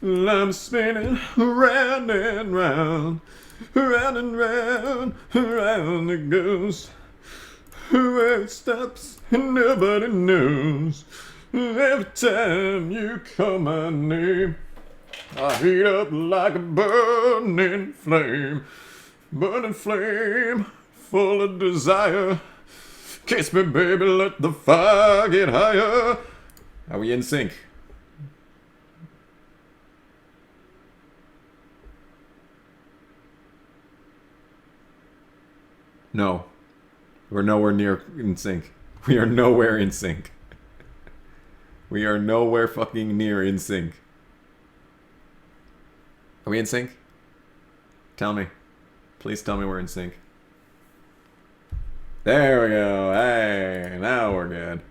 I'm spinning round and round, round and round, round it goes. Where it stops, nobody knows. Every time you call my name, I heat up like a burning flame, full of desire. Kiss me, baby, let the fire get higher. Are we in sync? No. We're nowhere near in sync. We are nowhere in sync. We are nowhere fucking near in sync. Are we in sync? Tell me. Please tell me we're in sync. There we go. Hey, now we're good.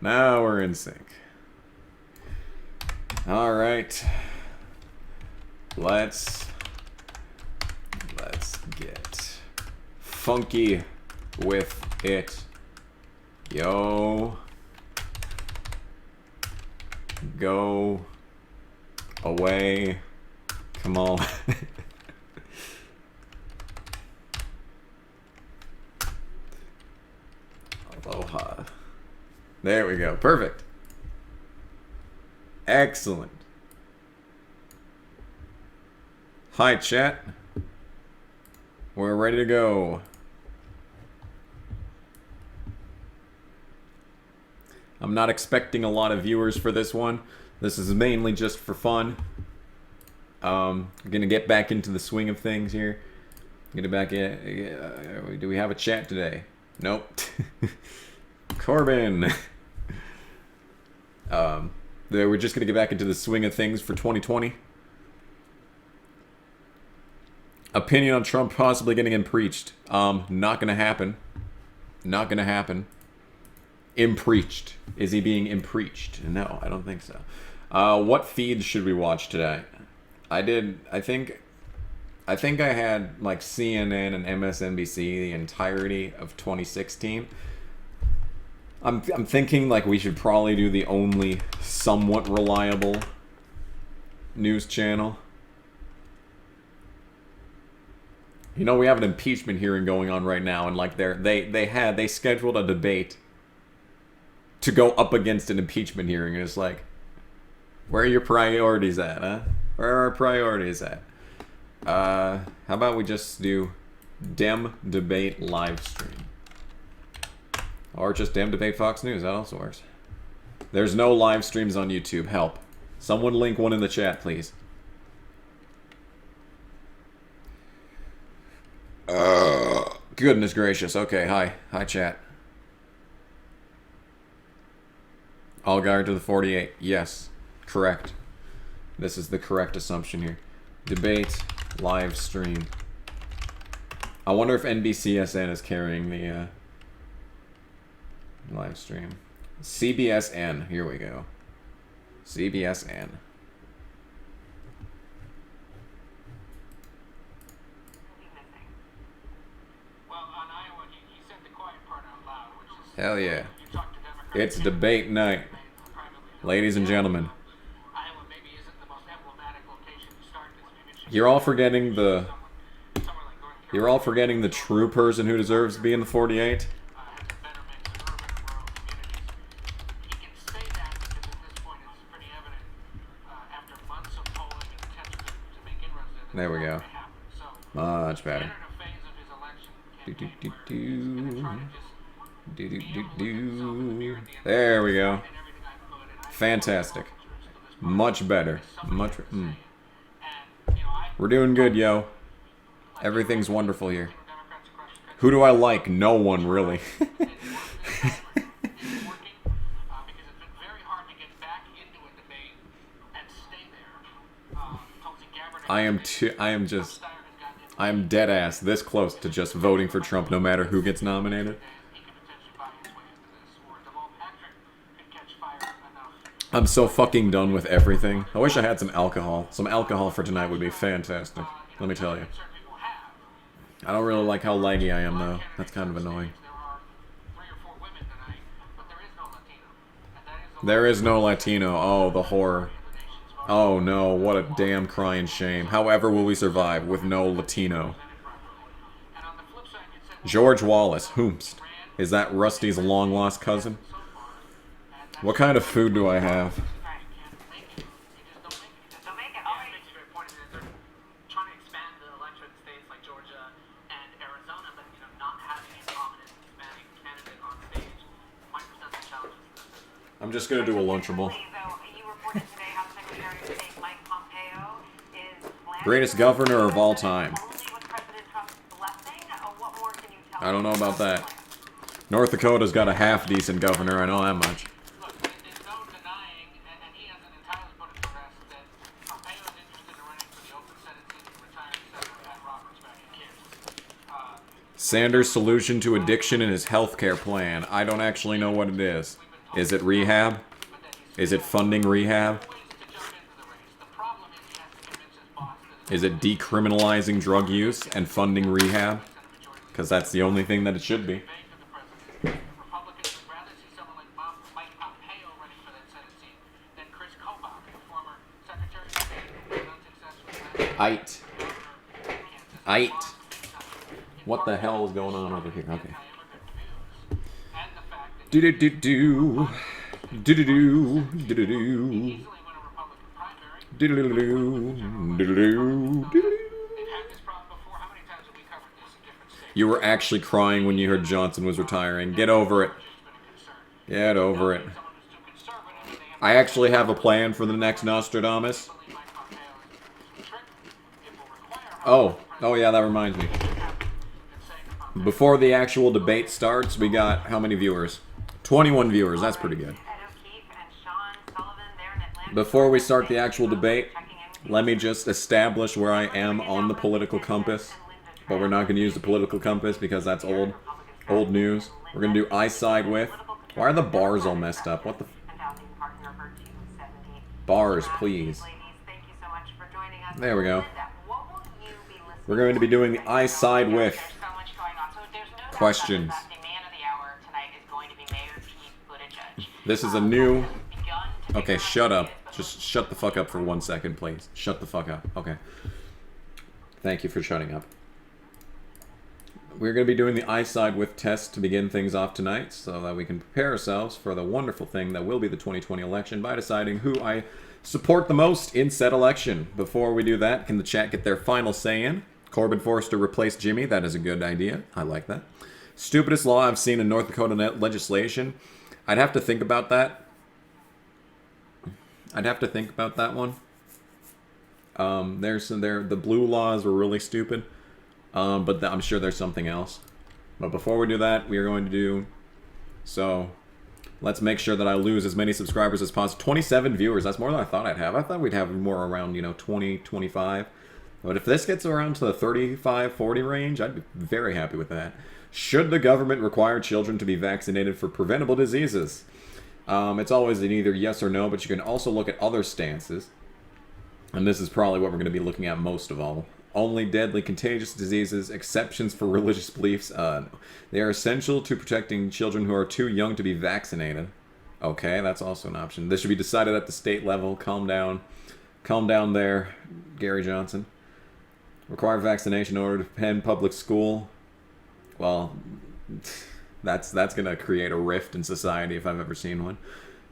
Now we're in sync. Alright. Let's get funky with it. Yo. Go away. Come on. Aloha. There we go. Perfect. Excellent. Hi, chat. We're ready to go. I'm not expecting a lot of viewers for this one. This is mainly just for fun. I'm gonna get back into the swing of things here. Get it back in. Do we have a chat today? Nope. Corbin. We're just gonna get back into the swing of things for 2020. Opinion on Trump possibly getting impeached. Not gonna happen. Not gonna happen. Impeached. Is he being impeached? No, I don't think so. What feeds should we watch today? I think I had like CNN and MSNBC the entirety of 2016. I'm thinking like we should probably do the only somewhat reliable news channel. You know, we have an impeachment hearing going on right now, and like they scheduled a debate to go up against an impeachment hearing, and it's like, where are your priorities at, huh? Where are our priorities at? How about we just do Dem Debate live stream? Or just Dem Debate Fox News, that also works. There's no live streams on YouTube, help. Someone link one in the chat, please. Goodness gracious, okay, hi chat. All guard to the 48, yes, correct. This is the correct assumption here. Debate, live stream. I wonder if NBCSN is carrying the live stream. CBSN, here we go. CBSN. Hell yeah. It's debate night. Ladies and gentlemen. You're all forgetting the true person who deserves to be in the 48. There we go. Much better. There we go. Fantastic. Much better. We're doing good, yo. Everything's wonderful here. Who do I like? No one, really. I am dead ass this close to just voting for Trump no matter who gets nominated. I'm so fucking done with everything. I wish I had some alcohol. Some alcohol for tonight would be fantastic. Let me tell you. I don't really like how laggy I am, though. That's kind of annoying. There is no Latino. Oh, the horror. Oh no, what a damn crying shame. However will we survive with no Latino? George Wallace, whomst. Is that Rusty's long-lost cousin? What kind of food do I have? I'm just gonna do a Lunchable. Greatest governor of all time. I don't know about that. North Dakota's got a half-decent governor, I know that much. Sanders' solution to addiction in his healthcare plan. I don't actually know what it is. Is it rehab? Is it funding rehab? Is it decriminalizing drug use and funding rehab? Because that's the only thing that it should be. Aight. Aight. What the hell is going on over here? Okay. Do-do-do-do. Do-do-do. Do-do-do. Do-do-do-do. You were actually crying when you heard Johnson was retiring. Get over it. Get over it. I actually have a plan for the next Nostradamus. Oh yeah, that reminds me. Before the actual debate starts, we got how many viewers? 21 viewers, that's pretty good. Before we start the actual debate, let me just establish where I am on the political compass. But we're not going to use the political compass because that's old news. We're going to do I side with. Why are the bars all messed up? What the... Bars, please. There we go. We're going to be doing the I side with questions. This is a new... Okay, shut up. Just shut the fuck up for 1 second, please. Shut the fuck up. Okay. Thank you for shutting up. We're going to be doing the I side with test to begin things off tonight so that we can prepare ourselves for the wonderful thing that will be the 2020 election by deciding who I support the most in said election. Before we do that, can the chat get their final say in? Corbin forced to replace Jimmy. That is a good idea. I like that. Stupidest law I've seen in North Dakota legislation. I'd have to think about that. I'd have to think about that one. The blue laws were really stupid. But I'm sure there's something else. But before we do that, we are going to do... So, let's make sure that I lose as many subscribers as possible. 27 viewers, that's more than I thought I'd have. I thought we'd have more around, 20, 25. But if this gets around to the 35, 40 range, I'd be very happy with that. Should the government require children to be vaccinated for preventable diseases? It's always an either yes or no, but you can also look at other stances. And this is probably what we're going to be looking at most of all. Only deadly contagious diseases, exceptions for religious beliefs. No. They are essential to protecting children who are too young to be vaccinated. Okay, that's also an option. This should be decided at the state level. Calm down. Calm down there, Gary Johnson. Require vaccination in order to attend public school. Well, that's going to create a rift in society if I've ever seen one.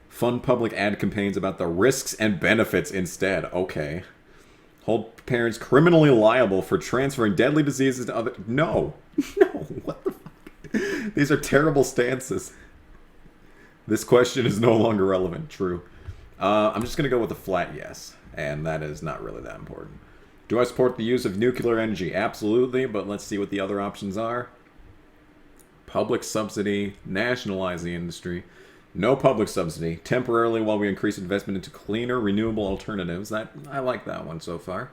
Fund public ad campaigns about the risks and benefits instead. Okay. Hold parents criminally liable for transferring deadly diseases to other... No. No. What the fuck? These are terrible stances. This question is no longer relevant. True. I'm just going to go with a flat yes. And that is not really that important. Do I support the use of nuclear energy? Absolutely, but let's see what the other options are. Public subsidy. Nationalize the industry. No public subsidy. Temporarily while we increase investment into cleaner, renewable alternatives. I like that one so far.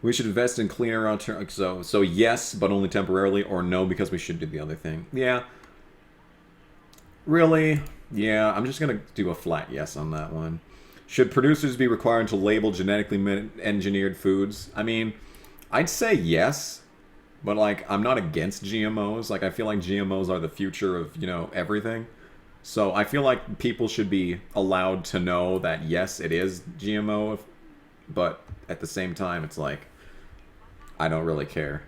We should invest in cleaner alternatives. So yes, but only temporarily, or no, because we should do the other thing. Yeah. Really? Yeah, I'm just going to do a flat yes on that one. Should producers be required to label genetically engineered foods? I mean, I'd say yes, but I'm not against GMOs. I feel like GMOs are the future of, everything. So I feel like people should be allowed to know that, yes, it is GMO But at the same time, it's like, I don't really care.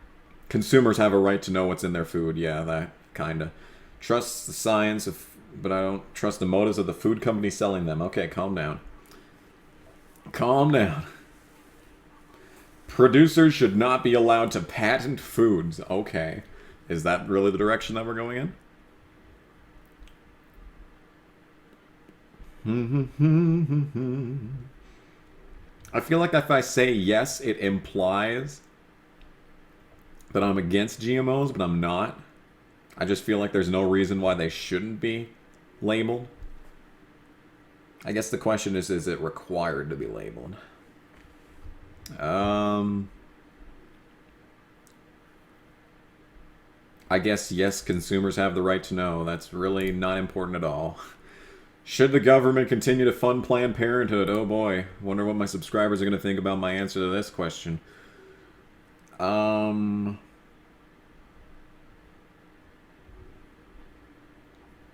Consumers have a right to know what's in their food. Yeah, that kinda. Trust the science, but I don't trust the motives of the food company selling them. Okay, calm down. Calm down. Producers should not be allowed to patent foods. Okay. Is that really the direction that we're going in? I feel like if I say yes, it implies that I'm against GMOs, but I'm not. I just feel like there's no reason why they shouldn't be labeled. I guess the question is it required to be labeled? I guess, yes, consumers have the right to know. That's really not important at all. Should the government continue to fund Planned Parenthood? Oh boy. Wonder what my subscribers are going to think about my answer to this question.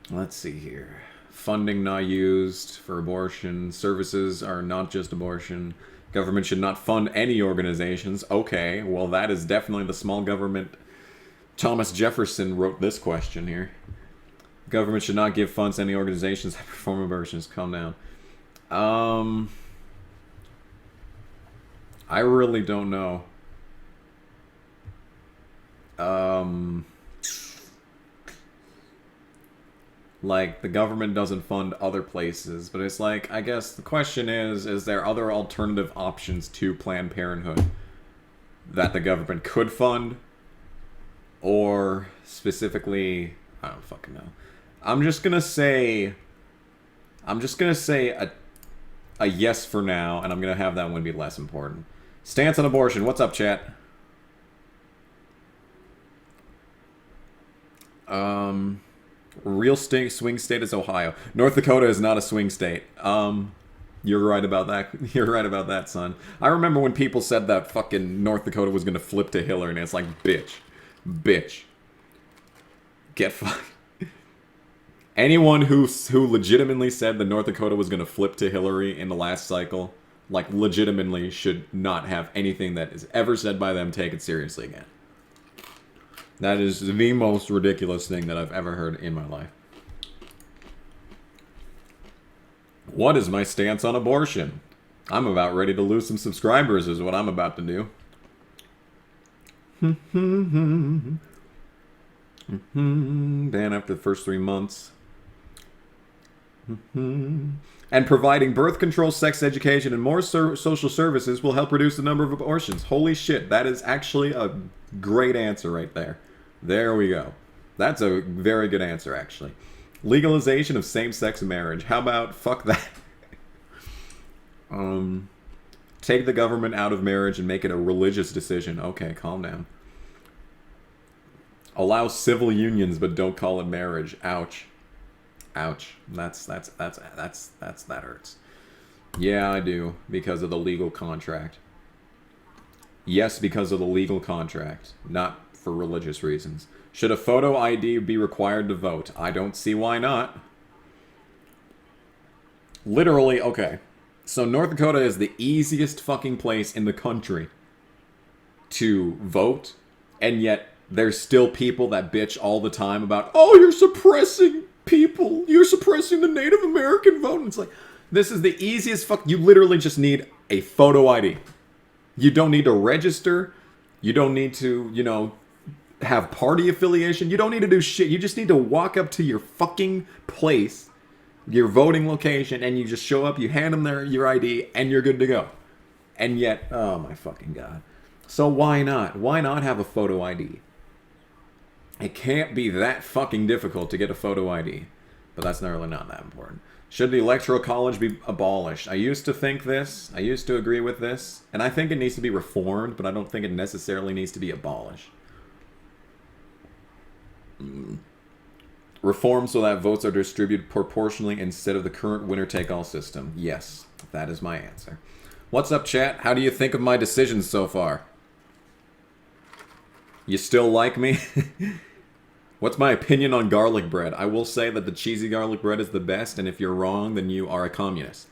Let's see here. Funding not used for abortion. Services are not just abortion. Government should not fund any organizations. Okay, well that is definitely the small government. Thomas Jefferson wrote this question here. Government should not give funds to any organizations that perform abortions. Calm down. I really don't know. Like, the government doesn't fund other places, but it's like, I guess the question is there other alternative options to Planned Parenthood that the government could fund? Or specifically, I don't fucking know. I'm just gonna say a yes for now, and I'm gonna have that one be less important. Stance on abortion. What's up, chat? Real swing state is Ohio. North Dakota is not a swing state. You're right about that. You're right about that, son. I remember when people said that fucking North Dakota was gonna flip to Hillary, and it's like, bitch. Get fucked. Anyone who legitimately said that North Dakota was going to flip to Hillary in the last cycle, like, legitimately should not have anything that is ever said by them taken seriously again. That is the most ridiculous thing that I've ever heard in my life. What is my stance on abortion? I'm about ready to lose some subscribers is what I'm about to do. Ban after the first 3 months. And providing birth control, sex education, and more social services will help reduce the number of abortions. Holy shit, that is actually a great answer right there. There we go. That's a very good answer, actually. Legalization of same-sex marriage. How about fuck that? Take the government out of marriage and make it a religious decision. Okay, calm down. Allow civil unions, but don't call it marriage. Ouch. Ouch. That hurts. Yeah, I do. Because of the legal contract. Yes, because of the legal contract. Not for religious reasons. Should a photo ID be required to vote? I don't see why not. Literally, okay. So North Dakota is the easiest fucking place in the country to vote, and yet there's still people that bitch all the time about, oh, you're suppressing people. You're suppressing the Native American vote. And it's like, this is the easiest you literally just need a photo ID. You don't need to register. You don't need to, you know, have party affiliation. You don't need to do shit. You just need to walk up to your fucking place, your voting location, and you just show up, you hand them your ID, and you're good to go. And yet, oh my fucking god. So why not? Why not have a photo ID? It can't be that fucking difficult to get a photo ID. But that's really not that important. Should the Electoral College be abolished? I used to think this. I used to agree with this. And I think it needs to be reformed, but I don't think it necessarily needs to be abolished. Reform so that votes are distributed proportionally instead of the current winner-take-all system. Yes, that is my answer. What's up, chat? How do you think of my decisions so far? You still like me? What's my opinion on garlic bread? I will say that the cheesy garlic bread is the best, and if you're wrong, then you are a communist.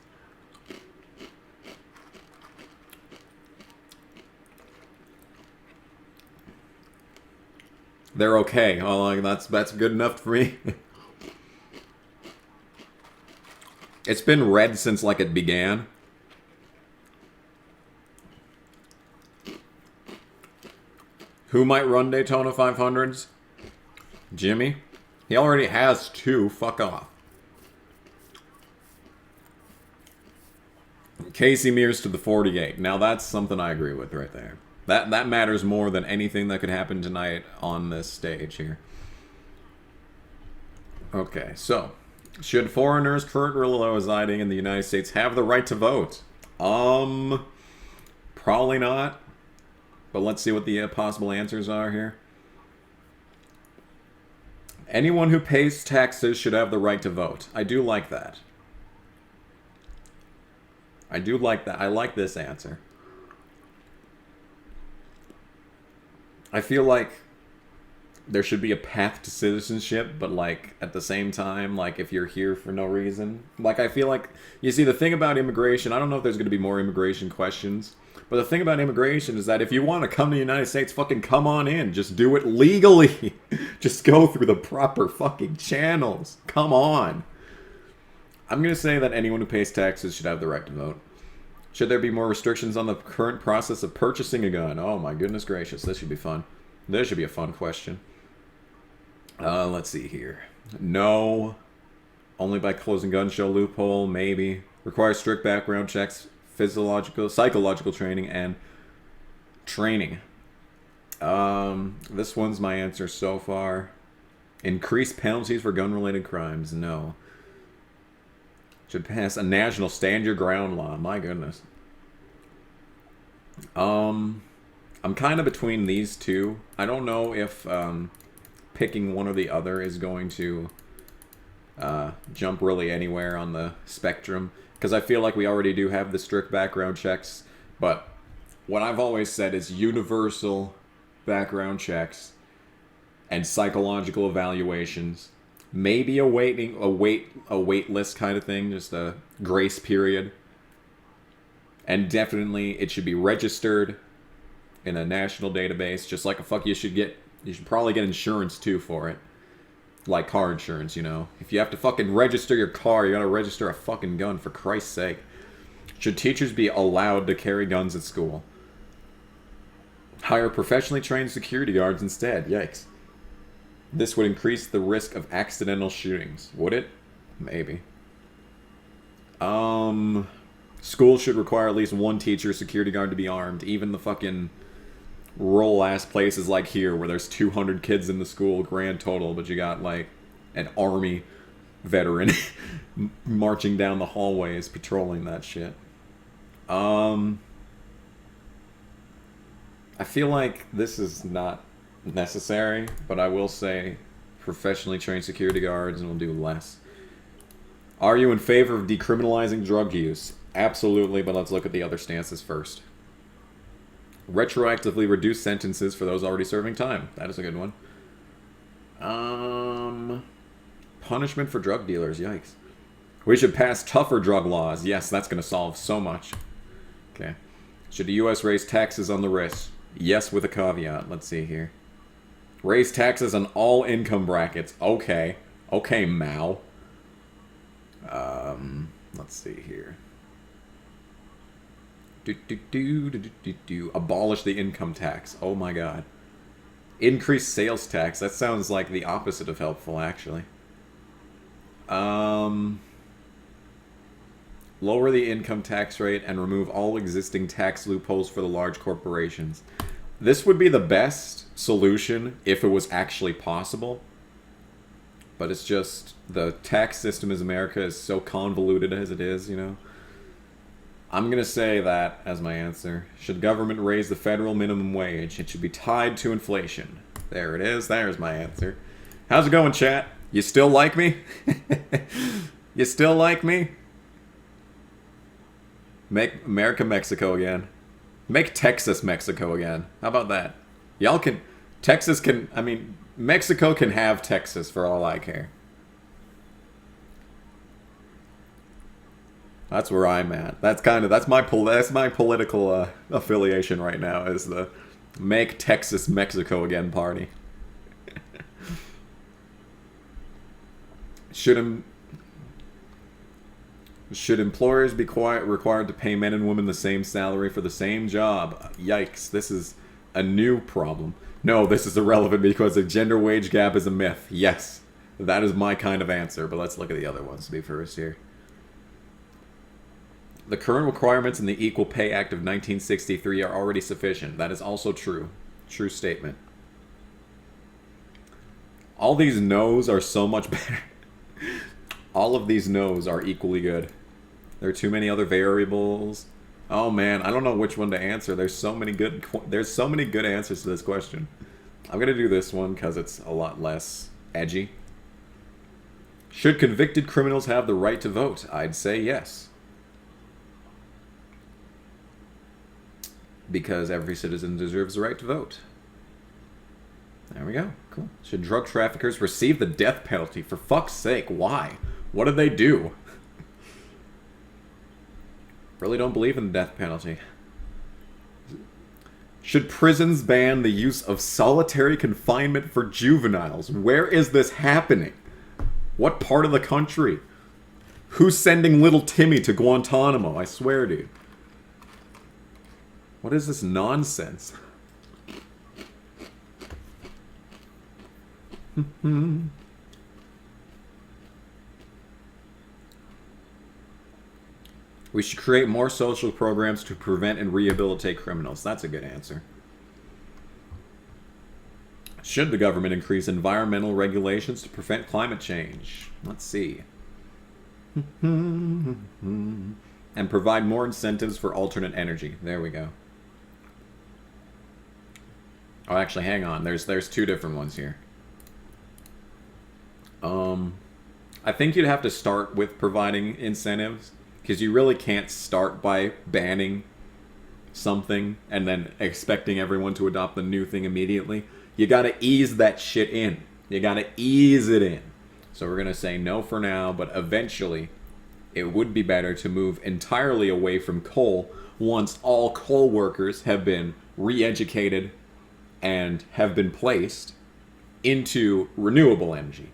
They're okay. Oh, that's good enough for me. It's been red since like it began. Who might run Daytona 500s? Jimmy. He already has 2. Fuck off. Casey Mears to the 48. Now that's something I agree with right there. That matters more than anything that could happen tonight on this stage here. Okay, so should foreigners currently residing in the United States have the right to vote? Probably not. But let's see what the possible answers are here. Anyone who pays taxes should have the right to vote. I do like that. I do like that. I like this answer. I feel like there should be a path to citizenship, but like at the same time, like if you're here for no reason, like I feel like, you see, the thing about immigration, I don't know if there's going to be more immigration questions, but the thing about immigration is that if you want to come to the United States, fucking come on in. Just do it legally. Just go through the proper fucking channels. Come on. I'm going to say that anyone who pays taxes should have the right to vote. Should there be more restrictions on the current process of purchasing a gun? Oh my goodness gracious, this should be fun. This should be a fun question. Let's see here. No. Only by closing gun show loophole, maybe. Requires strict background checks, physiological, psychological training, and training. This one's my answer so far. Increased penalties for gun-related crimes, no. Should pass a national stand your ground law. My goodness. I'm kind of between these two. I don't know if picking one or the other is going to jump really anywhere on the spectrum, because I feel like we already do have the strict background checks. But what I've always said is universal background checks and psychological evaluations. Maybe a wait list kind of thing, just a grace period. And definitely it should be registered in a national database, just like you should probably get insurance too for it. Like car insurance, you know. If you have to fucking register your car, you gotta register a fucking gun, for Christ's sake. Should teachers be allowed to carry guns at school? Hire professionally trained security guards instead. Yikes. This would increase the risk of accidental shootings. Would it? Maybe. Schools should require at least one teacher or security guard to be armed. Even the fucking rural-ass places like here, where there's 200 kids in the school grand total, but you got, like, an army veteran marching down the hallways patrolling that shit. I feel like this is not necessary, but I will say professionally trained security guards, and we'll do less. Are you in favor of decriminalizing drug use? Absolutely, but let's look at the other stances first. Retroactively reduce sentences for those already serving time. That is a good one. Punishment for drug dealers. Yikes. We should pass tougher drug laws. Yes, that's going to solve so much. Okay. Should the U.S. raise taxes on the rich? Yes, with a caveat. Let's see here. Raise taxes on all income brackets. Okay. Okay, Mao. Let's see here. Abolish the income tax. Oh my god. Increase sales tax. That sounds like the opposite of helpful, actually. Lower the income tax rate and remove all existing tax loopholes for the large corporations. This would be the best solution if it was actually possible. But it's just, the tax system in America is so convoluted as it is, you know. I'm going to say that as my answer. Should government raise the federal minimum wage? It should be tied to inflation. There it is. There's my answer. How's it going, chat? You still like me? You still like me? Make America Mexico again. Make Texas Mexico again. How about that? Y'all can... Texas can... I mean, Mexico can have Texas for all I care. That's where I'm at. That's my political affiliation right now, is the Make Texas Mexico Again party. Should should employers be required to pay men and women the same salary for the same job? Yikes, this is a new problem. No, this is irrelevant because the gender wage gap is a myth. Yes, that is my kind of answer, but let's look at the other ones to be first here. The current requirements in the Equal Pay Act of 1963 are already sufficient. That is also true. True statement. All these no's are so much better. All of these no's are equally good. There are too many other variables. Oh man, I don't know which one to answer. There's so many good answers to this question. I'm going to do this one because it's a lot less edgy. Should convicted criminals have the right to vote? I'd say yes. Because every citizen deserves the right to vote. There we go. Cool. Should drug traffickers receive the death penalty? For fuck's sake, why? What did they do? Really don't believe in the death penalty. Should prisons ban the use of solitary confinement for juveniles? Where is this happening? What part of the country? Who's sending little Timmy to Guantanamo? I swear, dude. What is this nonsense? We should create more social programs to prevent and rehabilitate criminals. That's a good answer. Should the government increase environmental regulations to prevent climate change? Let's see. And provide more incentives for alternate energy. There we go. Oh, actually, hang on. There's two different ones here. I think you'd have to start with providing incentives, because you really can't start by banning something and then expecting everyone to adopt the new thing immediately. You gotta ease that shit in. You gotta ease it in. So we're gonna say no for now, but eventually it would be better to move entirely away from coal once all coal workers have been re-educated and have been placed into renewable energy.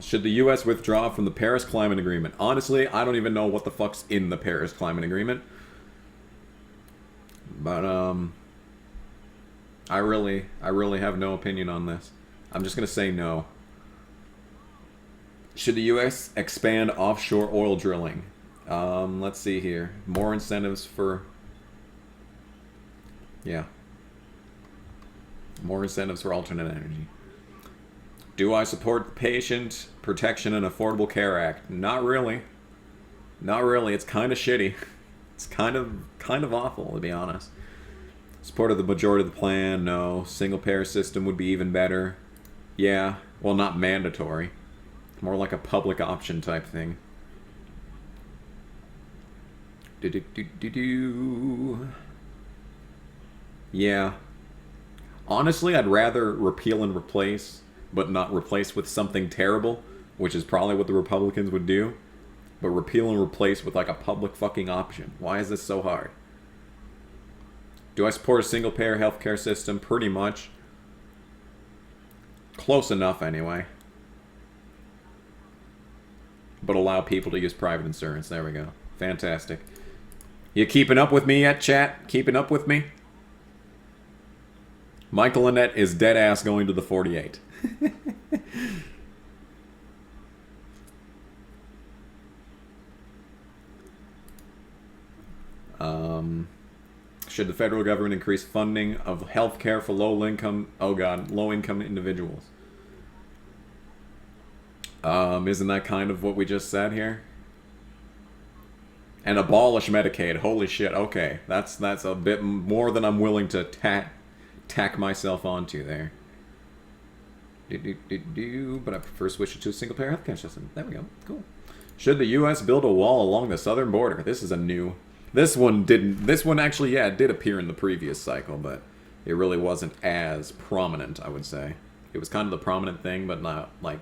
Should the U.S. withdraw from the Paris Climate Agreement? Honestly, I don't even know what the fuck's in the Paris Climate Agreement. But, I really have no opinion on this. I'm just gonna say no. Should the U.S. expand offshore oil drilling? Let's see here. More incentives for... Yeah. More incentives for alternate energy. Do I support the Patient Protection and Affordable Care Act? Not really. Not really. It's kind of shitty. It's kind of awful, to be honest. Support of the majority of the plan? No. Single payer system would be even better. Yeah. Well, not mandatory. More like a public option type thing. Yeah. Honestly, I'd rather repeal and replace, but not replace with something terrible, which is probably what the Republicans would do. But repeal and replace with like a public fucking option. Why is this so hard? Do I support a single-payer healthcare system? Pretty much. Close enough, anyway. But allow people to use private insurance. There we go. Fantastic. You keeping up with me yet, chat? Keeping up with me? Michael Annette is dead-ass going to the 48. Should the federal government increase funding of healthcare for low-income individuals? Isn't that kind of what we just said here? And abolish Medicaid. Holy shit. Okay, that's a bit more than I'm willing to tack myself onto there. But I prefer switching to a single-payer healthcare system. There we go. Cool. Should the U.S. build a wall along the southern border? This is a new... This one didn't... This one actually, yeah, it did appear in the previous cycle, but it really wasn't as prominent, I would say. It was kind of the prominent thing, but not, like...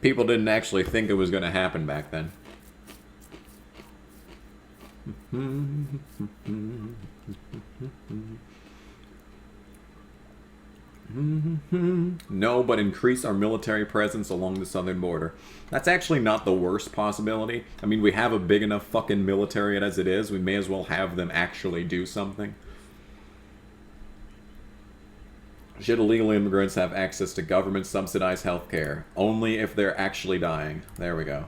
People didn't actually think it was going to happen back then. No, but increase our military presence along the southern border. That's actually not the worst possibility. I mean, we have a big enough fucking military as it is. We may as well have them actually do something. Should illegal immigrants have access to government-subsidized health care? Only if they're actually dying. There we go.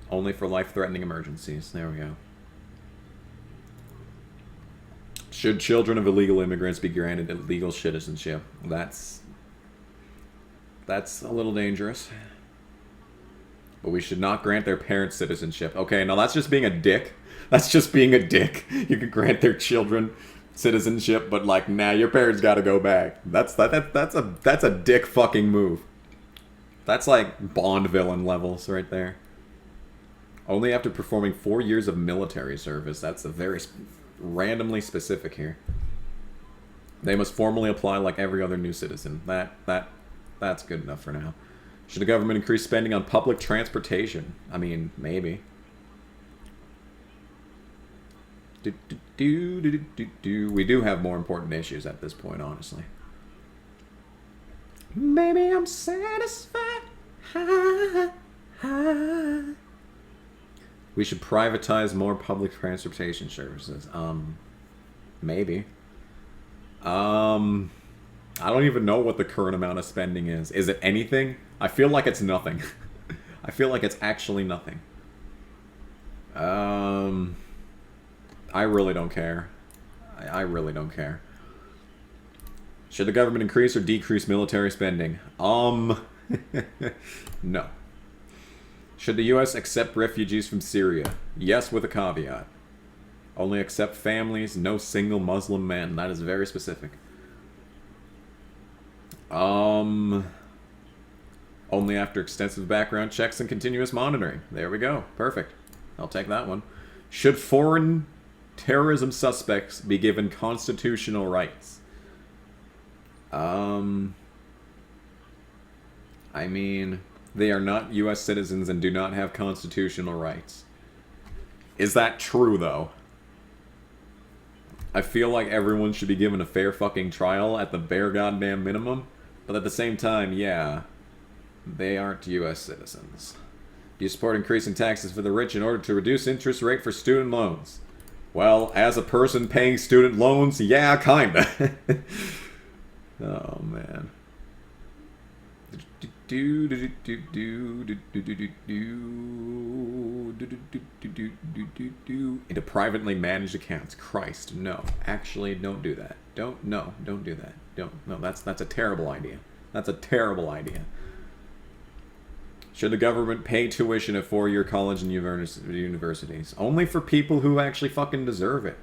Only for life-threatening emergencies. There we go. Should children of illegal immigrants be granted legal citizenship? That's a little dangerous. But we should not grant their parents citizenship. Okay, now that's just being a dick. That's just being a dick. You can grant their children citizenship, but like, nah, your parents gotta go back. That's a dick fucking move. That's like Bond villain levels right there. Only after performing 4 years of military service. That's a very randomly specific here. They must formally apply like every other new citizen. That's good enough for now. Should the government increase spending on public transportation? I mean, maybe. We do have more important issues at this point, honestly. Maybe I'm satisfied. We should privatize more public transportation services. Maybe. I don't even know what the current amount of spending is. Is it anything? I feel like it's nothing. I feel like it's actually nothing. I really don't care. I really don't care. Should the government increase or decrease military spending? No. Should the U.S. accept refugees from Syria? Yes, with a caveat. Only accept families, no single Muslim men. That is very specific. Only after extensive background checks and continuous monitoring. There we go. Perfect. I'll take that one. Should foreign terrorism suspects be given constitutional rights? I mean, they are not U.S. citizens and do not have constitutional rights. Is that true, though? I feel like everyone should be given a fair fucking trial at the bare goddamn minimum, but at the same time, yeah, they aren't U.S. citizens. Do you support increasing taxes for the rich in order to reduce interest rate for student loans? Well, as a person paying student loans, yeah, kinda. Oh, man. Into privately managed accounts. Christ, no. Actually, don't do that. Don't do that. No, that's a terrible idea. That's a terrible idea. Should the government pay tuition at four-year college and universities? Only for people who actually fucking deserve it.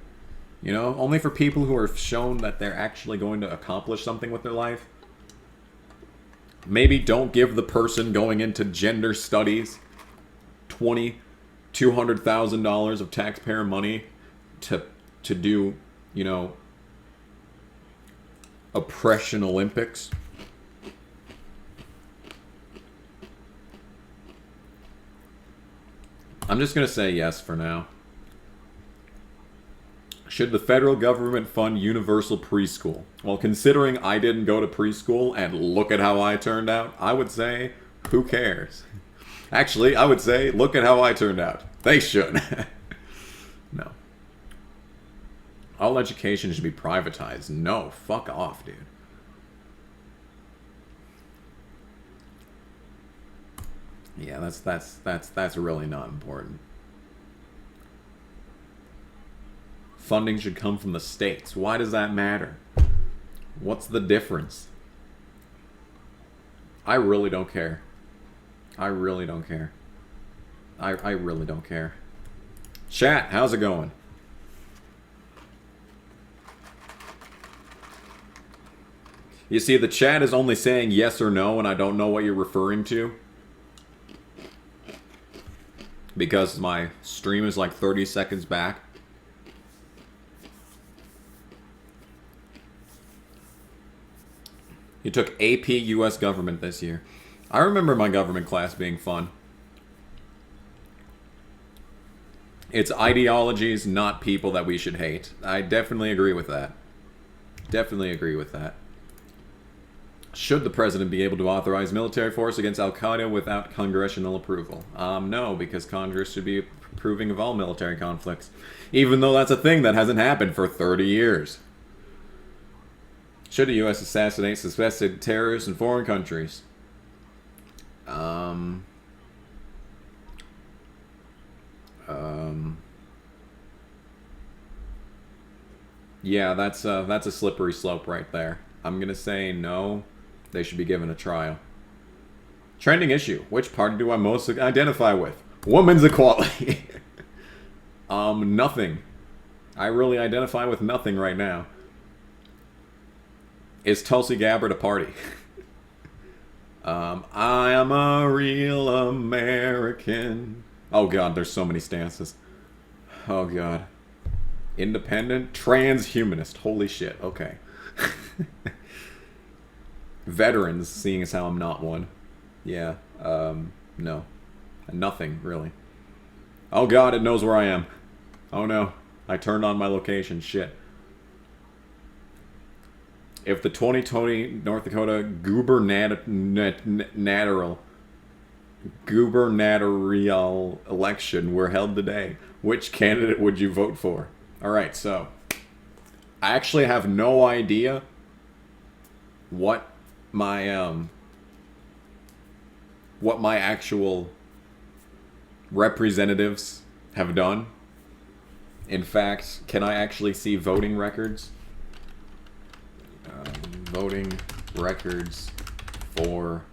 You know? Only for people who are shown that they're actually going to accomplish something with their life. Maybe don't give the person going into gender studies $200,000 of taxpayer money to do, you know, oppression Olympics. I'm just going to say yes for now. Should the federal government fund universal preschool? Well, considering I didn't go to preschool and look at how I turned out, I would say, who cares? Actually, I would say, look at how I turned out. They should. No. All education should be privatized. No, fuck off, dude. Yeah, that's really not important. Funding should come from the states. Why does that matter? What's the difference? I really don't care. I really don't care. I really don't care. Chat, how's it going? You see, the chat is only saying yes or no, and I don't know what you're referring to. Because my stream is like 30 seconds back. You took AP US government this year. I remember my government class being fun. It's ideologies, not people that we should hate. I definitely agree with that. Definitely agree with that. Should the president be able to authorize military force against Al-Qaeda without congressional approval? No, because Congress should be approving of all military conflicts. Even though that's a thing that hasn't happened for 30 years. Should the U.S. assassinate suspected terrorists in foreign countries? Yeah, that's a slippery slope right there. I'm gonna say no. They should be given a trial. Trending issue. Which party do I most identify with? Women's equality. Nothing. I really identify with nothing right now. Is Tulsi Gabbard a party? I am a real American. Oh god, there's so many stances. Oh god. Independent transhumanist. Holy shit. Okay. Veterans, seeing as how I'm not one. Yeah. No. Nothing, really. Oh god, it knows where I am. Oh no. I turned on my location. Shit. If the 2020 North Dakota gubernatorial election were held today, which candidate would you vote for? Alright, so I actually have no idea what my actual representatives have done. In fact, can I actually see voting records? Voting records for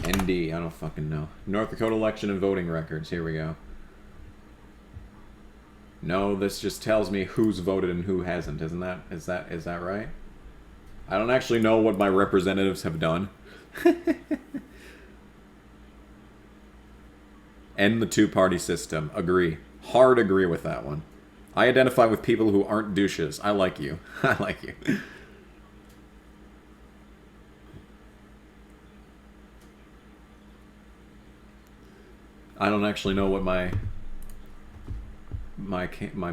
ND. I don't fucking know. North Dakota election and voting records. Here we go. No, this just tells me who's voted and who hasn't. Isn't that is that right? I don't actually know what my representatives have done. End the two-party system. Agree. Hard agree with that one. I identify with people who aren't douches. I like you. I like you. I don't actually know what my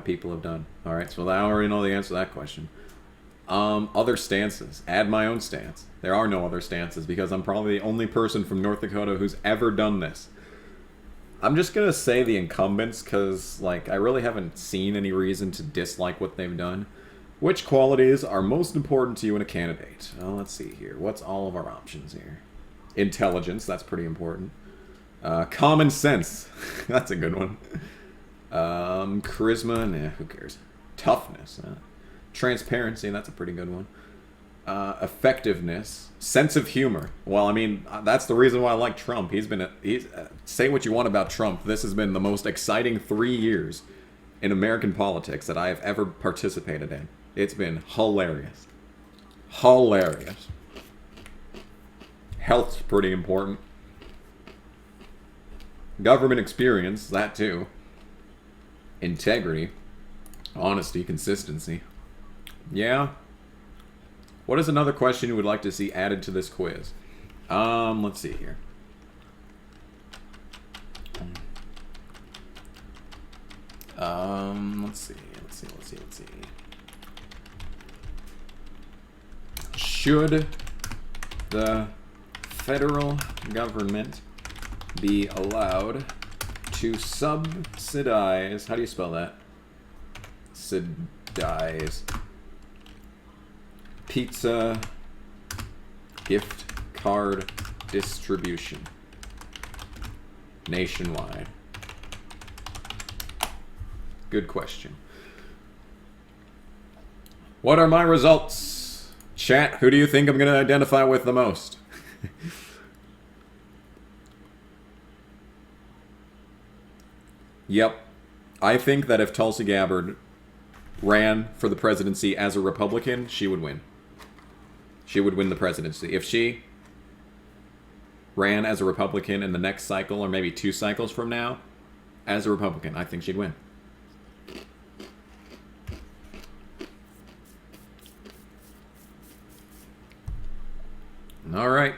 people have done. All right, so I already know the answer to that question. Other stances. Add my own stance. There are no other stances because I'm probably the only person from North Dakota who's ever done this. I'm just gonna say the incumbents because, like, I really haven't seen any reason to dislike what they've done. Which qualities are most important to you in a candidate? Well, let's see here. What's all of our options here? Intelligence. That's pretty important. Common sense. That's a good one. Charisma. Nah, who cares? Toughness. Transparency. That's a pretty good one. Effectiveness. Sense of humor. Well, I mean, that's the reason why I like Trump. He's say what you want about Trump. This has been the most exciting 3 years in American politics that I have ever participated in. It's been hilarious. Hilarious. Health's pretty important. Government experience, that too. Integrity. Honesty, consistency. Yeah. What is another question you would like to see added to this quiz? Let's see here. Let's see. Should the federal government be allowed to subsidize, how do you spell that? Subsidize pizza gift card distribution nationwide? Good question. What are my results? Chat, who do you think I'm going to identify with the most? Yep. I think that if Tulsi Gabbard ran for the presidency as a Republican, she would win. She would win the presidency. If she ran as a Republican in the next cycle, or maybe 2 cycles from now, as a Republican, I think she'd win. All right.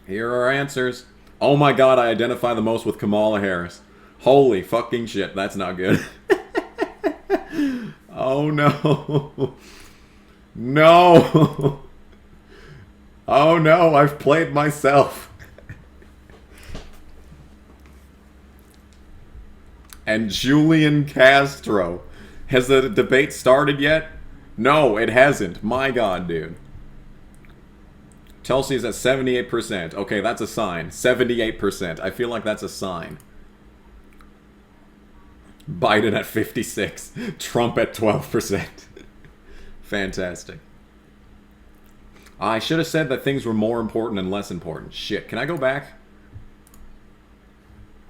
Here are our answers. Oh my god, I identify the most with Kamala Harris. Holy fucking shit, that's not good. Oh no. No. Oh no, I've played myself. And Julian Castro. Has the debate started yet? No, it hasn't. My god, dude. Chelsea's at 78%. Okay, that's a sign. 78%. I feel like that's a sign. Biden at 56. Trump at 12%. Fantastic. I should have said that things were more important and less important. Shit, can I go back?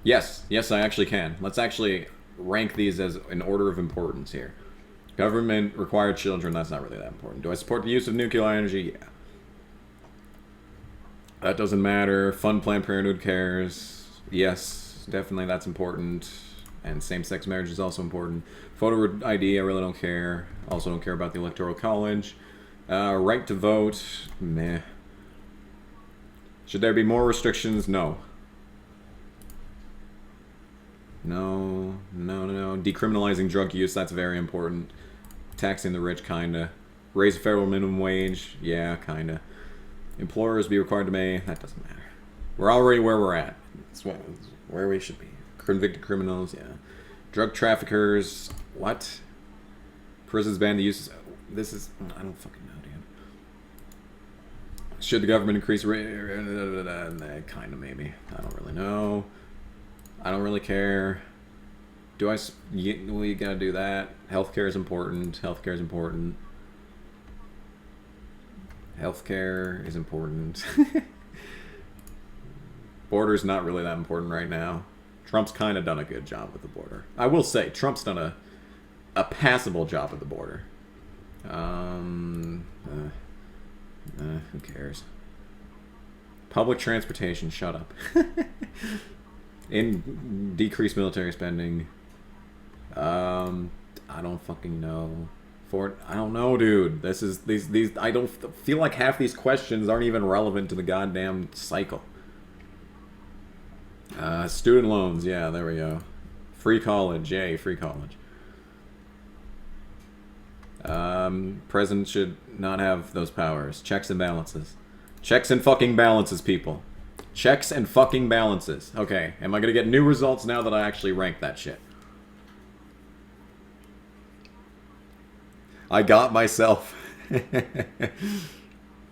Yes, yes, I actually can. Let's actually rank these as in order of importance here. Government required children, that's not really that important. Do I support the use of nuclear energy? Yeah. That doesn't matter. Fund Planned Parenthood cares. Yes, definitely that's important. And same-sex marriage is also important. Photo ID, I really don't care. Also don't care about the Electoral College. Right to vote, meh. Should there be more restrictions? No. No. Decriminalizing drug use, that's very important. Taxing the rich, kinda. Raise the federal minimum wage, yeah, kinda. Employers be required to pay, that doesn't matter. We're already where we're at. It's where we should be. Convicted criminals, yeah. Drug traffickers, what? Prisons ban the use of, this is, I don't fucking know, dude. Should the government increase rate? Kinda, maybe. I don't really know. I don't really care. We gotta do that. Healthcare is important. Healthcare is important. Healthcare is important. Border's not really that important right now. Trump's kind of done a good job with the border. I will say, Trump's done a passable job with the border. Who cares? Public transportation, shut up. Decrease military spending. I don't fucking know. I don't know, dude. These. I don't feel like half these questions aren't even relevant to the goddamn cycle. Student loans, yeah, there we go. Free college, yay, free college. President should not have those powers. Checks and balances. Checks and fucking balances, people. Checks and fucking balances. Okay, am I gonna get new results now that I actually rank that shit? I got myself.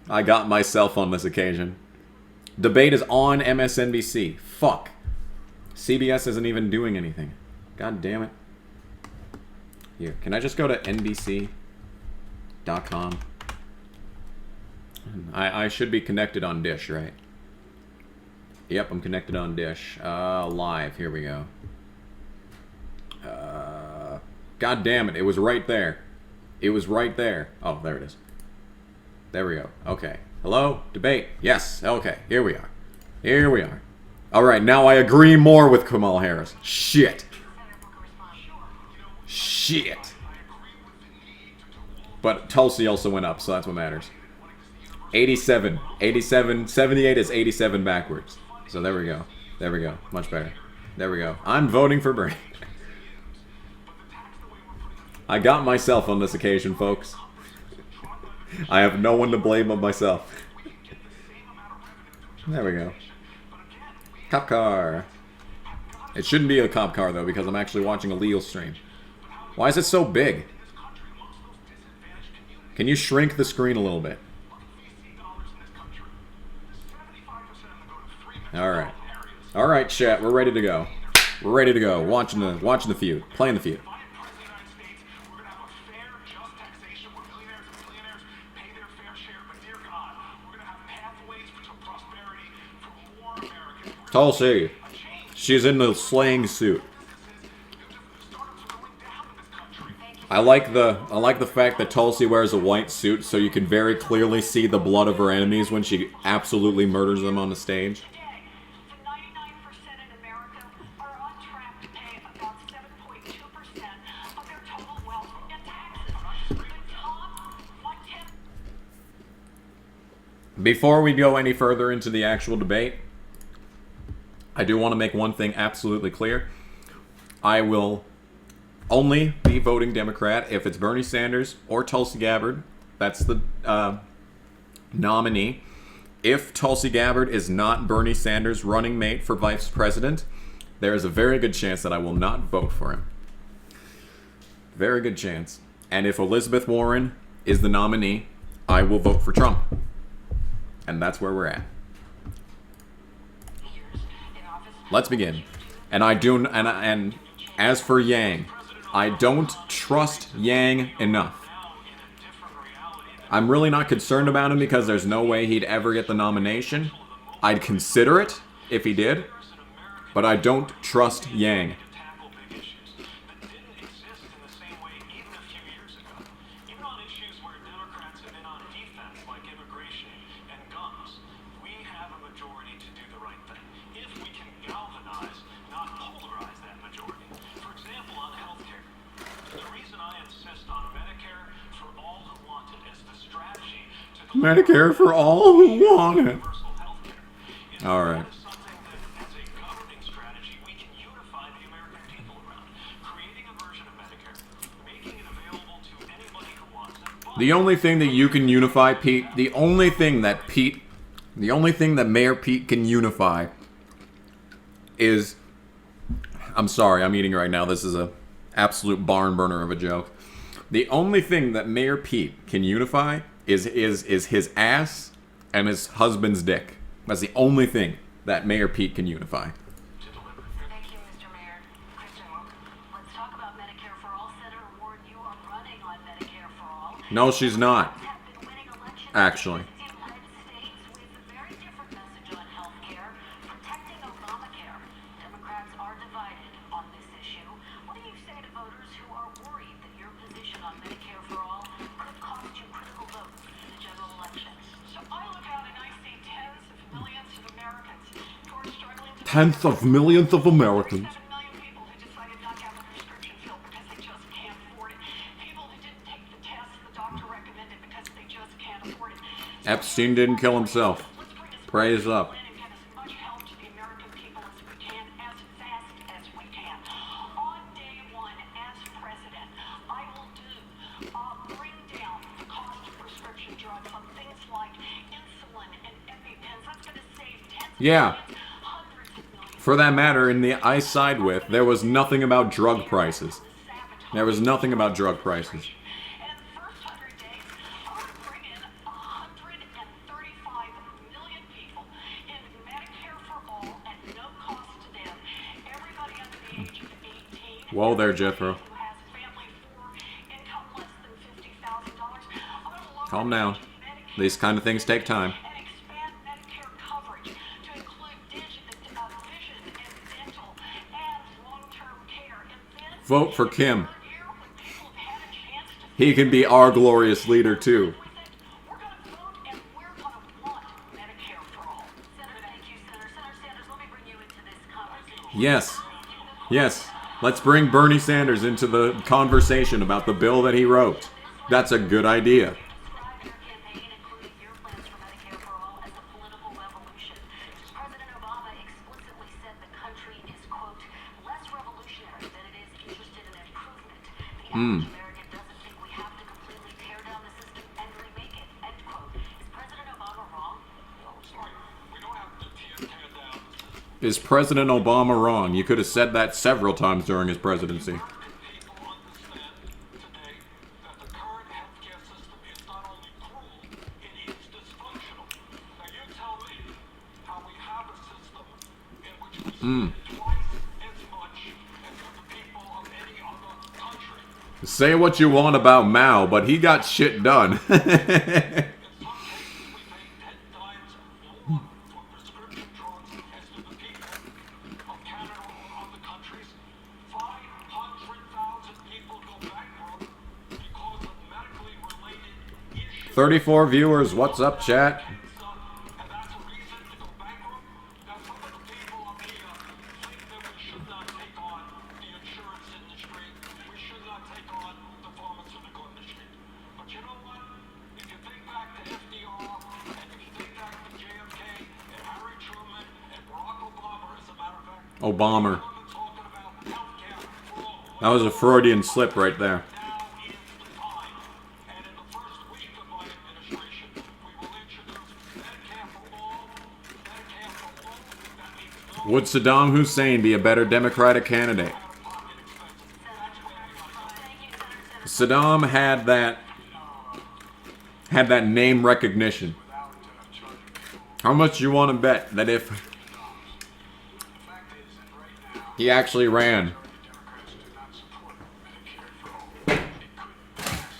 I got myself on this occasion. Debate is on MSNBC. Fuck. CBS isn't even doing anything. God damn it. Here, can I just go to NBC.com? I should be connected on Dish, right? Yep, I'm connected on Dish. Live, here we go. God damn it, it was right there. It was right there. Oh, there it is. There we go. Okay. Hello? Debate. Yes. Okay. Here we are. Here we are. Alright, now I agree more with Kamala Harris. Shit. Shit. But Tulsi also went up, so that's what matters. 87. 87. 78 is 87 backwards. So there we go. There we go. Much better. There we go. I'm voting for Bernie. I got myself on this occasion, folks. I have no one to blame but myself. There we go. Cop car. It shouldn't be a cop car, though, because I'm actually watching a legal stream. Why is it so big? Can you shrink the screen a little bit? Alright. Alright, chat, we're ready to go. We're ready to go. Watching the feud. Playing the feud. Tulsi. She's in the slaying suit. I like the fact that Tulsi wears a white suit so you can very clearly see the blood of her enemies when she absolutely murders them on the stage. Before we go any further into the actual debate, I do want to make one thing absolutely clear. I will only be voting Democrat if it's Bernie Sanders or Tulsi Gabbard. That's the nominee. if Tulsi Gabbard is not Bernie Sanders' running mate for vice president, there is a very good chance that I will not vote for him. Very good chance. And if Elizabeth Warren is the nominee, I will vote for Trump. And that's where we're at. Let's begin. And as for Yang, I don't trust Yang enough. I'm really not concerned about him because there's no way he'd ever get the nomination. I'd consider it if he did, but I don't trust Yang. Medicare for all who want it. All right. The only thing that you can unify, Pete, the only thing that Mayor Pete can unify is, I'm sorry, I'm eating right now. This is a absolute barn burner of a joke. The only thing that Mayor Pete can unify is his ass and his husband's dick. That's the only thing that Mayor Pete can unify. Thank you, Mr. Mayor. Kristen, let's talk about Medicare for All. Senator Warren, you are running on Medicare for All. No, she's not. Actually. Tenth of millions of Americans. Epstein didn't kill himself. Praise up. Yeah. For that matter, in the I side with, there was nothing about drug prices. There was nothing about drug prices. Whoa there, Jethro. Calm down. These kind of things take time. Vote for Kim. He can be our glorious leader, too. Yes. Yes. Let's bring Bernie Sanders into the conversation about the bill that he wrote. That's a good idea. Is President Obama wrong? You could have said that several times during his presidency. Say what you want about Mao, but he got shit done. $34 viewers. What's up, chat? Obama. That was a Freudian slip right there. Would Saddam Hussein be a better Democratic candidate? Saddam had that name recognition. How much you want to bet that if he actually ran,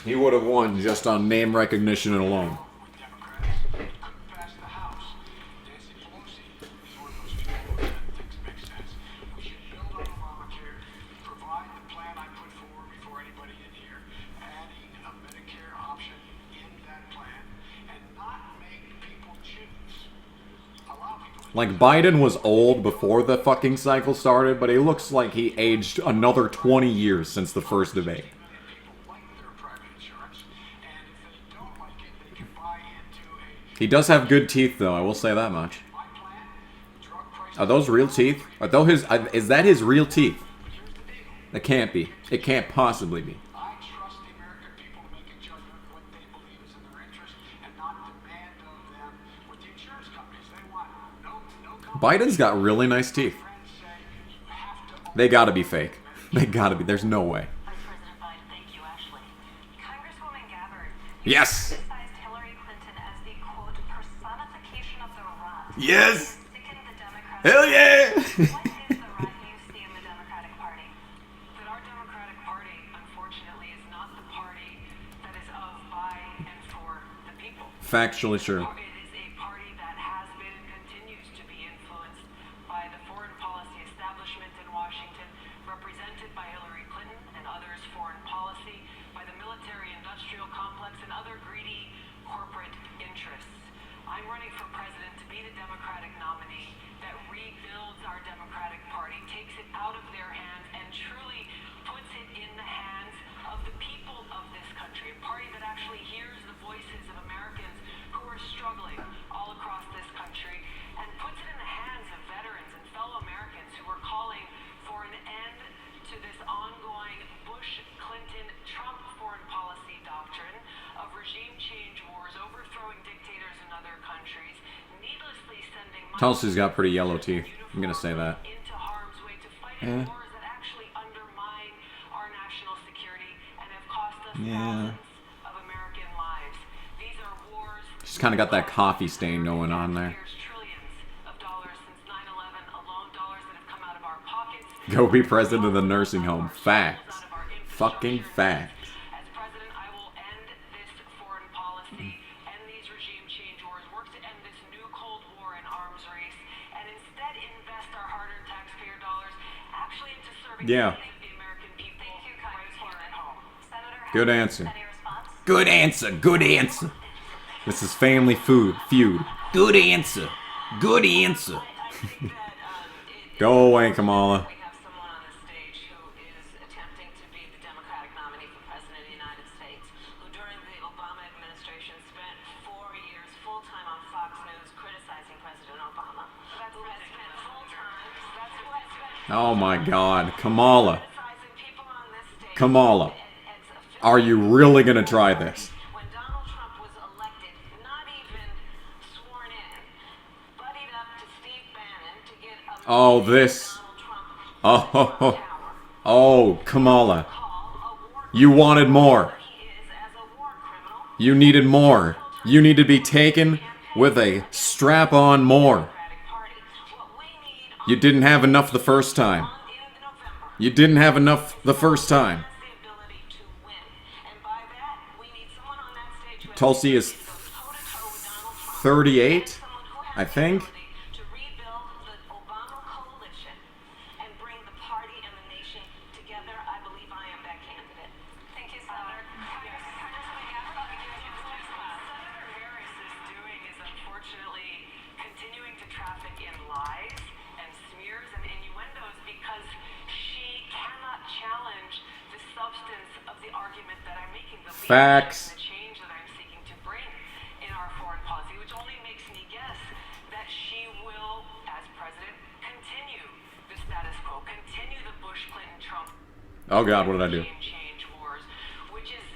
he would have won just on name recognition alone? Like, Biden was old before the fucking cycle started, but he looks like he aged another 20 years since the first debate. He does have good teeth, though, I will say that much. Are those real teeth? Is that his real teeth? That can't be. It can't possibly be. Biden's got really nice teeth. They gotta be fake. They gotta be. There's no way. Vice President Biden, thank you, Ashley. Congresswoman Gabbard, Yes! criticized Hillary Clinton as the, quote, personification of the rot. Yes! Sickened the Democrats. Hell yeah! What is the rot you see in the Democratic Party? That our Democratic Party, unfortunately, is not the party that is of, by, and for the people. Factually true. It is a party that has been and continues to be influenced by the foreign policy establishment in Washington, represented by Hillary Clinton and others' foreign policy, by the military-industrial complex and other greedy corporate interests. I'm running for president to be the Democratic nominee that rebuilds our Democratic Party, takes it out of their hands, and truly puts it in the hands of the people of this country. A party that actually hears the voices of Americans who are struggling all across this country, and puts it in the hands of veterans and fellow Americans who are calling for an end to this ongoing Bush-Clinton-Trump foreign policy doctrine of regime change wars, overthrowing dictators in other countries, needlessly sending Tulsi's got pretty yellow teeth. I'm gonna say that. into harm's way to fight in wars that actually undermine our national security and have cost us thousands of American lives. These are wars. She's kind of got that coffee stain going on there. Trillions of dollars since 9/11 alone, dollars that have come out of our pockets. Go be president of the nursing home. Facts. Fucking facts. As president, I will end this foreign policy, end these regime change wars, work to end this new Cold War and arms race, and instead invest our hard-earned taxpayer dollars actually into serving the Yeah. needs of the American people right here at home. Senator, Good answer. any response? Good answer. Good answer. This is family feud. Good answer. Good answer. I think that Go away, Kamala. we have someone on the stage who is attempting to be the Democratic nominee for President of the United States, who during the Obama administration spent 4 years full-time on Fox News criticizing President Obama, who has spent full-time, Oh my God. Kamala. criticizing people on this stage. Kamala. And Are you really gonna try this? when Donald Trump was elected, not even sworn in, buddied up to Steve Bannon to get a Oh, this. Donald Trump Oh, ho, ho. power. Oh, Kamala. Call a war You wanted more. he is as a war criminal. You needed more. You need to be taken with a strap-on more. Democratic Party. What we need You didn't have enough the first time. in November You didn't have enough the first time. is the ability to win. And by that, we need someone on that stage who Tulsi is goes toe-to-toe with Donald Trump. 38, Someone who has I the think. ability to rebuild the Obama coalition and bring the party and the nation together. I believe I am that candidate. Thank you, Senator. Senator Harris is doing is unfortunately continuing to traffic in lies and smears and innuendos because she cannot challenge the substance of the argument that I'm making, the leadership Facts. and the change that I'm seeking to bring in our foreign policy, which only makes me guess that she will, as president, continue the status quo, continue the Bush-Clinton-Trump Oh God, what did I do? regime change wars, which is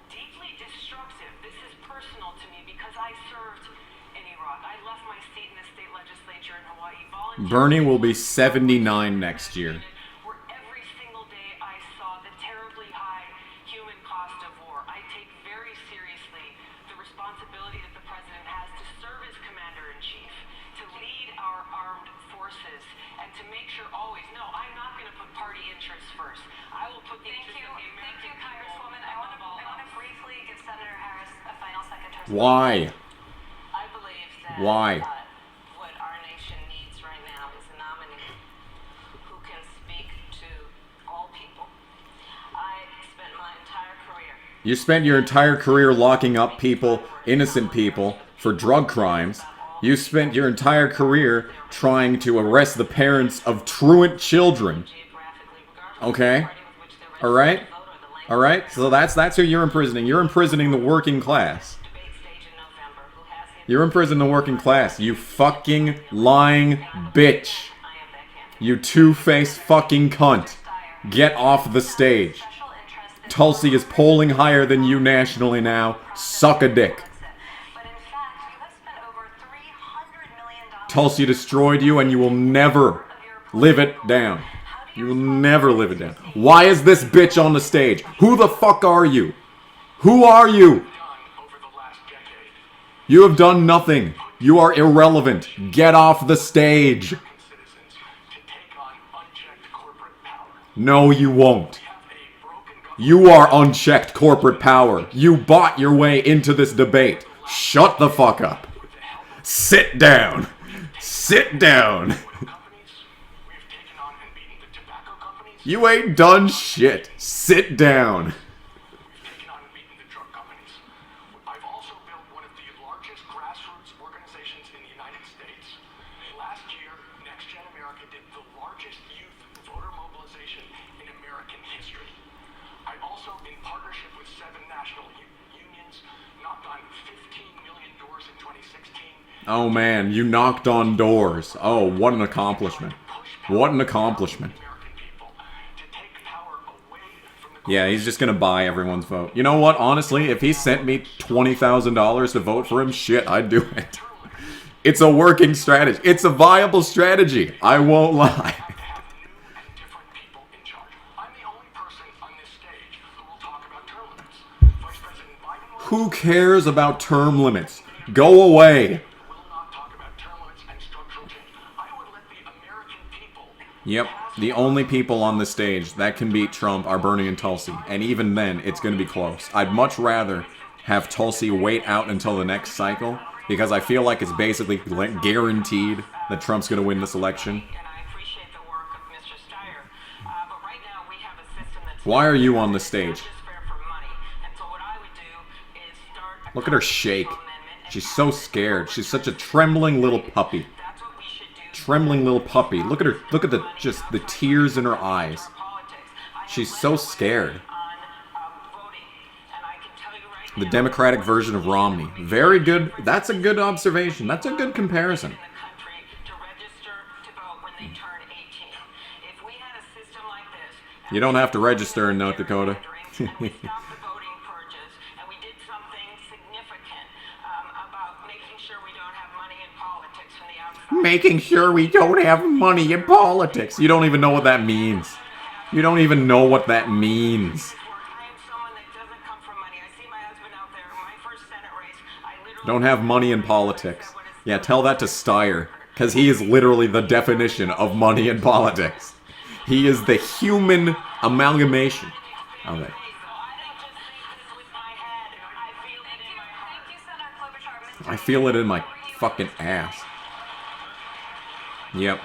deeply destructive. This is personal to me because I served in Iraq. I left my seat in the state legislature in Hawaii voluntarily. Bernie will be 79 next year. Where every single day I saw the terribly high human cost of war. I take very seriously the responsibility that the president has to serve as commander-in-chief, to lead our armed forces, and to make sure always, no, I'm not going to put party interests first. I will put the interests of the American people Congresswoman. I want to briefly give Senator Harris a final second to respond. Why? I believe that Why? what our nation needs right now is a nominee who can speak to all people. I spent my entire career. You spent your entire career locking up people, innocent people, for drug crimes. You spent your entire career trying to arrest the parents of truant children. Okay? Alright? Alright? So that's who you're imprisoning. You're imprisoning the working class. You're imprisoning the working class. You fucking lying bitch. You two-faced fucking cunt. Get off the stage. Tulsi is polling higher than you nationally now. Suck a dick. Tulsi destroyed you and you will never live it down. You will never live it down. Why is this bitch on the stage? Who the fuck are you? Who are you? You have done nothing. You are irrelevant. Get off the stage. No, you won't. You are unchecked corporate power. You bought your way into this debate. Shut the fuck up. Sit down. Sit down. You ain't done shit. Sit down. I've also built one of the largest grassroots organizations in the United States. Last year, Next Gen America did the largest youth voter mobilization in American history. I also, in partnership with 7 national unions, knocked on 15 million doors in 2016. Oh man, you knocked on doors. Oh, what an accomplishment. What an accomplishment. Yeah, he's just gonna buy everyone's vote. You know what? Honestly, if he sent me $20,000 to vote for him, shit, I'd do it. It's a working strategy. It's a viable strategy. I won't lie. Who cares about term limits? Go away. Yep, the only people on the stage that can beat Trump are Bernie and Tulsi. And even then, it's going to be close. I'd much rather have Tulsi wait out until the next cycle, because I feel like it's basically guaranteed that Trump's going to win this election. Why are you on the stage? Look at her shake. She's so scared. She's such a trembling little puppy. Trembling little puppy. Look at her. Look at the tears in her eyes. She's so scared. The Democratic version of Romney. Very good. That's a good observation. That's a good comparison. You don't have to register in North Dakota. Making sure we don't have money in politics. You don't even know what that means. You don't even know what that means. Don't have money in politics. Yeah, tell that to Steyer, because he is literally the definition of money in politics. He is the human amalgamation of it. I feel it in my fucking ass. Yep.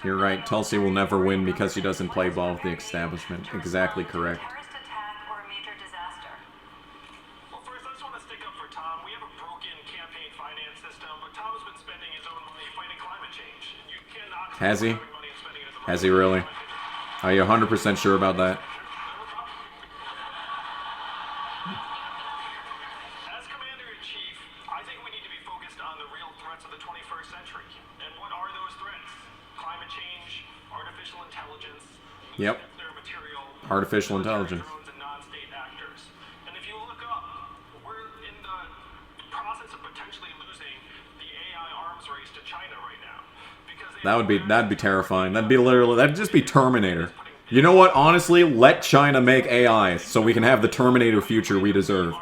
You're right. Tulsi will never win because she doesn't play ball with the establishment. Exactly correct. Well, first, I just want to stick up for Tom. We have a broken campaign finance system, but Tom's been spending his own money fighting climate change. You cannot... Has he? Has he really? Are you 100% sure about that? Yep. Artificial intelligence. And if you look up China right now. Because That'd be terrifying. That'd just be Terminator. You know what? Honestly, let China make AI so we can have the Terminator future we deserve.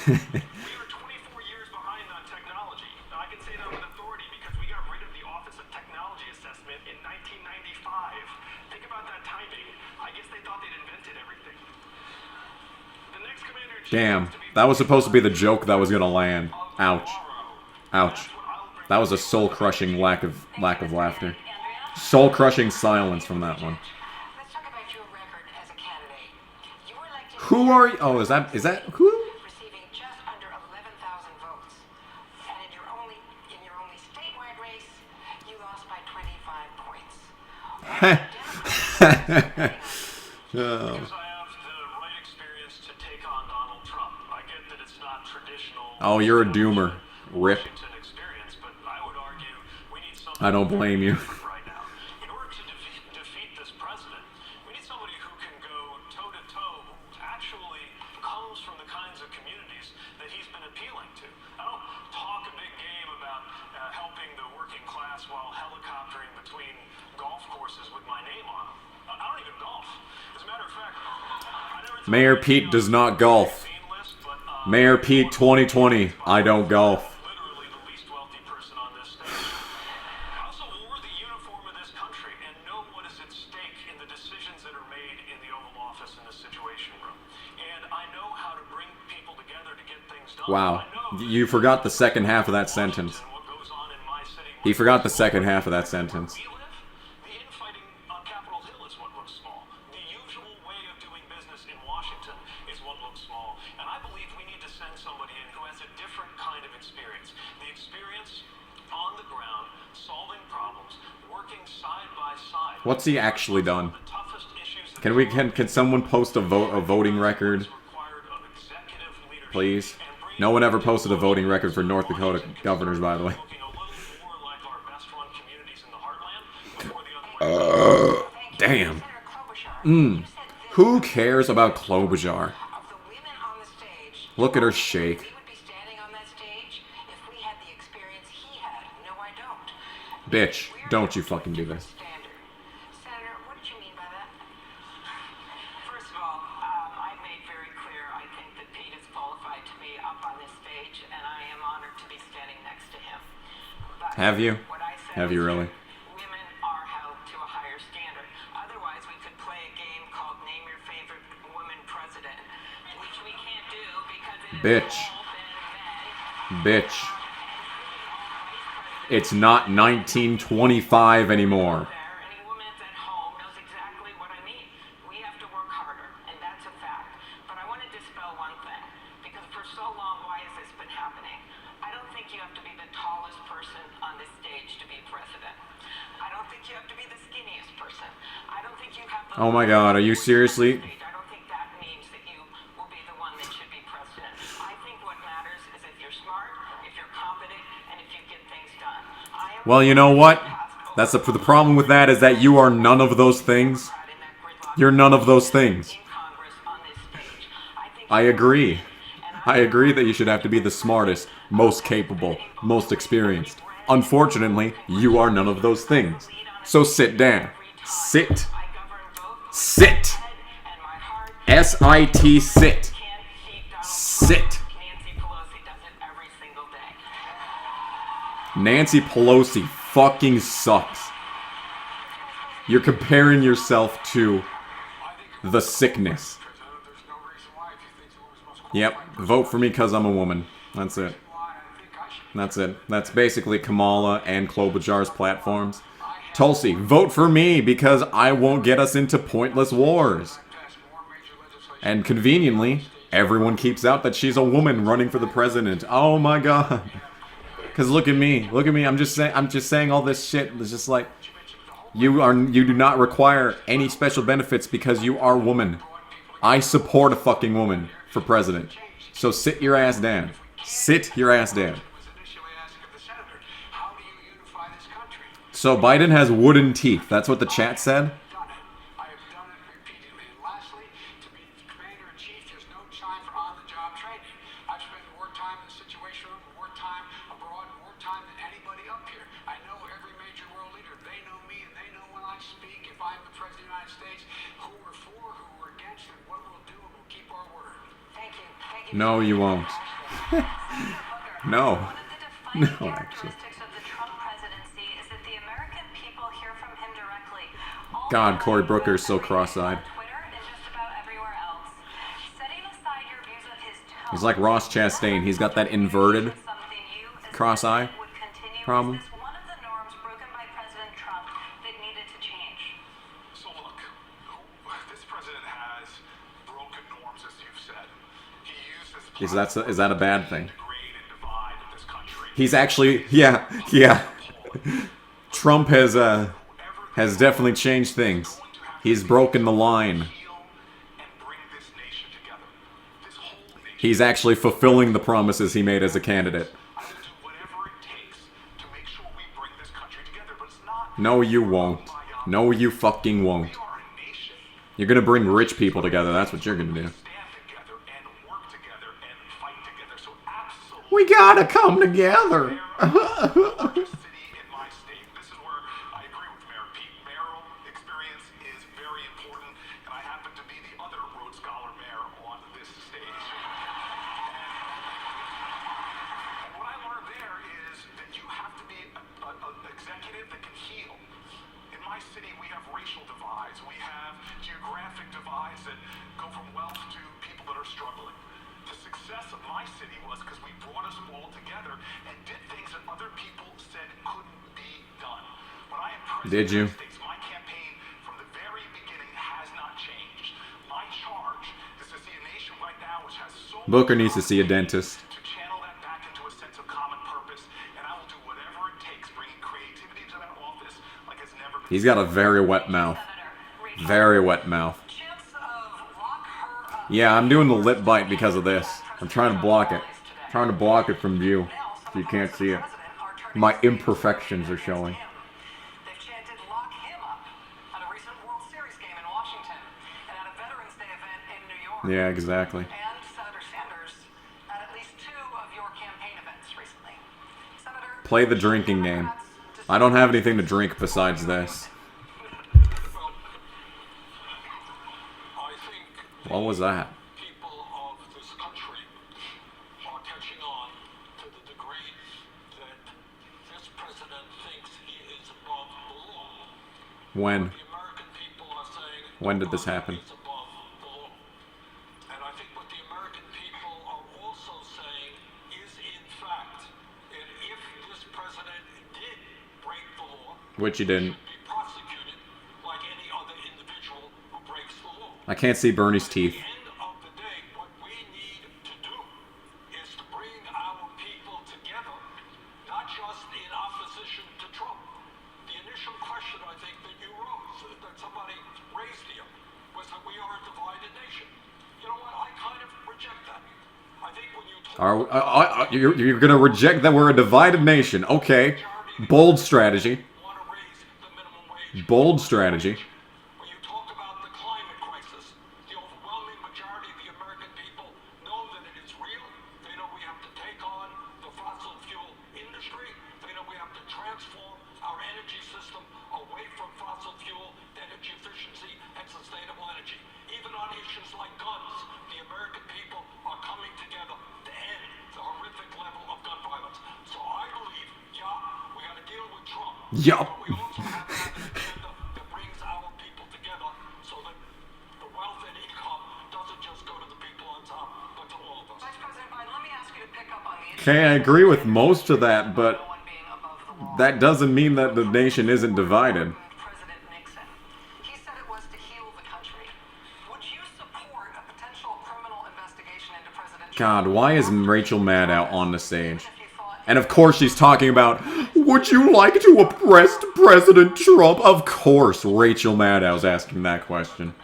we are 24 years behind on technology. I can say that with authority because we got rid of the Office of Technology Assessment in 1995. Think about that timing. I guess they thought they'd invented everything. The next commander-in-chief Damn, has to be that was supposed to be the joke that was gonna land. Ouch. Ouch. That was a soul-crushing lack of laughter. Soul-crushing silence from that one. Let's talk about your record as a candidate. You were elected Who are you? Oh, is that who? receiving just under 11,000 votes. And in your only statewide race, you lost by 25 points. Because I have the right experience to take on Donald Trump. I get that it's not traditional. Oh, you're a doomer. Rip. Washington experience, but I would argue we need something I don't blame you. different right now. In order to defeat this president, we need somebody who can go toe to toe, who actually comes from the kinds of communities that he's been appealing to. I don't talk a big game about helping the working class while helicoptering between golf courses with my name on them. I don't even golf. As a matter of fact, I never Mayor Pete does not golf. Mayor Pete 2020, I don't golf. literally the least wealthy person on this stage. I also wore the uniform of this country and know what is at stake in the decisions that are made in the Oval Office in the Situation Room. And I know how to bring people together to get things done. Wow. I know You forgot the second half of that sentence. what goes on in my city. He forgot the second half of that sentence. We live, the infighting on Capitol Hill is what looks small. The usual way of doing business in Washington is what looks small. And I believe we need to send somebody in who has a different kind of experience. The experience on the ground, solving problems, working side by side. What's he actually done? The toughest issues that Can someone post a voting record, required of executive leadership please? and bring No one ever posted a voting record for North Dakota governors, by the way. looking a little more like our best run communities in the heartland before the other way. Damn. Senator Klobuchar, you said this Who cares about Klobuchar? of the women on the stage. Look at her shake. We would be standing on that stage if we had the experience he had. No, I don't. Bitch, don't you fucking do this. Standard. Senator, what did you mean by that? First of all, I made very clear I think that Pete is qualified to be up on this stage, and I am honored to be standing next to him. But Have you? what I said Have you was really? that women are held to a higher standard. Otherwise, we could play a game called Name Your Favorite Woman President, which we can't do because it Bitch. has all been men. Bitch. It's not 1925 anymore. There, any woman that's at home knows exactly what I mean. We have to work harder, and that's a fact. But I want to dispel one thing, because for so long, why has this been happening? I don't think you have to be the tallest person on this stage to be president. I don't think you have to be the skinniest person. I don't think you have the... Oh my God, are you seriously? I don't think that means that you will be the one that should be president. I think what matters is if you're smart, if you're competent, and if you get things done. I am Well, you know what? That's the problem with that is that you are none of those things. in that gridlock You're none of those things. in Congress on this stage. I think I agree. I agree that you should have to be the smartest, most capable, most experienced. Unfortunately, you are none of those things. So sit down. Sit. I govern both Sit. head and my heart. S-I-T, sit. Can't keep Donald Sit. Nancy Pelosi does it every single day. Nancy Pelosi fucking sucks. You're comparing yourself to the sickness. There's no reason why if you think the woman's most Yep, vote for me because I'm a woman. That's it. why I think I should. That's it. That's basically Kamala and Klobuchar's platforms. Tulsi, vote for me because I won't get us into pointless wars. Pass more major legislation. And conveniently, everyone keeps out that she's a woman running for the president. Oh my god. Cause look at me. Look at me. I'm just saying all this shit. It's just like you do not require any special benefits because you are a woman. I support a fucking woman for president. So sit your ass down. Sit your ass down. Was initially asked of the senator, how do you unify this country? So Biden has wooden teeth. That's what the chat said. Done it. I have done it repeatedly. And lastly, to be commander in chief, there's no time for on-the-job training. I've spent more time in the Situation Room, more time abroad, more time than anybody up here. I know every major world leader. They know me, and they know when I speak, if I'm the President of the United States, who we're for, who we're against, and what we'll do, and we'll keep our word. Thank you. Thank you. No, you won't. No. One of the defining No, actually. characteristics of the Trump presidency is that the American people hear from him directly. All God, the Cory time, Booker is so on cross-eyed. Twitter and just about everywhere else. Setting aside your views of his tone, He's like Ross Chastain. He's got that inverted something you, as cross-eye president, would continue. problem. Is this one of the norms broken by President Trump that needed to change? So look, this president has broken norms, as you've said. He used this Is that a bad thing? degrade and divide this country. He's actually, yeah. Trump has definitely changed things. He's broken the line. Heal and bring this nation together. This whole nation. He's actually fulfilling the promises he made as a candidate. I will do whatever it takes to make sure we bring this country together, but it's not. No, you won't. No, you fucking won't. We are a nation. You're gonna bring rich people together. That's what you're gonna do. Stand together and work together and fight together. So absolutely. We gotta come together. Largest city in my state. This is where I agree with Mayor Pete. Mayoral experience is very important, and I happen to be the other Rhodes Scholar mayor on this stage. And what I learned there is that you have to be an executive that can heal. In my city, we have racial divides. We have geographic divides that go from wealth to people that are struggling. The success of my city was because we brought us all together and did things that other people said couldn't be done. When I am president Did you? of the United States, my campaign from the very beginning has not changed. My charge is to see a nation right now which has so Booker much needs to see a dentist. to channel that back into a sense of common purpose, and I will do whatever it takes, bringing creativity to that office like it's never been. He's got a very wet mouth. Very wet mouth. Chance of lock her up. Yeah, I'm doing the lip bite because of this. I'm trying to block it. Trying to block it from view. So you can't see it. My imperfections are showing. They've chanted "Lock him up" at a recent World Series game in Washington and at a Veterans Day event in New York. Yeah, exactly. And Senator Sanders at least 2 of your campaign events recently. Senator, Play the drinking game. I don't have anything to drink besides this. I think What was that? people of this country are catching on to the degree that this president thinks he is above the law. When? The American people are saying When did this happen? he's above the law. And I think what the American people are also saying is, in fact, that if this president did break the law, Which he didn't. be prosecuted like any other individual who breaks the law. I can't see Bernie's teeth. At the end of the day, what we need to do is to bring our people together, not just in opposition to Trump. The initial question, I think, that you wrote, that somebody raised here, was that we are a divided nation. You know what? I kind of reject that. I think when you talk You're gonna reject that we're a divided nation. Okay. Bold strategy. want to raise the minimum wage. Bold strategy. When you talk about the climate crisis, the overwhelming majority of the American people know that it is real. They know we have to take on the fossil fuel industry. They know we have to transform our energy system away from fossil fuel, energy efficiency, and sustainable energy. Even on issues like guns, the American people are coming together to end the horrific level of gun violence. So I believe, we got to deal with Trump. Yup. But we also have to have an agenda that brings our people together so that the wealth and income doesn't just go to the people on top, but to all of us. Vice President Biden, let me ask you to pick up on the issue. Okay, I agree with most of that, but No one being above the law. that doesn't mean that the nation isn't divided. President Nixon. He said it was to heal the country. Would you support a potential criminal investigation into President God, Trump? why is Rachel Maddow on the stage? And of course she's talking about, would you like to arrest President Trump? Of course Rachel Maddow's asking that question.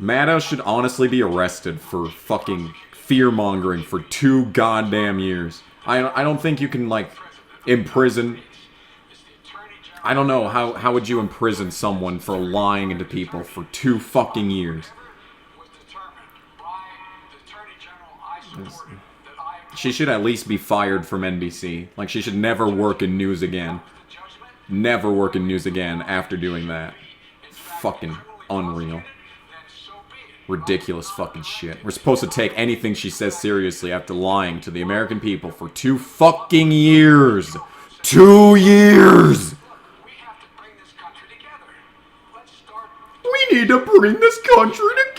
Maddow should honestly be arrested for fucking fear-mongering for 2 goddamn years. I don't think you can, like, imprison... I don't know, how would you imprison someone for lying to people for 2 fucking years? Was determined by the Attorney General I supported that I She should at least be fired from NBC. Like, she should never work in news again. the judgment, Never work in news again after doing that. in fact, Fucking criminally unreal. prosecuted, then so be it. Ridiculous fucking shit. We're supposed to take anything she says seriously after lying to the American people for 2 fucking years. 2 years! We have to bring this country together. Let's start. We need to bring this country together!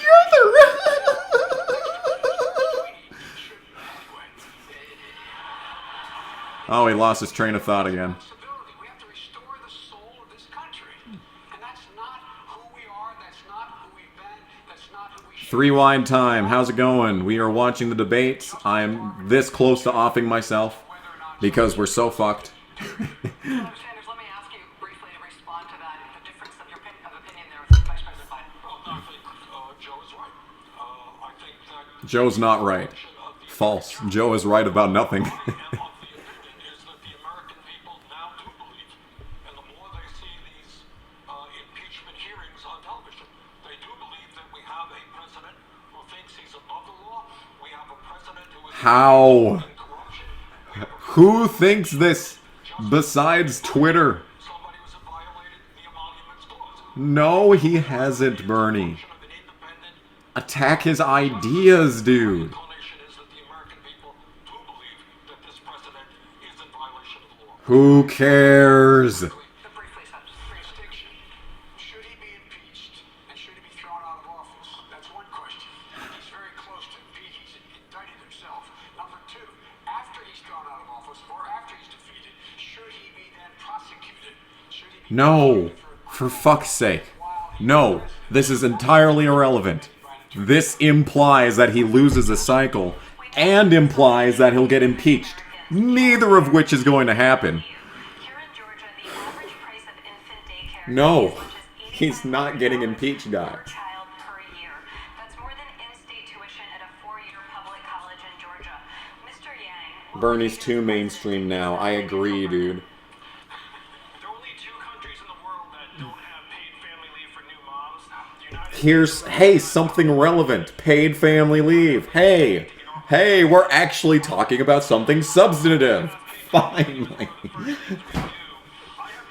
Oh, he lost his train of thought again. Civility. We have to restore the soul of this country. And that's not who we are. That's not who we've been. That's not who we should 3 wine time. How's it going? We are watching the debates. I'm this close to offing myself because we're so fucked. Senator Sanders, let me ask you briefly to respond to that. The difference of your opinion there with Vice President Biden. Well, I think Joe is right. I think that Joe's not right. False. Joe is right about nothing. of the opinion is that the American people now do believe, and the more they see these impeachment hearings on television, they do believe that we have a president who thinks he's above the law. We have a president who is How? in corruption. We have a Who thinks this besides Twitter? somebody who's violated the Emoluments Clause. No, he hasn't, Bernie. Of an independent Attack his ideas, dude. inclination is that the American people do believe that this president is in violation of the law. Who cares? But briefly, Senator. Jurisdiction. Should he be impeached and should he be thrown out of office? That's one question. He's very close to he's indicted himself. Number two, after he's thrown out of office or after he's defeated, should he be then prosecuted? Should he be No. For fuck's sake. No. This is entirely irrelevant. This implies that he loses a cycle and implies that he'll get impeached. Neither of which is going to happen. Here in Georgia, the average price of infant daycare No. is as much as He's not getting impeached, $85 guys. per child per year. That's more than in-state tuition at a 4-year public college in Georgia. Mr. Yang. Bernie's too mainstream now. I agree, dude. There are only 2 countries in the world that don't have paid family leave for new moms. The United Here's, hey, something relevant. Paid family leave. Hey, we're actually talking about something substantive. Finally. I have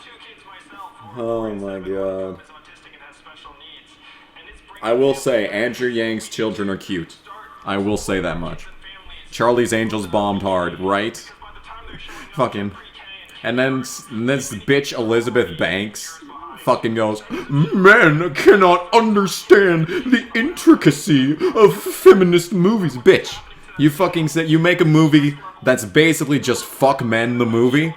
2 kids myself. Oh my god. Is autistic and has special needs. And it's bringing I will say, Andrew Yang's children are cute. I will say that much. Charlie's Angels bombed hard, right? by the time they're showing up Fucking. pre-K And then this bitch Elizabeth Banks fucking goes, men cannot understand the intricacy of feminist movies. Bitch, you fucking said you make a movie that's basically just fuck men the movie,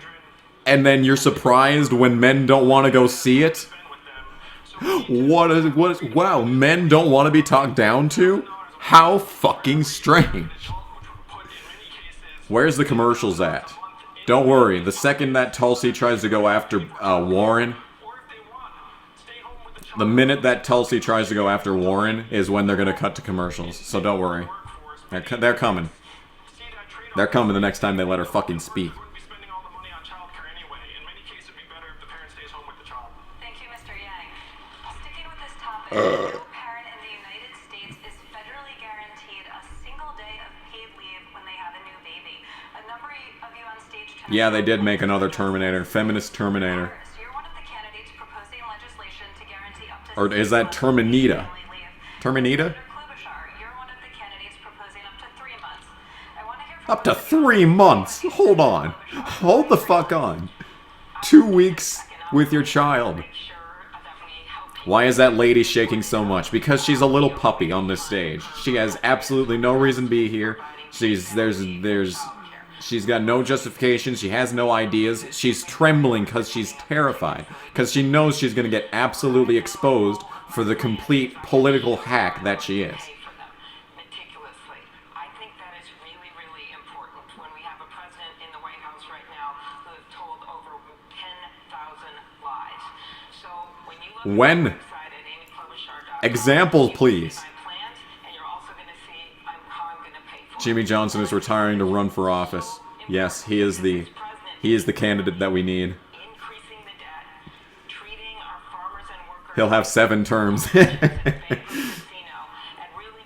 and then you're surprised when men don't want to go see it? Wow, men don't want to be talked down to? How fucking strange. Where's the commercials at? Don't worry, the second that Tulsi tries to go after Warren, the minute that Tulsi tries to go after Warren is when they're going to cut to commercials. So don't worry. They're coming. They're coming the next time they let her fucking speak. be spending all the money on childcare anyway. In many cases, it'd be better if the parent stays home with the child. Thank you, Mr. Yang. Sticking with this topic, no parent in the United States is federally guaranteed a single day of paid leave when they have a new baby. A number of you on stage tonight. Yeah, they did make another Terminator. Feminist Terminator. You're one of the candidates proposing legislation to guarantee up to Or is that 6 months Terminita? family leave. Terminita? Senator Klobuchar, you're one of the candidates proposing up to 3 months. I want to hear from Up to 3 months? Hold on. Hold the fuck on. 2 weeks with your child. sure that we help people. Why is that lady shaking so much? Because she's a little puppy on this stage. She has absolutely no reason to be here. She's got no justification. She has no ideas. She's trembling because she's terrified. Because she knows she's going to get absolutely exposed for the complete political hack that she is. Pay for them meticulously. I think that is really, really important when we have a president in the White House right now who has told over 10,000 lies. So when you look When? at the website at amyklobuchar.com, Examples, you please. see my plans, and you're also going to see how I'm going to pay for Jimmy it. Johnson is retiring to run for office. Yes, he is the candidate that we need. Increasing the debt, treating our farmers and workers He'll have 7 terms. and really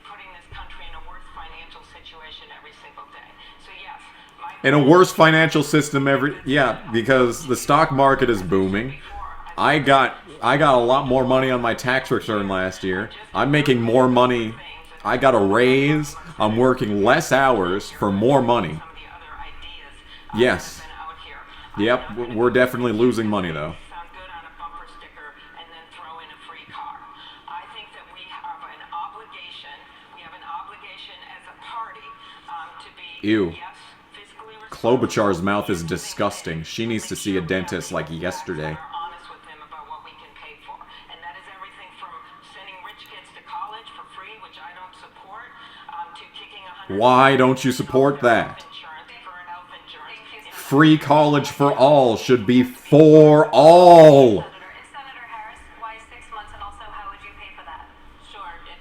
putting this country situation every single day. So yes, my In a worse financial system because the stock market is booming. I got a lot more money on my tax return last year. I'm making more money. I got a raise. I'm working less hours for more money. some of the other ideas Yes. that have been out here. Yep, we're definitely losing money though. Sound good on a bumper sticker and then throw in a free car. I think that we have an obligation. We have an obligation as a party to be Ew. yes, fiscally responsible. Klobuchar's mouth is disgusting. She needs to see a dentist like yesterday. Are honest with them about what we can pay for, and that is everything from sending rich kids to college for free, which I don't support, to kicking Why don't you support that? insurance for an health insurance. Free college for all should be for all. Senator Harris, why 6 months, and also how would you pay for that? Sure, and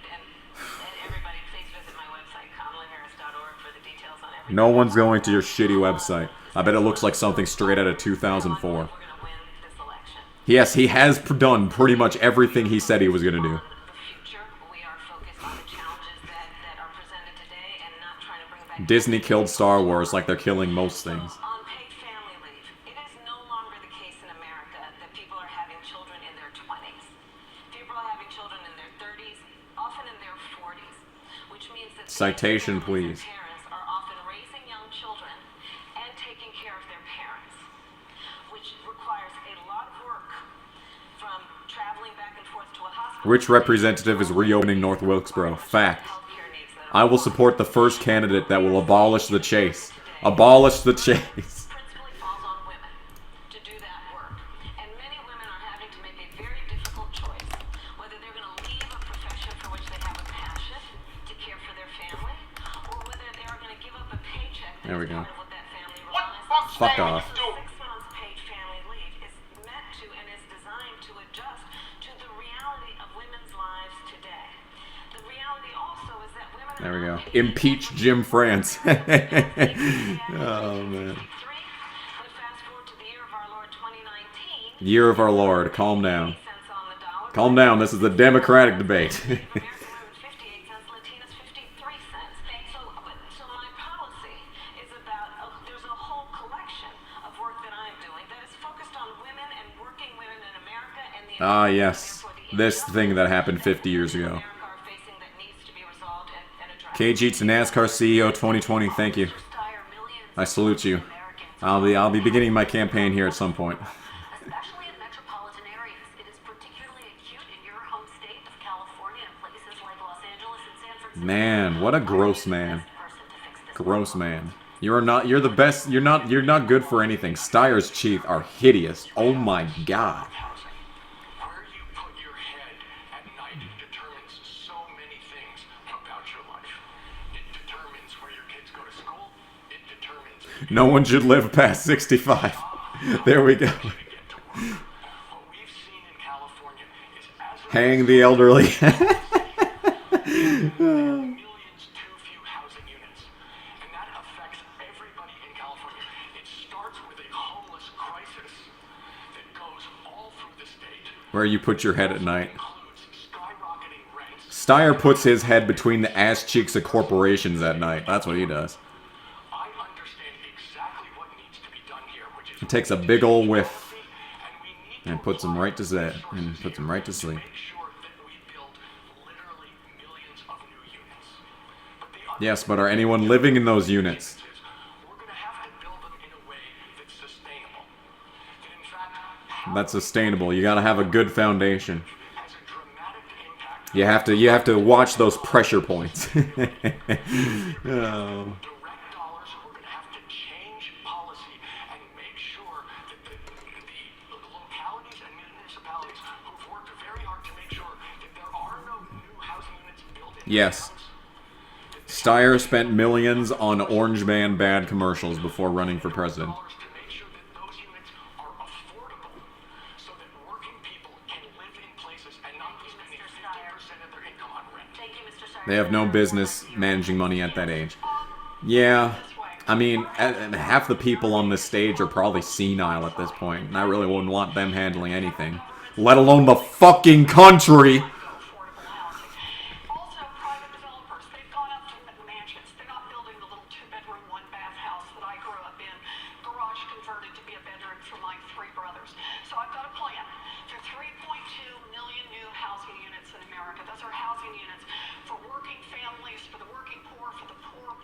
everybody, please visit my website, kamalaharris.org, for the details on everything. No one's going to your shitty website. I bet it looks like something straight out of 2004. We're going to win this election. Yes, he has done pretty much everything he said he was going to do. The future, we are focused on the challenges that are presented today and not trying to bring back. Disney killed Star Wars like they're killing most things. On paid family leave, it is no longer the case in America that people are having children in their 20s. People are having children in their 30s, often in their 40s, which means that Citation, families and please. parents are often raising young children and taking care of their parents, which requires a lot of work, from traveling back and forth to a hospital. Which representative is reopening North Wilkesboro? Fact. Healthcare needs that I will support the first candidate that will abolish the chase. Abolish the chase. principally falls on women to do that work. And many women are having to make a very difficult choice, whether they're going to leave a profession for which they have a passion to care for their family, or whether they are going to give up a paycheck that There we is go. part of what that family What relies the fuck's on. Fuck wrong off. with you? 6 months paid family leave is meant to and is designed to adjust to the reality of women's lives today. The reality also is that women There we are go. not paid Impeach Jim France. Oh, man. But fast forward to the year of our Lord 2019, Year of our Lord. Calm down. cents on the dollar. Calm down. This is the Democratic debate. American women 58 cents, Latinas 53 cents. So my policy is about there's a whole collection of work that I'm doing that is focused on women and working women in America and the Ah, yes. This thing that happened 50 years ago. America are facing that needs to be resolved and addressed. KG to NASCAR CEO 2020. Thank you. I salute you. I'll be beginning my campaign here at some point. Especially in metropolitan areas. It is particularly acute in your home state of California and places like Los Angeles and San Francisco. Man, what a gross man. Person to fix this. Gross man. You're the best. You're not good for anything. Steyer's teeth are hideous. Oh my god. Housing. Where you put your head at night determines so many things about your life. It determines where your kids go to school. It determines No one should live past 65. There we go. to get to work. What we've seen in California is as a Hang the elderly. millions too few housing units. And that affects everybody in California. It starts with a homeless crisis that goes all through the state. Where you put your head at night. Includes skyrocketing rents. Steyer puts his head between the ass cheeks of corporations at night. That's what he does. I understand exactly what needs to be done here, which is He takes a big ol' whiff and we need to and puts him right to sleep. And puts him right to sleep. make sure that we build literally millions of new units. But the other Yes, but are anyone living in those units? is we're going to have to build them in a way that's sustainable. That in fact That's sustainable. You gotta have a good foundation. has a dramatic impact. You have to watch those pressure points. Oh. Direct dollars, we're going to have to change policy and make sure that the localities and municipalities who've worked very hard to make sure that there are no new housing units built in Yes. towns, Steyer spent millions on Orange Man bad commercials before running for president. dollars to make sure that those units are affordable so that working people can live in places and not be spending 50% of their income on rent. Thank you, Mr. Steyer. They have no business managing money at that age. Yeah, I mean, half the people on this stage are probably senile at this point, and I really wouldn't want them handling anything. Let alone the fucking country! affordable housing. Also, private developers, they've gone up to mansions. They're not for my 3 brothers. So I've got a plan. For 3.2 million new housing units in America. Those are housing units for working families, for the working poor, for the poor,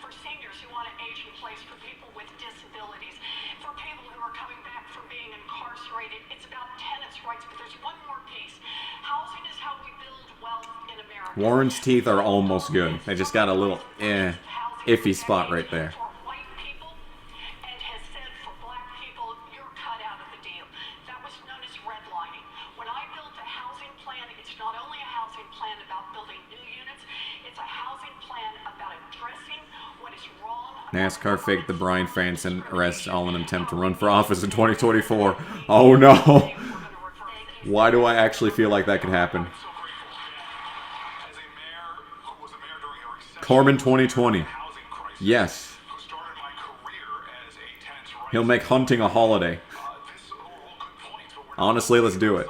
for seniors who want to age in place, for people with disabilities, for people who are coming back from being incarcerated. It's about tenants' rights, but there's one more piece. Housing is how we build wealth in America. Warren's teeth are almost good. They just got a little iffy spot right there. For white people, and has said for black people, you're cut out of the deal. That was known as redlining. When I built a housing plan, it's not only a housing plan about building new units, it's a housing plan about addressing what is wrong. NASCAR faked the Brian Franson arrest all in an attempt to run for office in 2024. Oh no. Why do I actually feel like that could happen? Corbin 2020. Yes. He'll make hunting a holiday. Honestly, let's do it.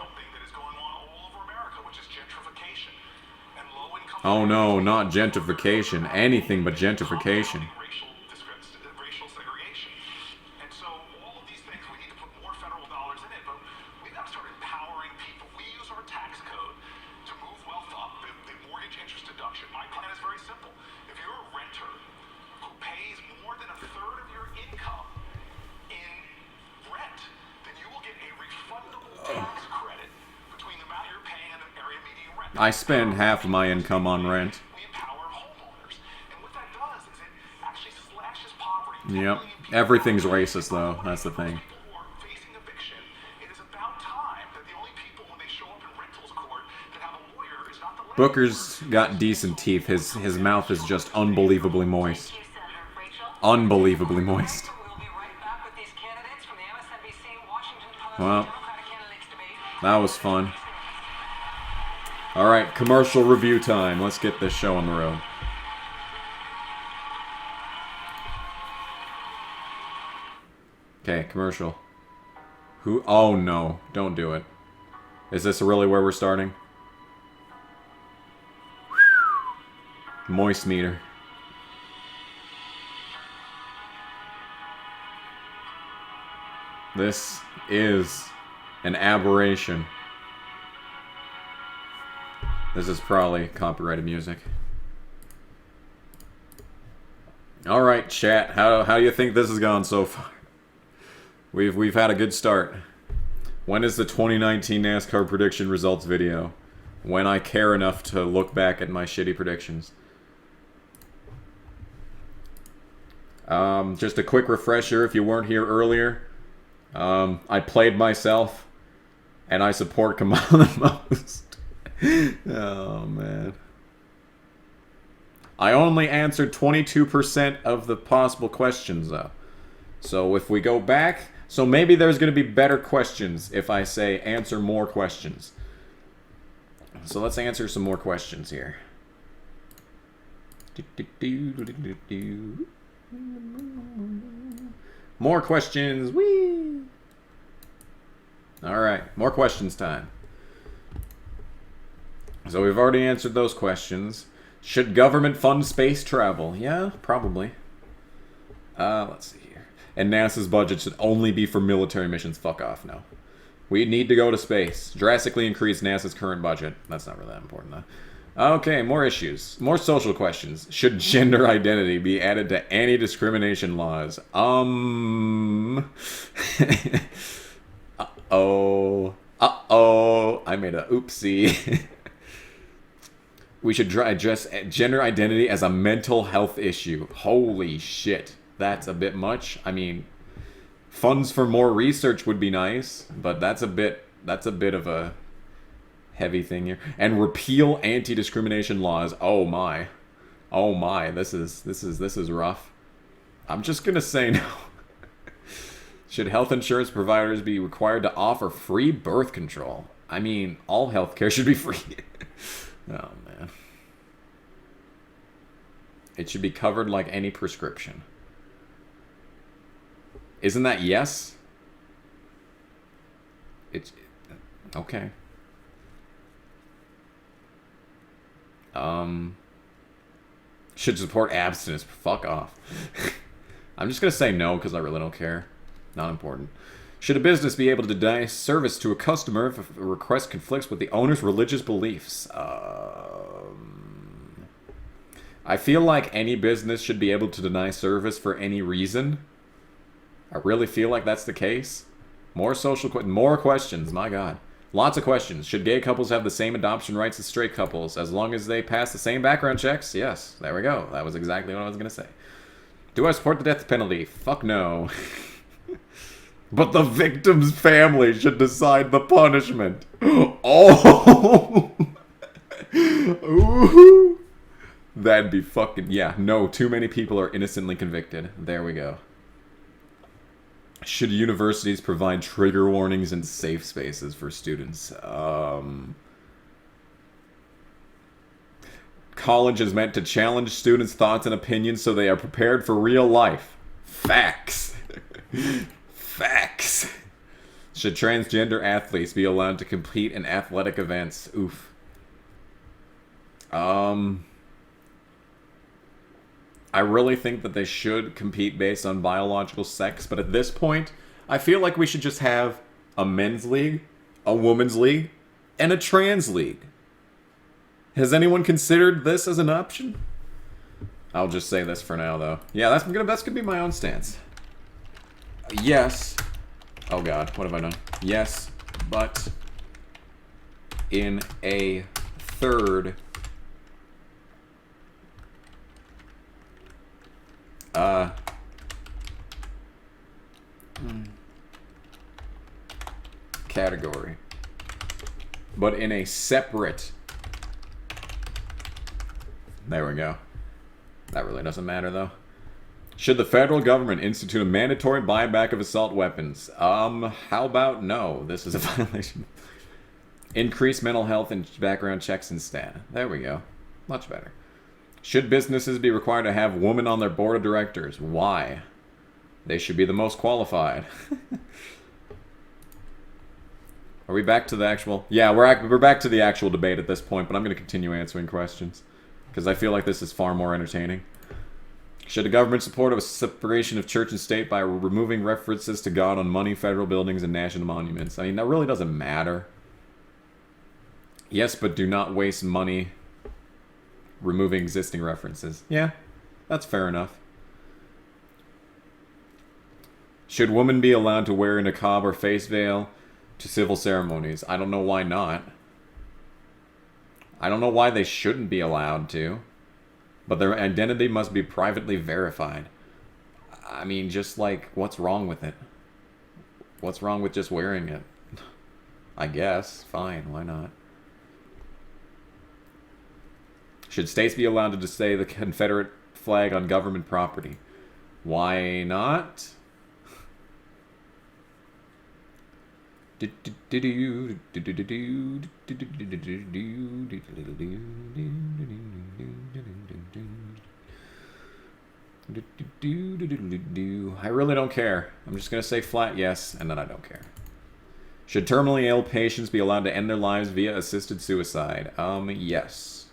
Oh no, not gentrification. Anything but gentrification. Racial segregation. And so all of these things, we need to put more federal dollars in it, but we've got to start empowering people. We use our tax code to move wealth up, the mortgage interest deduction. My plan is very simple. If you're a renter who pays more than a third of your income in rent, then you will get a refundable tax credit between the amount you're paying and the area median rent. I spend half of my income on rent. We empower homeowners. And what that does is it actually slashes poverty. Yep. Everything's racist, though. That's the thing. People who are facing eviction, it is about time that the only people when they show up in rentals court that have a lawyer is not the landlord. Booker's got decent teeth. His mouth is just unbelievably moist. Thank you, Senator Rachel. Unbelievably moist. We'll be right back with these candidates from the MSNBC Washington Post Well, Democratic candidates debate. that was fun. Alright, commercial review time. Let's get this show on the road. Okay, commercial. Who? Oh no, don't do it. Is this really where we're starting? Moist meter. This is an aberration. This is probably copyrighted music. Alright, chat. How do you think this has gone so far? We've had a good start. When is the 2019 NASCAR prediction results video? When I care enough to look back at my shitty predictions. Just a quick refresher if you weren't here earlier. I played myself, and I support Kamala the most. Oh, man. I only answered 22% of the possible questions, though. So if we go back... So maybe there's going to be better questions if I say answer more questions. So let's answer some more questions here. More questions. Whee! Alright, more questions time. So we've already answered those questions. Should government fund space travel? Yeah, probably. Let's see here. And NASA's budget should only be for military missions. Fuck off, no. We need to go to space. Drastically increase NASA's current budget. That's not really that important, though. Okay, more issues. More social questions. Should gender identity be added to anti-discrimination laws? Uh-oh. Uh-oh. I made a oopsie. We should address gender identity as a mental health issue. Holy shit. That's a bit much. I mean, funds for more research would be nice, but that's a bit of a heavy thing here. And repeal anti-discrimination laws. Oh my. Oh my. This is rough. I'm just going to say no. Should health insurance providers be required to offer free birth control? I mean, all healthcare should be free. Oh man. It should be covered like any prescription. Isn't that yes? It's okay. Should support abstinence. Fuck off. I'm just gonna say no because I really don't care. Not important. Should a business be able to deny service to a customer if a request conflicts with the owner's religious beliefs? I feel like any business should be able to deny service for any reason. I really feel like that's the case. More questions, my god. Lots of questions. Should gay couples have the same adoption rights as straight couples, as long as they pass the same background checks? Yes, there we go. That was exactly what I was going to say. Do I support the death penalty? Fuck no. But the victim's family should decide the punishment. Oh! Ooh. That'd be fucking... Yeah, no, too many people are innocently convicted. There we go. Should universities provide trigger warnings and safe spaces for students? College is meant to challenge students' thoughts and opinions so they are prepared for real life. Facts. Facts. Should transgender athletes be allowed to compete in athletic events? Oof. I really think that they should compete based on biological sex, but at this point, I feel like we should just have a men's league, a women's league, and a trans league. Has anyone considered this as an option? I'll just say this for now, though. Yeah, that's gonna be my own stance. Yes. Oh god, what have I done? Yes, but in a third category. But in a separate... There we go. That really doesn't matter, though. Should the federal government institute a mandatory buyback of assault weapons? How about no? This is a violation. Increase mental health and background checks instead. There we go. Much better. Should businesses be required to have women on their board of directors? Why? They should be the most qualified. Are we back to the actual... Yeah, we're back to the actual debate at this point, but I'm going to continue answering questions. Because I feel like this is far more entertaining. Should the government support a separation of church and state by removing references to God on money, federal buildings, and national monuments? I mean, that really doesn't matter. Yes, but do not waste money removing existing references. Yeah, that's fair enough. Should women be allowed to wear a niqab or face veil to civil ceremonies? I don't know why not. I don't know why they shouldn't be allowed to. But their identity must be privately verified. I mean, just like, what's wrong with it? What's wrong with just wearing it? I guess. Fine, why not? Should states be allowed to display the Confederate flag on government property? Why not? I really don't care. I'm just going to say flat yes, and then I don't care. Should terminally ill patients be allowed to end their lives via assisted suicide? Yes.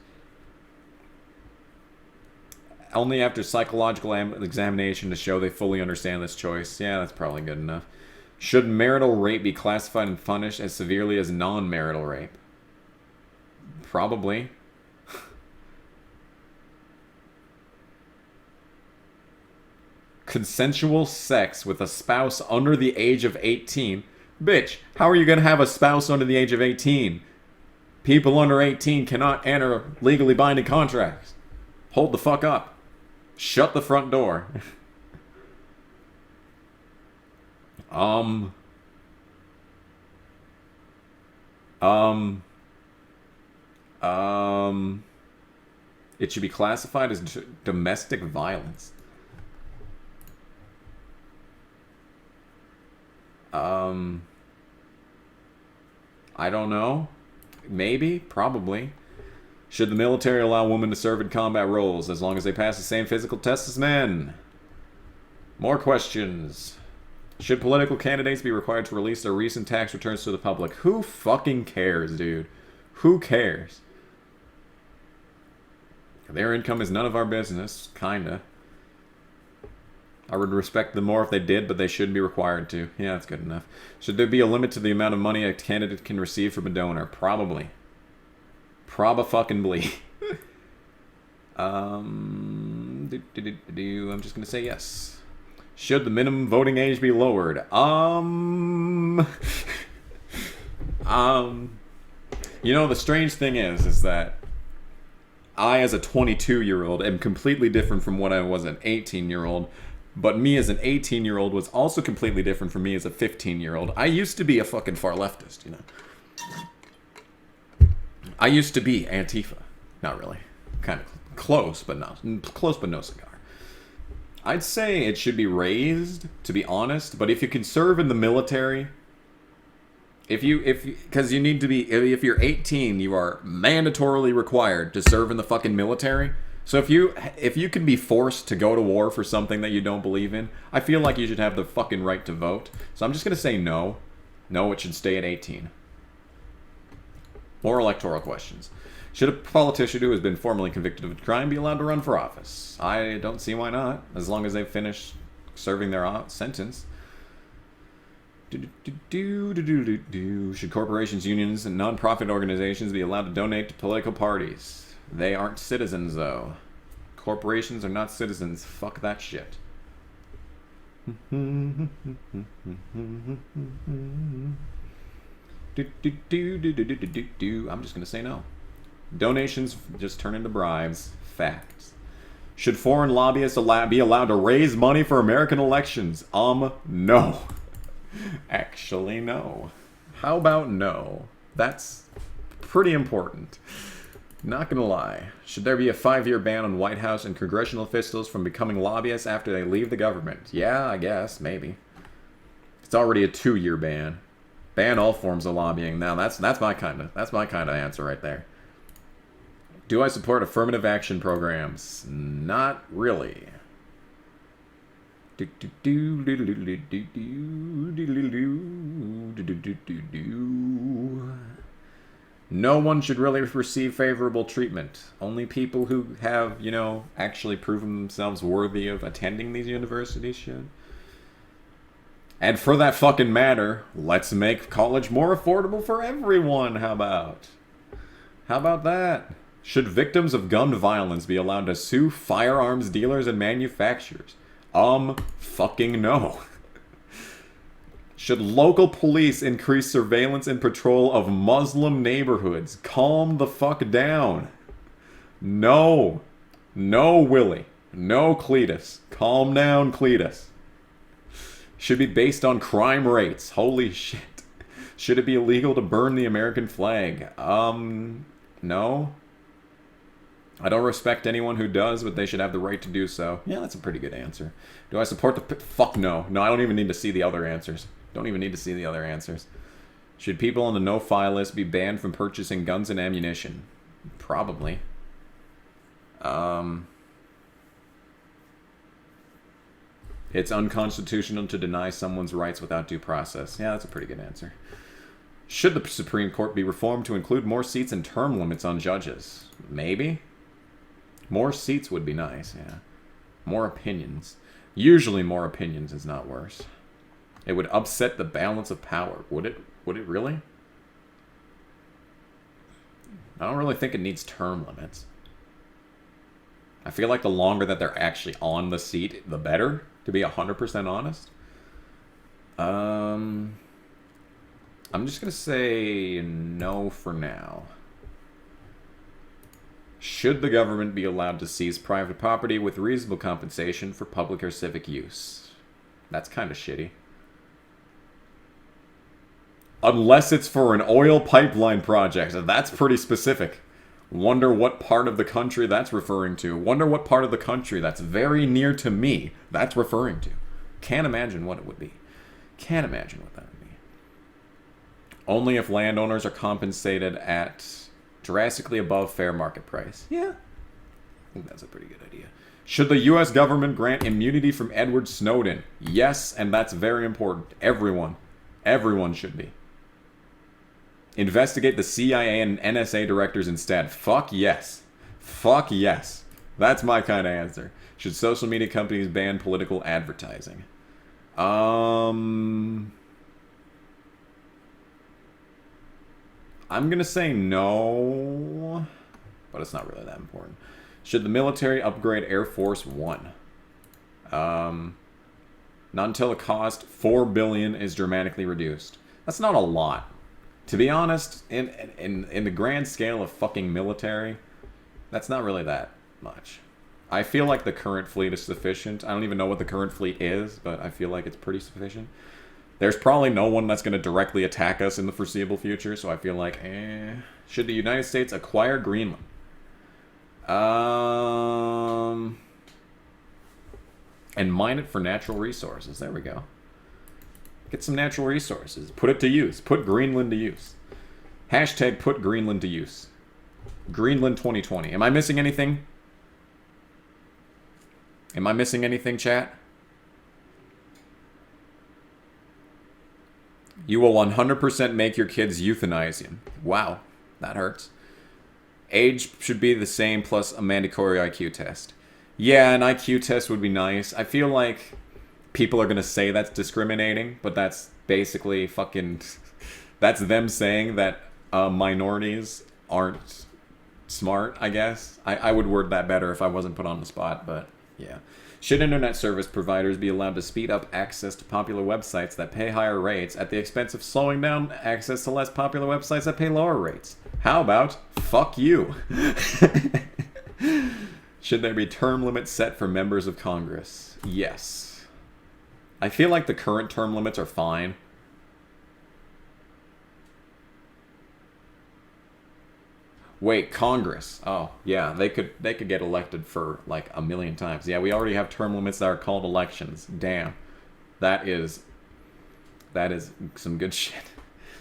Only after psychological examination to show they fully understand this choice. Yeah, that's probably good enough. Should marital rape be classified and punished as severely as non-marital rape? Probably. Consensual sex with a spouse under the age of 18. Bitch, how are you going to have a spouse under the age of 18? People under 18 cannot enter legally binding contracts. Hold the fuck up. Shut the front door. It should be classified as domestic violence. I don't know. Maybe, probably. Should the military allow women to serve in combat roles as long as they pass the same physical tests as men? More questions. Should political candidates be required to release their recent tax returns to the public? Who fucking cares, dude? Who cares? Their income is none of our business, kinda. I would respect them more if they did, but they shouldn't be required to. Yeah, that's good enough. Should there be a limit to the amount of money a candidate can receive from a donor? Probably. Proba-fucking-bly. I'm just going to say yes. Should the minimum voting age be lowered? You know, the strange thing is that I, as a 22-year-old, am completely different from what I was an 18-year-old. But me as an 18-year-old was also completely different from me as a 15-year-old. I used to be a fucking far leftist, you know. I used to be Antifa. Not really. Kind of close, but not close, but no cigar. I'd say it should be raised, to be honest. But if you can serve in the military, because you need to be, if you're 18, you are mandatorily required to serve in the fucking military. So if you can be forced to go to war for something that you don't believe in, I feel like you should have the fucking right to vote. So I'm just gonna say no. No, it should stay at 18. More electoral questions. Should a politician who has been formally convicted of a crime be allowed to run for office? I don't see why not, as long as they've finished serving their sentence. Should corporations, unions, and non-profit organizations be allowed to donate to political parties? They aren't citizens, though. Corporations are not citizens. Fuck that shit. I'm just gonna say no. Donations just turn into bribes. Facts. Should foreign lobbyists be allowed to raise money for American elections? No. Actually, no. How about no? That's pretty important. Not gonna lie. Should there be a 5-year ban on White House and congressional officials from becoming lobbyists after they leave the government? Yeah, I guess, maybe. It's already a 2-year ban. Ban all forms of lobbying. Now that's my kind of answer right there. Do I support affirmative action programs? Not really. No one should really receive favorable treatment. Only people who have, you know, actually proven themselves worthy of attending these universities should. And for that fucking matter, let's make college more affordable for everyone. How about that? Should victims of gun violence be allowed to sue firearms dealers and manufacturers? Fucking no. Should local police increase surveillance and patrol of Muslim neighborhoods? Calm the fuck down. No. No, Willie. No, Cletus. Calm down, Cletus. Should be based on crime rates. Holy shit. Should it be illegal to burn the American flag? No. I don't respect anyone who does, but they should have the right to do so. Yeah, that's a pretty good answer. Do I support the... Fuck no. No, I don't even need to see the other answers. Don't even need to see the other answers. Should people on the no-fly list be banned from purchasing guns and ammunition? Probably. It's unconstitutional to deny someone's rights without due process. Yeah, that's a pretty good answer. Should the Supreme Court be reformed to include more seats and term limits on judges? Maybe. More seats would be nice, yeah. More opinions. Usually more opinions is not worse. It would upset the balance of power. Would it? Would it really? I don't really think it needs term limits. I feel like the longer that they're actually on the seat, the better, to be 100% honest. I'm just going to say no for now. Should the government be allowed to seize private property with reasonable compensation for public or civic use? That's kind of shitty. Unless it's for an oil pipeline project. That's pretty specific. Wonder what part of the country that's referring to. Wonder what part of the country that's very near to me that's referring to. Can't imagine what it would be. Can't imagine what that would be. Only if landowners are compensated at drastically above fair market price. Yeah. I think that's a pretty good idea. Should the U.S. government grant immunity from Edward Snowden? Yes, and that's very important. Everyone. Everyone should be. Investigate the CIA and NSA directors instead. Fuck yes. Fuck yes. That's my kind of answer. Should social media companies ban political advertising? I'm gonna say no, but it's not really that important. Should the military upgrade Air Force One? Not until the cost $4 billion is dramatically reduced. That's not a lot, to be honest. In the grand scale of fucking military, that's not really that much. I feel like the current fleet is sufficient. I don't even know what the current fleet is, but I feel like it's pretty sufficient. There's probably no one that's going to directly attack us in the foreseeable future, so I feel like, Should the United States acquire Greenland? And mine it for natural resources. There we go. Get some natural resources. Put it to use. Put Greenland to use. Hashtag put Greenland to use. Greenland 2020. Am I missing anything? Am I missing anything, chat? You will 100% make your kids euthanize you. Wow, that hurts. Age should be the same plus a mandatory IQ test. Yeah, an IQ test would be nice. I feel like people are going to say that's discriminating, but that's basically fucking... That's them saying that minorities aren't smart, I guess. I would word that better if I wasn't put on the spot, but yeah. Should internet service providers be allowed to speed up access to popular websites that pay higher rates at the expense of slowing down access to less popular websites that pay lower rates? How about fuck you? Should there be term limits set for members of Congress? Yes. I feel like the current term limits are fine. Wait, Congress. Oh, yeah, they could get elected for like a million times. Yeah, we already have term limits that are called elections. Damn. That is some good shit.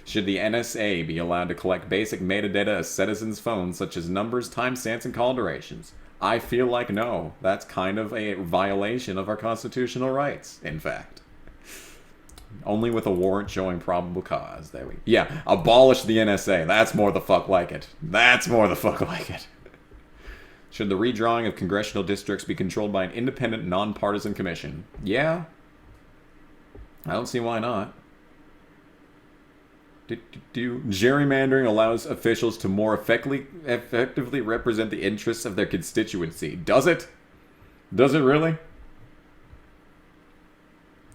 Should the NSA be allowed to collect basic metadata of citizens' phones, such as numbers, timestamps, and call durations? I feel like no. That's kind of a violation of our constitutional rights, in fact. Only with a warrant showing probable cause. There we go. Yeah, abolish the NSA. That's more the fuck like it. That's more the fuck like it. Should the redrawing of congressional districts be controlled by an independent, nonpartisan commission? Yeah. I don't see why not. Gerrymandering allows officials to more effectively represent the interests of their constituency. Does it? Does it really?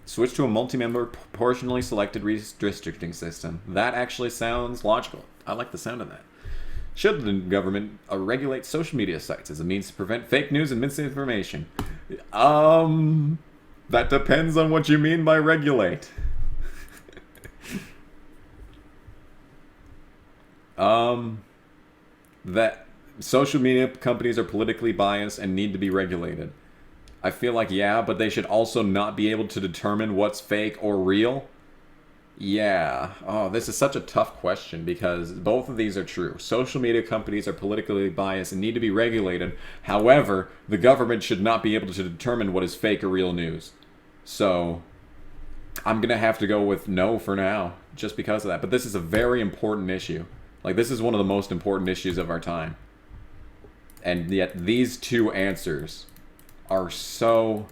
Switch to a multi-member, proportionally selected redistricting system. That actually sounds logical. I like the sound of that. Should the government regulate social media sites as a means to prevent fake news and misinformation? That depends on what you mean by regulate. That social media companies are politically biased and need to be regulated. I feel like, yeah, but they should also not be able to determine what's fake or real. Yeah. Oh, this is such a tough question because both of these are true. Social media companies are politically biased and need to be regulated. However, the government should not be able to determine what is fake or real news. So, I'm going to have to go with no for now, just because of that. But this is a very important issue. Like, this is one of the most important issues of our time. And yet, these two answers are so...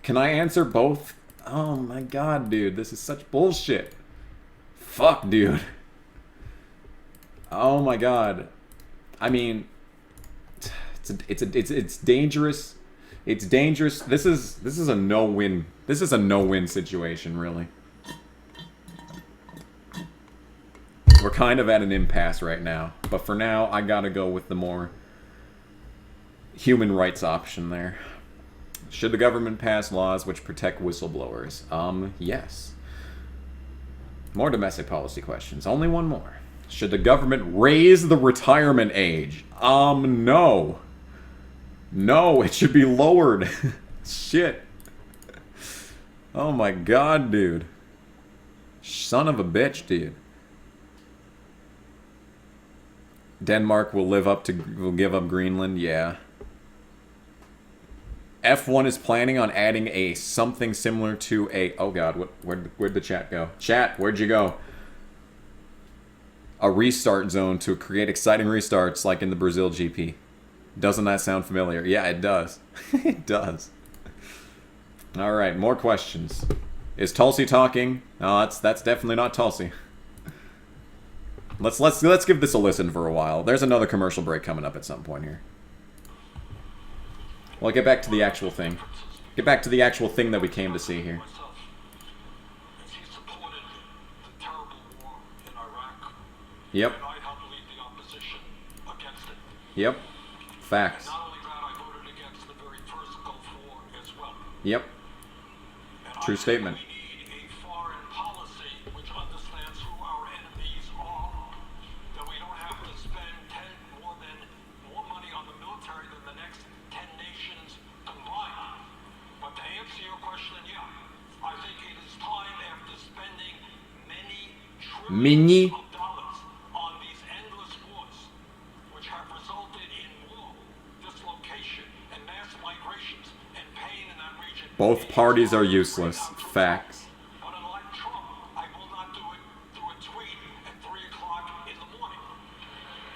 Can I answer both? Oh my god, dude. This is such bullshit. Fuck, dude. Oh my god. I mean... It's dangerous. It's dangerous. This is a no-win. This is a no-win situation, really. We're kind of at an impasse right now. But for now, I gotta go with the more human rights option there. Should the government pass laws which protect whistleblowers? Yes. More domestic policy questions. Only one more. Should the government raise the retirement age? No. No, it should be lowered. Shit. Oh my god, dude. Son of a bitch, dude. Denmark will give up Greenland, yeah. F1 is planning on adding a something similar to a... Oh god, where'd the chat go? Chat, where'd you go? A restart zone to create exciting restarts like in the Brazil GP. Doesn't that sound familiar? Yeah, it does. It does. All right, more questions. Is Tulsi talking? No, that's definitely not Tulsi. Let's give this a listen for a while. There's another commercial break coming up at some point here. Well, get back to the actual thing. Get back to the actual thing that we came to see here. Yep. Yep. Facts. Yep. True statement. Mini. Both parties are useless. Facts. But unlike Trump, I will not do it through a tweet at 3 o'clock in the morning.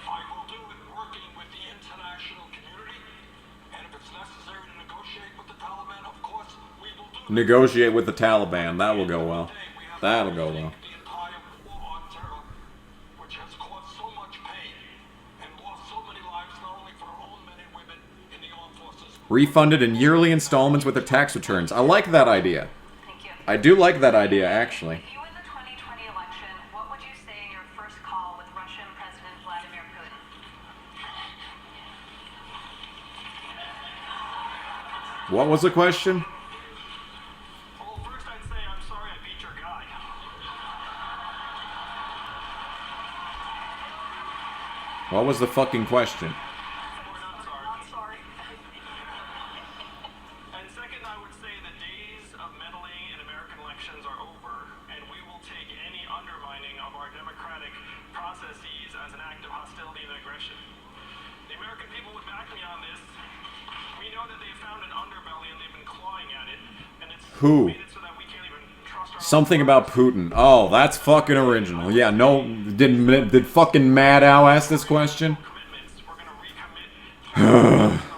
I will do it working with the international community, and if it's necessary to negotiate with the Taliban, of course, we will do it. Negotiate with the Taliban. That will go well. That'll go well. The entire war on terror, which has caused so much pain and lost so many lives, not only for our own men and women in the armed forces. Refunded in yearly installments with their tax returns. I like that idea. Thank you. I do like that idea, actually. If you win the 2020 election, what would you say in your first call with Russian President Vladimir Putin? What was the question? Well, first I'd say I'm sorry I beat your guy. What was the fucking question? Not sorry. And second, I would say the days of meddling in American elections are over, and we will take any undermining of our democratic processes as an act of hostility and aggression. The American people would back me on this. We know that they've found an underbelly and they've been clawing at it, and it's Who? made it so that we can't even trust our Something about Putin. Oh, that's fucking original. Yeah, no, did fucking Maddow ask this question? commitments. We're going to recommit to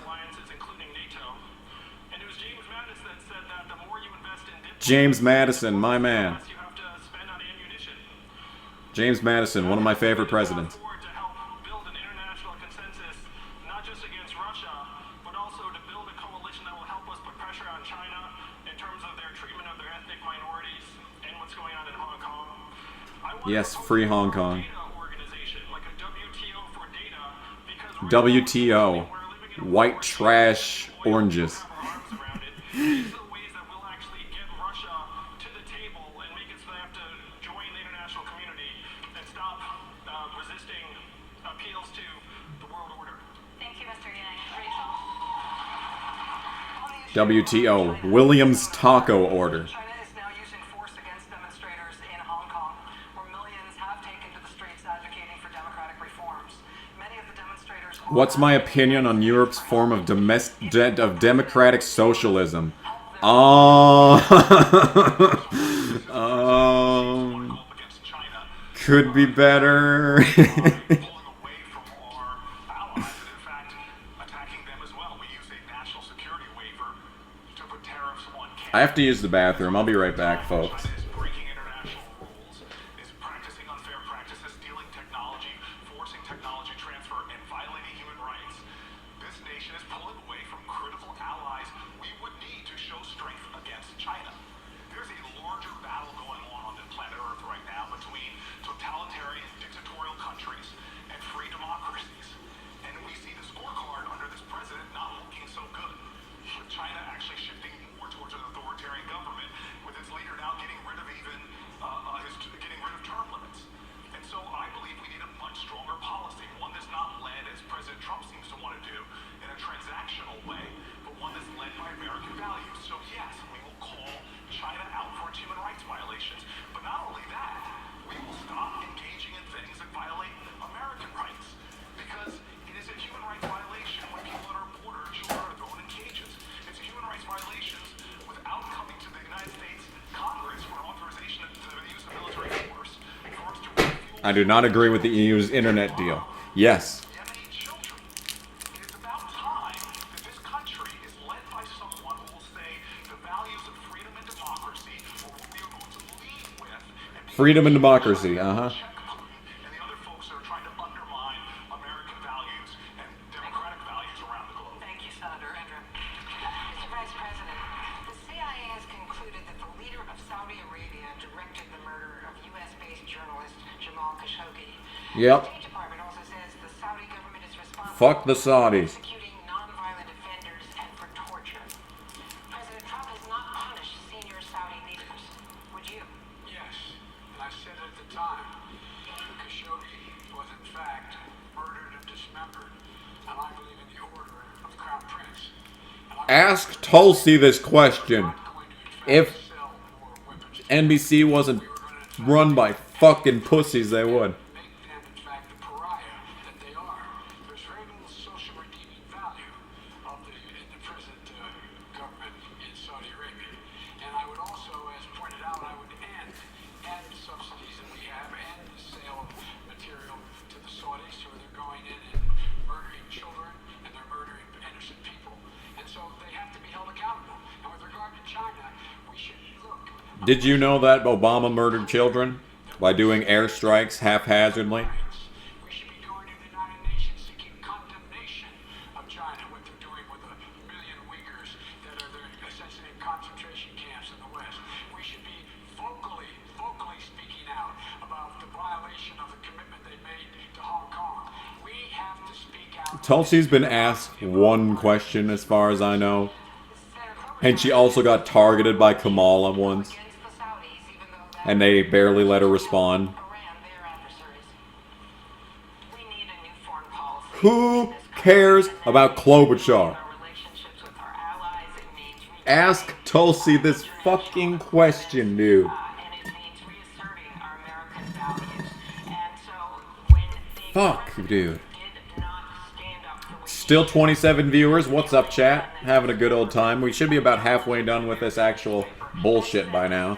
alliances, including NATO. And it was James Madison that said that the more you invest in James Madison, my man. less you have to spend on ammunition. James Madison, one of my favorite presidents. Forward to help build an international consensus, not just against Russia, but also to build a coalition that will help us put pressure on China in terms of their treatment of their ethnic minorities and what's going on in Hong Kong. I want Yes, to propose free a Hong Kong. data organization, like a WTO for data, because we're WTO. White trash oranges. have our arms around it. These are the ways that we'll actually get Russia to the table and make it so they have to join the international community and stop resisting appeals to the world order. Thank you, Mr. Yang. Rachel? WTO. Williams Taco Order. China is now using force against demonstrators in Hong Kong, where millions have taken to the streets advocating for democratic reforms. Many of the demonstrators are What's my opinion on Europe's form of democratic socialism? Oh, Up against China, could be better. pulling away from our allies, and in fact, attacking them as well. We use a national security waiver to put tariffs on Canada. I have to use the bathroom. I'll be right back, folks. China is breaking international rules, is practicing unfair practices, stealing technology, forcing technology transfer, and violating human rights. This nation is pulling away from critical allies we would need to show strength against China. There's a larger battle going on the planet Earth right now between totalitarian dictatorial countries and free democracies. And we see the scorecard under this president not looking so good. With China actually shifting more towards an authoritarian government, with its leader now getting rid of getting rid of term limits. And so I believe we need a much stronger policy, one that's not led, as President Trump seems to want to do, in a transactional way, but one that's led by American values. So yes, we will call China out for its human rights violations, but not only that, we will stop engaging in things that violate American rights, because it is a human rights violation when people at our border, children are thrown in cages. It's a human rights violation without coming to the United States Congress for authorization to use the military force for us to refuel I do not agree with the EU's internet deal. Yes. Yemeni children. It is about Freedom and democracy, uh-huh. And the other folks that are trying to undermine American values and democratic values around the globe. Thank you, Senator. Andrew. Mr. Vice President, the CIA has concluded that the leader of Saudi Arabia directed the murder of U.S.-based journalist Jamal Khashoggi. Yep. The State Department also says the Saudi government is responsible Fuck the for Saudis. executing non-violent offenders and for torture. President Trump has not punished senior Saudi leaders. Would you? Yes, and I said at the time, Khashoggi was in fact murdered and dismembered, and I believe in the order of the Crown Prince. And Ask Tulsi this question. I'm not going to in fact If sell more weapons. NBC wasn't run by fucking pussies, they would. Make them in fact the pariah that they are. There's very little social redeeming value in the present government in Saudi Arabia. And I would also, as pointed out, I would end the subsidies that we have and the sale of material to the Saudis, who they're going in and murdering children and they're murdering innocent people. And so they have to be held accountable. And with regard to China, we should look. Did you know that Obama murdered children by doing airstrikes haphazardly? We should be going to the United Nations seeking condemnation of China, what they're doing with a million Uyghurs that are there essentially in concentration camps in the West. We should be vocally speaking out about the violation of the commitment they made to Hong Kong. We have to speak out. Tulsi's been asked one question, as far as I know. And she also got targeted by Kamala once. Against the Saudis, even though that And they barely let her respond. Iran, their adversaries. We need a new foreign policy. Who cares about Klobuchar? Our relationships with our allies, it means Ask Tulsi this fucking question, dude. and it means reasserting our American values. And so when the Fuck, president dude. did not stand up for what Still 27 viewers. What's up, chat? Having a good old time. We should be about halfway done with this actual bullshit by now.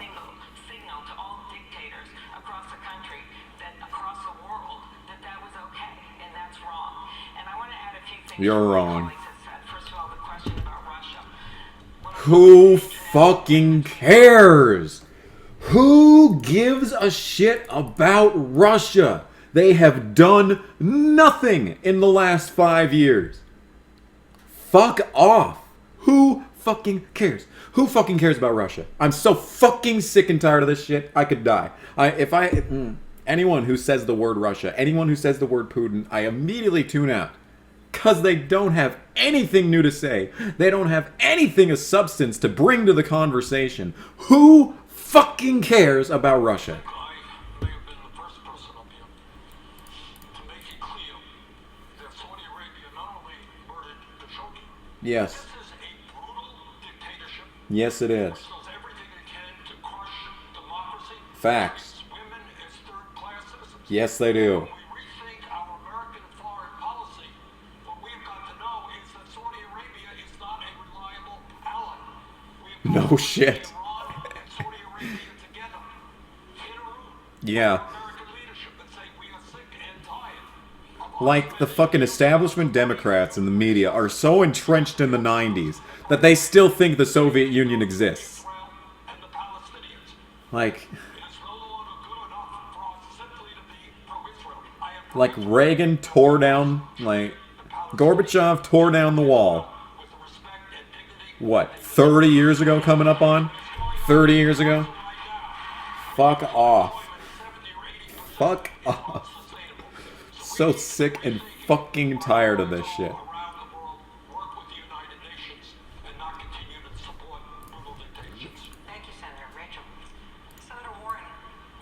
signal to all dictators across the country, that across the world, that was okay, and that's wrong. And I want to add a few things. You're my wrong. colleagues have said. First of all, the question about Russia. Who fucking cares? Who gives a shit about Russia? They have done nothing in the last 5 years. Fuck off. Who fucking cares? Who fucking cares about Russia? I'm so fucking sick and tired of this shit. I could die. Anyone who says the word Russia, anyone who says the word Putin, I immediately tune out. Because they don't have anything new to say. They don't have anything of substance to bring to the conversation. Who fucking cares about Russia? I may have been the first person up here to make it clear that Saudi Arabia not only murdered Khashoggi, Yes. this is a brutal dictatorship Yes, it is. which does everything it can to crush democracy. Facts. Women as third-class citizens. Yes, they do. When we rethink our American foreign policy, what we've got to know is that Saudi Arabia is not a reliable ally. We've got No to shit. Iran and Saudi Arabia together in a room. Yeah. American leadership and say we are sick and tired of Like, the fucking establishment Democrats and the media are so entrenched in the 90s that they still think the Soviet Union exists. Israel and the Palestinians. Like, It is no longer good enough for us simply to be pro-Israel. I am like Reagan tore down, like, Gorbachev tore down the wall. with the respect and dignity What, 30 years ago coming up on? 30 years ago? Fuck off. 70 or 80% Fuck off. sustainable. So sick and fucking tired of this shit. Around the world, work with the United Nations and not continue to support brutal dictatorships. Thank you, Senator. Rachel. Senator Warren,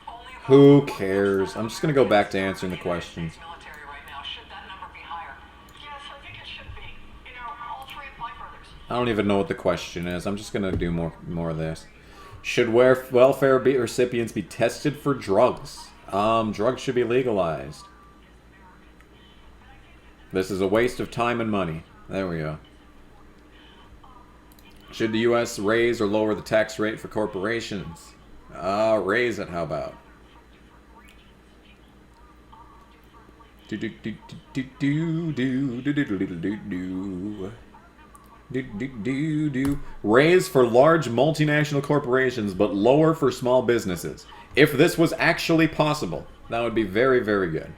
only about Who cares? I'm just gonna go back to answering the questions. military right now. Should that number be higher? Yes, I think it should be. You know, all three of my brothers. I don't even know what the question is. I'm just gonna do more of this. Should welfare recipients be tested for drugs? Drugs should be legalized. This is a waste of time and money. There we go. Should the U.S. raise or lower the tax rate for corporations? Raise it, how about? Raise for large multinational corporations, but lower for small businesses. If this was actually possible, that would be very, very good.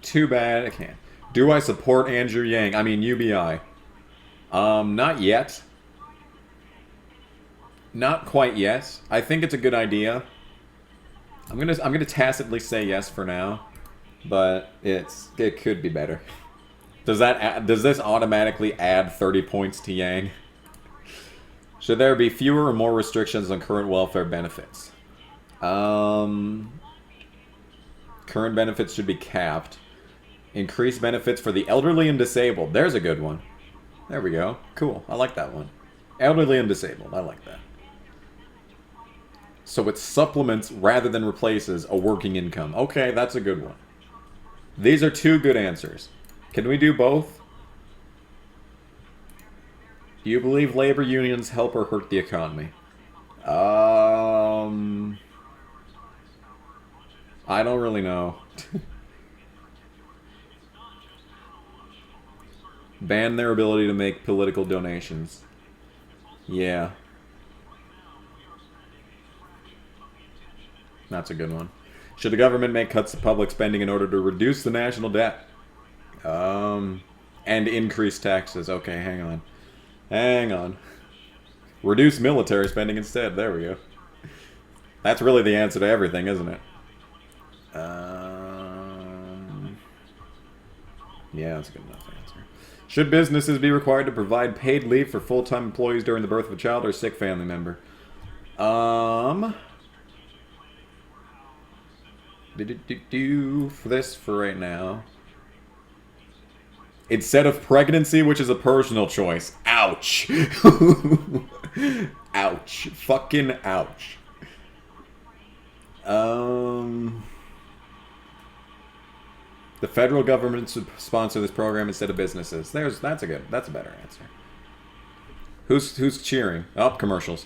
Too bad I can't. Do I support Andrew Yang? I mean, UBI. Not yet. Not quite yet. I think it's a good idea. I'm gonna tacitly say yes for now, but it could be better. Does this automatically add 30 points to Yang? Should there be fewer or more restrictions on current welfare benefits? Current benefits should be capped. Increase benefits for the elderly and disabled. There's a good one. There we go. Cool. I like that one. Elderly and disabled. I like that. So it supplements rather than replaces a working income. Okay, that's a good one. These are two good answers. Can we do both? Do you believe labor unions help or hurt the economy? I don't really know. Ban their ability to make political donations. Yeah. That's a good one. Should the government make cuts to public spending in order to reduce the national debt? And increase taxes. Okay, hang on. Hang on. Reduce military spending instead. There we go. That's really the answer to everything, isn't it? Yeah, that's a good enough answer. Should businesses be required to provide paid leave for full-time employees during the birth of a child or sick family member? For this for right now. Instead of pregnancy, which is a personal choice. Ouch. Ouch. Fucking ouch. The federal government should sponsor this program instead of businesses. That's a better answer. Who's cheering? Oh, commercials.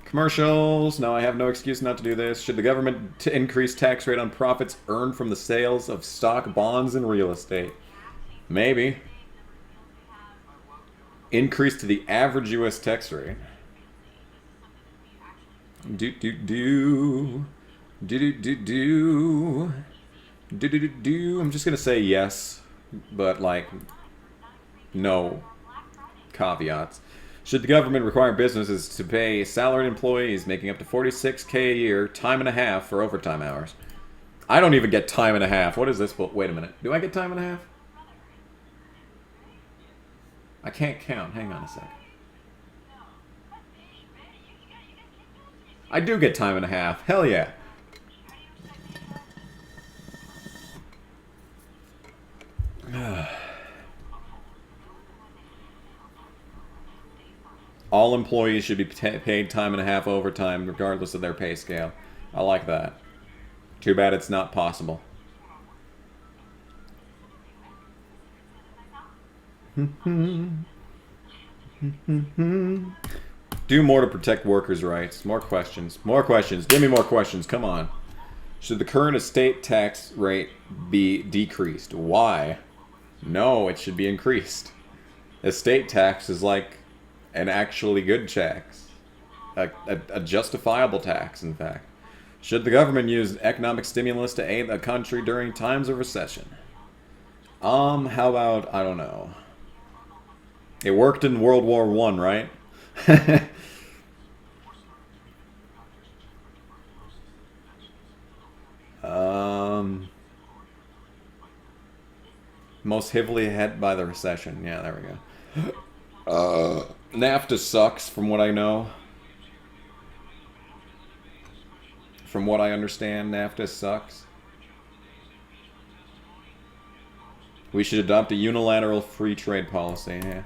Commercials. No, I have no excuse not to do this. Should the government increase tax rate on profits earned from the sales of stock, bonds, and real estate? Maybe. Increase to the average U.S. tax rate. I'm just gonna say yes, but like, no caveats. Should the government require businesses to pay salaried employees making up to $46K a year, time and a half for overtime hours? I don't even get time and a half. What is this? Wait a minute. Do I get time and a half? I can't count. Hang on a sec. I do get time and a half. Hell yeah. All employees should be paid time and a half overtime regardless of their pay scale. I like that. Too bad it's not possible. Do more to protect workers' rights. More questions. More questions. Give me more questions. Come on. Should the current estate tax rate be decreased? Why? No, it should be increased. Estate tax is like an actually good tax. A justifiable tax, in fact. Should the government use economic stimulus to aid a country during times of recession? How about, I don't know. It worked in World War I, right? Most heavily hit by the recession. Yeah, there we go. NAFTA sucks, from what I know. From what I understand, NAFTA sucks. We should adopt a unilateral free trade policy. Yeah.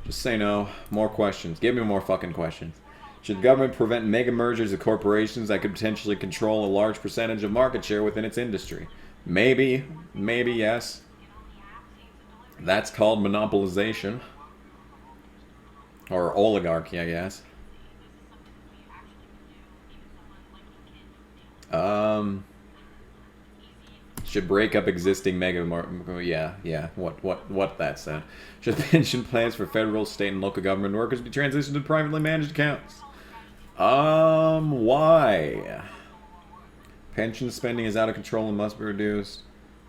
Just say no. More questions. Give me more fucking questions. Should the government prevent mega mergers of corporations that could potentially control a large percentage of market share within its industry? Maybe. Maybe yes. That's called monopolization. Or oligarchy, I guess. Should break up existing yeah, what that said. Should pension plans for federal, state, and local government workers be transitioned to privately managed accounts? Why? Pension spending is out of control and must be reduced.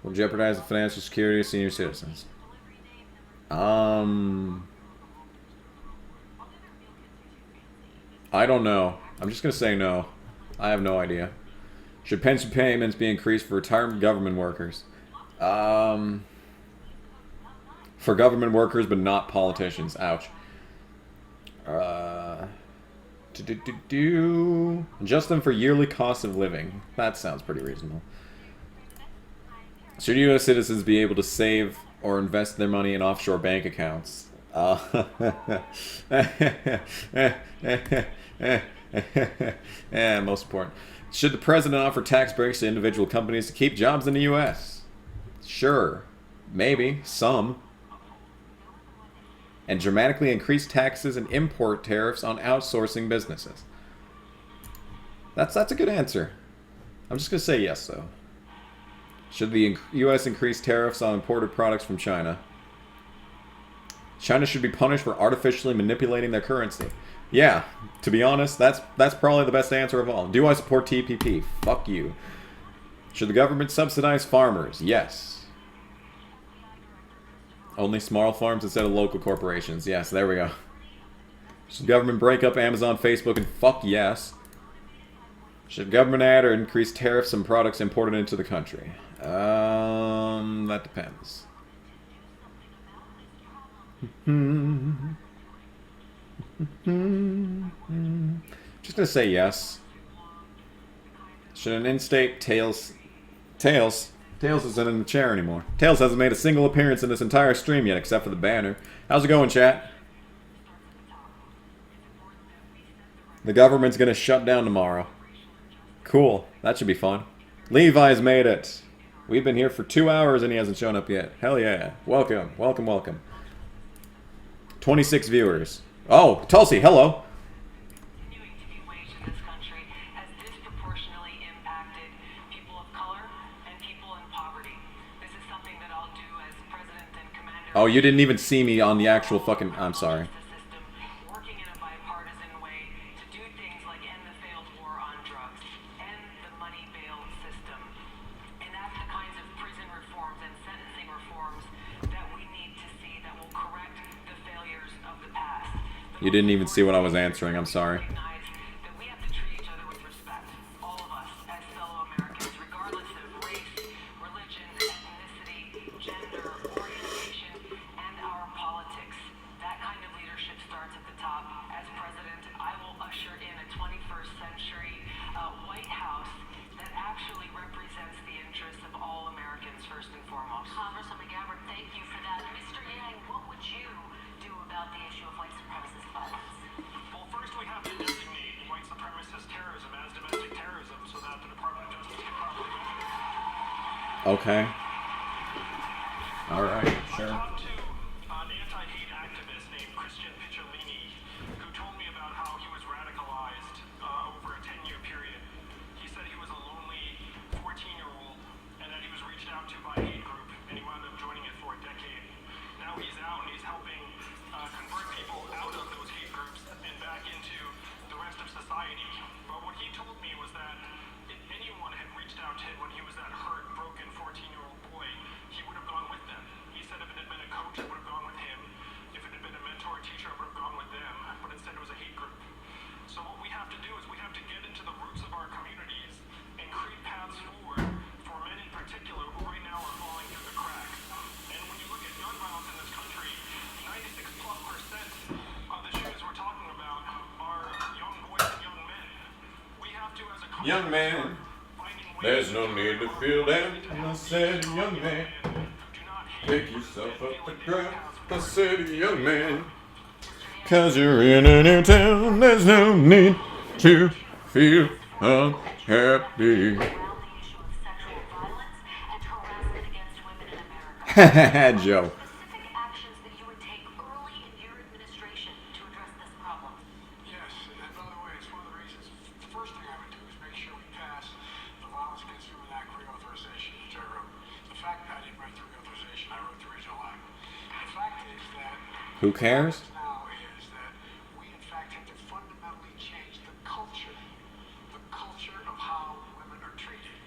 Will jeopardize the financial security of senior citizens. I don't know. I'm just going to say no. I have no idea. Should pension payments be increased for retirement government workers? For government workers, but not politicians. Ouch. Adjust them for yearly cost of living. That sounds pretty reasonable. Should U.S. citizens be able to save or invest their money in offshore bank accounts? Most important. Should the president offer tax breaks to individual companies to keep jobs in the U.S.? Sure. Maybe. Some. And dramatically increase taxes and import tariffs on outsourcing businesses. That's a good answer. I'm just going to say yes, though. Should the U.S. increase tariffs on imported products from China? China should be punished for artificially manipulating their currency. Yeah, to be honest, that's probably the best answer of all. Do I support TPP? Fuck you. Should the government subsidize farmers? Yes. Only small farms instead of local corporations. Yes, there we go. Should the government break up Amazon, Facebook, and fuck yes. Should government add or increase tariffs on products imported into the country? That depends. Just gonna say yes. Should an in-state Tails isn't in the chair anymore. Tails hasn't made a single appearance in this entire stream yet, except for the banner. How's it going, chat? The government's gonna shut down tomorrow. Cool. That should be fun. Levi's made it. We've been here for 2 hours and he hasn't shown up yet. Hell yeah. Welcome. Welcome, welcome. 26 viewers. Oh, Tulsi, hello. Continuing to be waged in this country has disproportionately impacted people of color and people in poverty. This is something that I'll do as president and commander. Oh, you didn't even see me on the actual fucking... I'm sorry. Working in a bipartisan way to do things like end the failed war on drugs, end the money bail system, enact the kinds of prison reforms and sentencing reforms that we need to see that will correct the failures of the past. You didn't even see what I was answering. I'm sorry. That we have to treat each other with respect. All of us as fellow Americans, regardless of race, religion, ethnicity, gender, orientation, and our politics. That kind of leadership starts at the top. As president, I will usher in a 21st century White House that actually represents the interests of all Americans first and foremost. Congresswoman Gabbard, thank you for that. Mr. Yang, what would you do about the issue of white supremacist violence? Well, first we have to designate white supremacist terrorism as domestic terrorism so that the Department of Justice can properly investigate. Okay. Alright, sure. I talked to an anti-hate activist named Christian Picciolini who told me about how he was radicalized over a 10-year period. He said he was a lonely 14-year-old and that he was reached out to by a hate group and he wound up joining it for a decade. Now he's out and he's helping convert people out of those hate groups and back into the rest of society. But what he told me was that if anyone had reached out to him when he was that hurt, broken 14-year-old boy, he would have gone with them. He said if it had been a coach, I would have gone with him. If it had been a mentor or teacher, I would have gone with them. But instead it was a hate group. So what we have to do is we have to get into the roots of our communities and create paths forward for men in particular who right now are falling through the cracks. And when you look at gun violence in this country, 96+% of the shooters we're talking about are young boys and young men. We have to, as a country, Young man, finding ways there's no need to feel down. I said, young man, who do not hate pick yourself up the ground. I said, young man, 'cause you're in a new town. There's no need to feel unhappy. Around the issue of sexual violence and harassment against women in America. Joe. Specific actions that you would take early in your administration to address this problem. Yes, and by the way, it's one of the reasons. The first thing I would do is make sure we pass the Violence Against Women Act reauthorization, which I wrote. The fact that I didn't write the reauthorization, I wrote the original act. The fact is that Who cares? now is that we in fact have to fundamentally change the culture of how women are treated.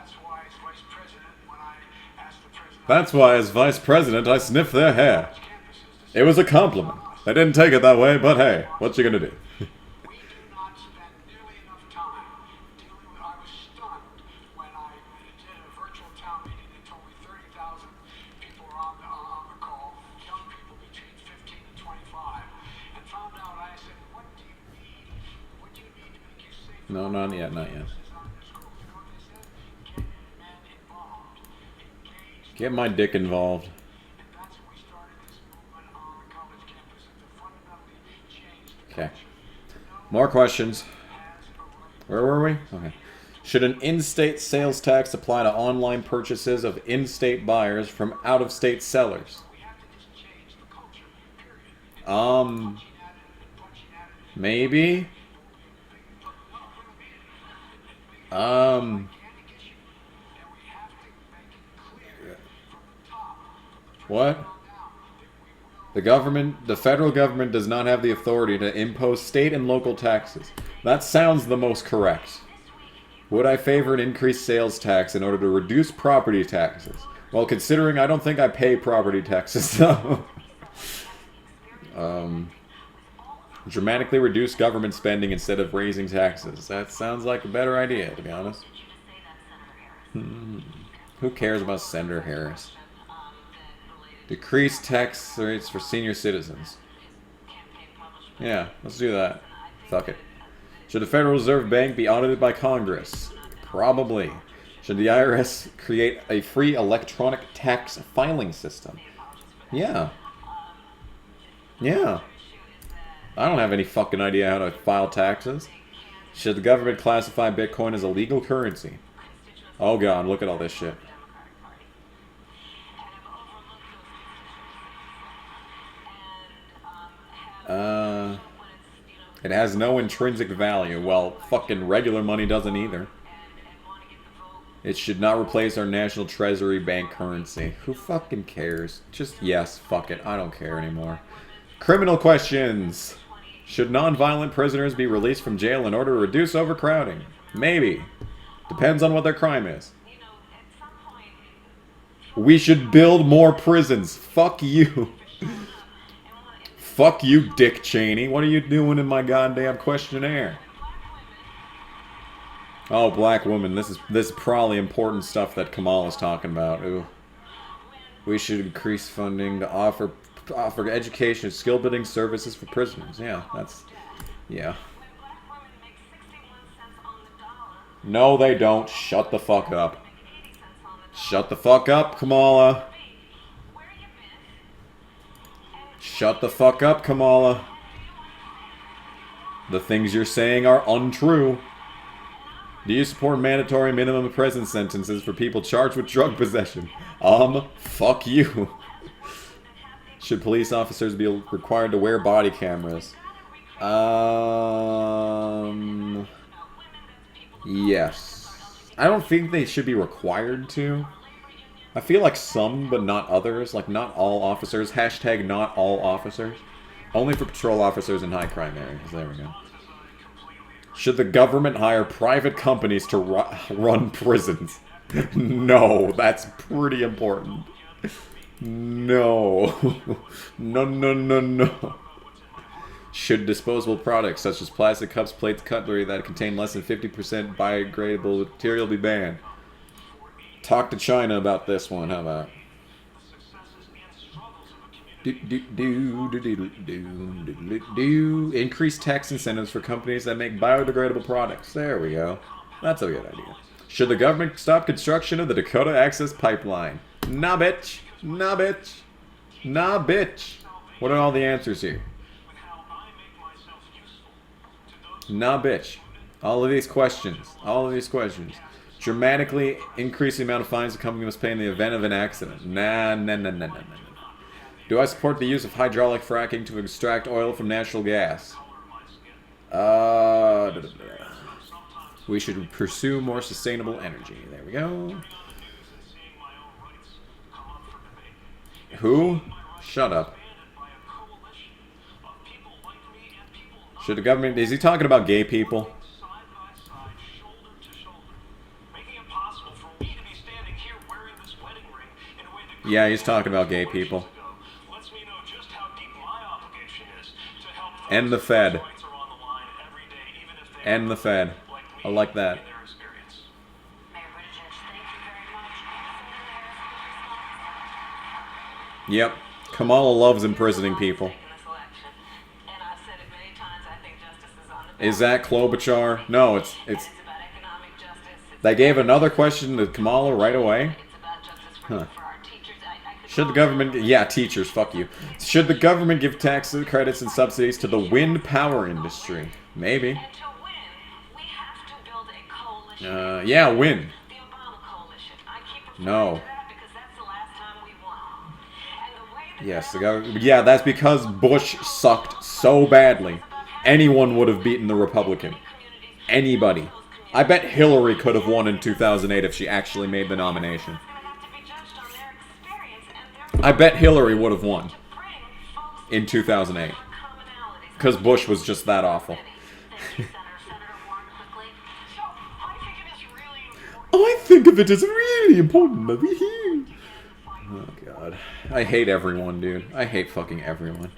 That's why as vice president, when I asked the president That's why, as vice president, I sniffed their hair. campuses, It was a compliment. They didn't take it that way, but hey, what you gonna do? we do not spend nearly enough time dealing with. I was stunned when I did a virtual town meeting. They told me 30,000 people were on the call, young people between 15 and 25, and found out. I said, "What do you need? What do you need to make you safe?" No, not yet, not yet. Get my dick involved. Okay. More questions. Where were we? Okay. Should an in-state sales tax apply to online purchases of in-state buyers from out-of-state sellers? Maybe. What? The federal government does not have the authority to impose state and local taxes. That sounds the most correct. Would I favor an increased sales tax in order to reduce property taxes? Well, considering I don't think I pay property taxes, though. Dramatically reduce government spending instead of raising taxes. That sounds like a better idea, to be honest. Who cares about Senator Harris? Decrease tax rates for senior citizens. Yeah, let's do that. Fuck it. Should the Federal Reserve Bank be audited by Congress? Probably. Should the IRS create a free electronic tax filing system? Yeah. Yeah. I don't have any fucking idea how to file taxes. Should the government classify Bitcoin as a legal currency? Oh god, look at all this shit. It has no intrinsic value. Well, fucking regular money doesn't either. It should not replace our national treasury bank currency. Who fucking cares? Just yes, fuck it. I don't care anymore. Criminal questions. Should non-violent prisoners be released from jail in order to reduce overcrowding? Maybe. Depends on what their crime is. We should build more prisons. Fuck you. Fuck you, Dick Cheney. What are you doing in my goddamn questionnaire? Oh, black women. This is probably important stuff that Kamala's talking about. Ooh. We should increase funding to offer education and skill building services for prisoners. Yeah, that's... Yeah. No, they don't. Shut the fuck up. Shut the fuck up, Kamala. Shut the fuck up, Kamala. The things you're saying are untrue. Do you support mandatory minimum prison sentences for people charged with drug possession? Fuck you. Should police officers be required to wear body cameras? Yes. I don't think they should be required to. I feel like some, but not others. Like, not all officers. Hashtag not all officers. Only for patrol officers in high crime areas. There we go. Should the government hire private companies to run prisons? No, that's pretty important. No. No, no, no, no. Should disposable products such as plastic cups, plates, cutlery that contain less than 50% biodegradable material be banned? Talk to China about this one. How about? Increase tax incentives for companies that make biodegradable products. There we go. That's a good idea. Should the government stop construction of the Dakota Access Pipeline? Nah, bitch. Nah, bitch. Nah, bitch. What are all the answers here? Nah, bitch. All of these questions. All of these questions. Dramatically increase the amount of fines the company must pay in the event of an accident. Nah, nah, nah, nah, nah, nah. Do I support the use of hydraulic fracking to extract oil from natural gas? We should pursue more sustainable energy. There we go. Who? Shut up. Should the government... Is he talking about gay people? making it possible for Yeah, he's talking about gay people. Lets me know just how deep my obligation is to help those And the whose Fed. rights are on the line every day, even if they And the Fed. like I me like that. in their experience. Mayor Buttigieg, thank you very much. Senator Harris, Yep. Kamala loves imprisoning people. In this election, and I've said it many times, I think justice is on the Is that Klobuchar? No, it's It's about economic justice. It's they gave another question to Kamala right away. It's about justice for our teachers. I could Should the go government... Yeah, teachers, fuck you. Should the government give tax credits and subsidies to the wind power industry? Maybe. And to win, we have to build a coalition. Yeah, wind. The Obama coalition. I keep referring No. to that because that's the last time we won. And the way that Yes, the government... Yeah, that's because Bush sucked so badly. Anyone would have beaten the Republican. Anybody. I bet Hillary could have won in 2008 if she actually made the nomination. I bet Hillary would have won in 2008. Because Bush was just that awful. I think of it as really important that we hear. Oh, God. I hate everyone, dude. I hate fucking everyone.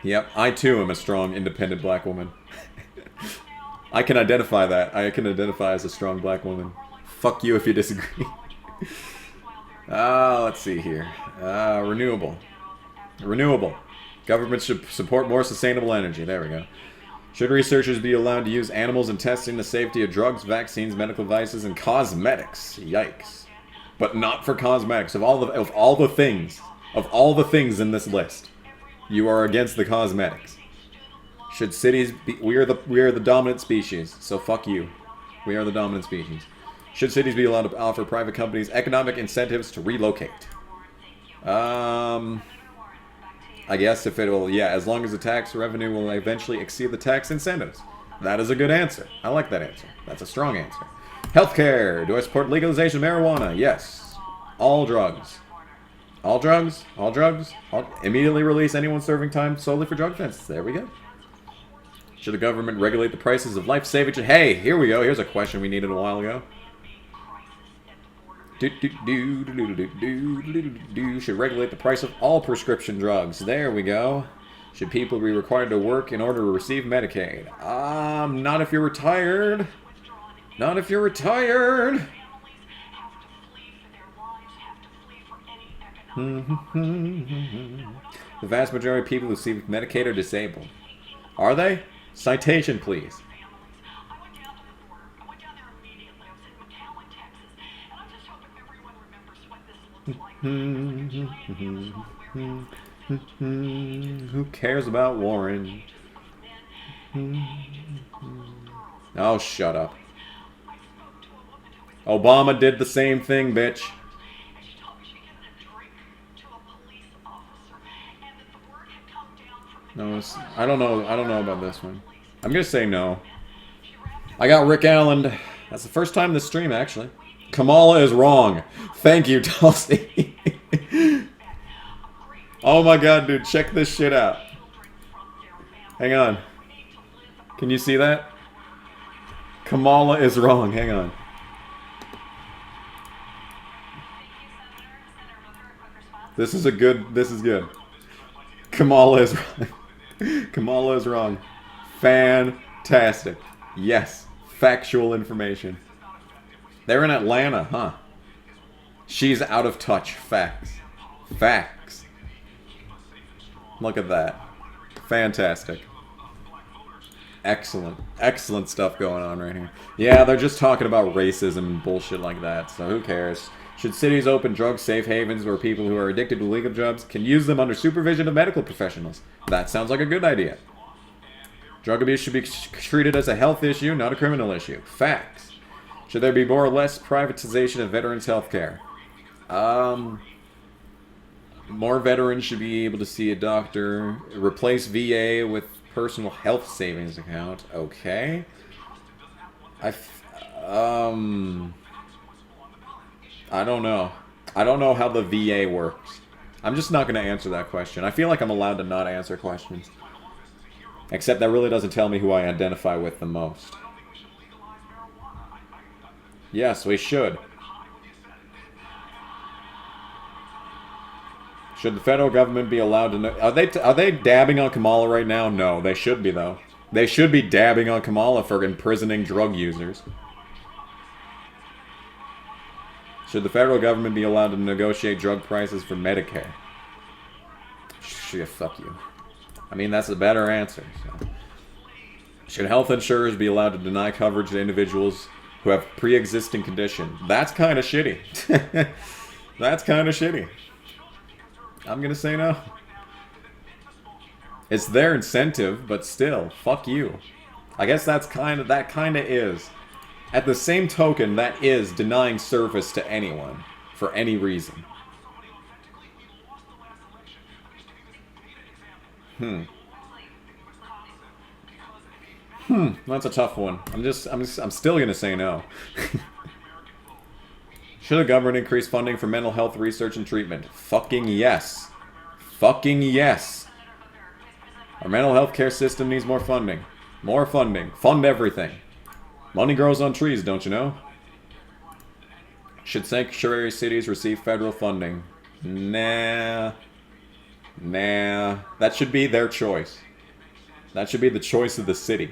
Yep, I too am a strong, independent black woman. I can identify that. I can identify as a strong black woman. Fuck you if you disagree. Let's see here. Renewable. Renewable. Government should support more sustainable energy. There we go. Should researchers be allowed to use animals in testing the safety of drugs, vaccines, medical devices, and cosmetics? Yikes. But not for cosmetics. Of all the things in this list, you are against the cosmetics. Should cities be... We are the dominant species, so fuck you. We are the dominant species. Should cities be allowed to offer private companies economic incentives to relocate? I guess if it will... Yeah, as long as the tax revenue will eventually exceed the tax incentives. That is a good answer. I like that answer. That's a strong answer. Healthcare. Do I support legalization of marijuana? Yes. All drugs. All drugs? All drugs? Immediately release anyone serving time solely for drug offenses. There we go. Should the government regulate the prices of life-saving... Hey, here we go. Here's a question we needed a while ago. Should regulate the price of all prescription drugs. There we go. Should people be required to work in order to receive Medicaid? Not if you're retired. Not if you're retired. The vast majority of people who receive Medicaid are disabled. Are they? Citation, please. Who cares about Warren? Oh, shut up. Obama did the same thing, bitch. No, I don't know about this one. I'm gonna say no. I got Rick Allen. That's the first time this stream, actually. Kamala is wrong. Thank you, Tulsi. Oh my god, dude, check this shit out. Hang on. Can you see that? Kamala is wrong. Hang on. This is good. Kamala is wrong. Kamala is wrong. Fantastic. Yes. Factual information. They're in Atlanta, huh? She's out of touch. Facts. Facts. Look at that. Fantastic. Excellent. Excellent stuff going on right here. Yeah, they're just talking about racism and bullshit like that, so who cares? Should cities open drug safe havens where people who are addicted to illegal drugs can use them under supervision of medical professionals? That sounds like a good idea. Drug abuse should be treated as a health issue, not a criminal issue. Facts. Should there be more or less privatization of veterans' health care? More veterans should be able to see a doctor. Replace VA with personal health savings account. Okay. I don't know. I don't know how the VA works. I'm just not going to answer that question. I feel like I'm allowed to not answer questions. Except that really doesn't tell me who I identify with the most. Yes, we should. Should the federal government be allowed to... Are they dabbing on Kamala right now? No, they should be, though. They should be dabbing on Kamala for imprisoning drug users. Should the federal government be allowed to negotiate drug prices for Medicare? Shit, fuck you. I mean, that's a better answer. So. Should health insurers be allowed to deny coverage to individuals who have pre-existing conditions? That's kind of shitty. That's kind of shitty. I'm gonna say no. It's their incentive, but still, fuck you. I guess that kind of is. At the same token, that is denying service to anyone for any reason. That's a tough one. I'm still gonna say no. Should the government increase funding for mental health research and treatment? Fucking yes. Fucking yes. Our mental health care system needs more funding. More funding. Fund everything. Money grows on trees, don't you know? Should sanctuary cities receive federal funding? Nah. Nah. That should be their choice. That should be the choice of the city.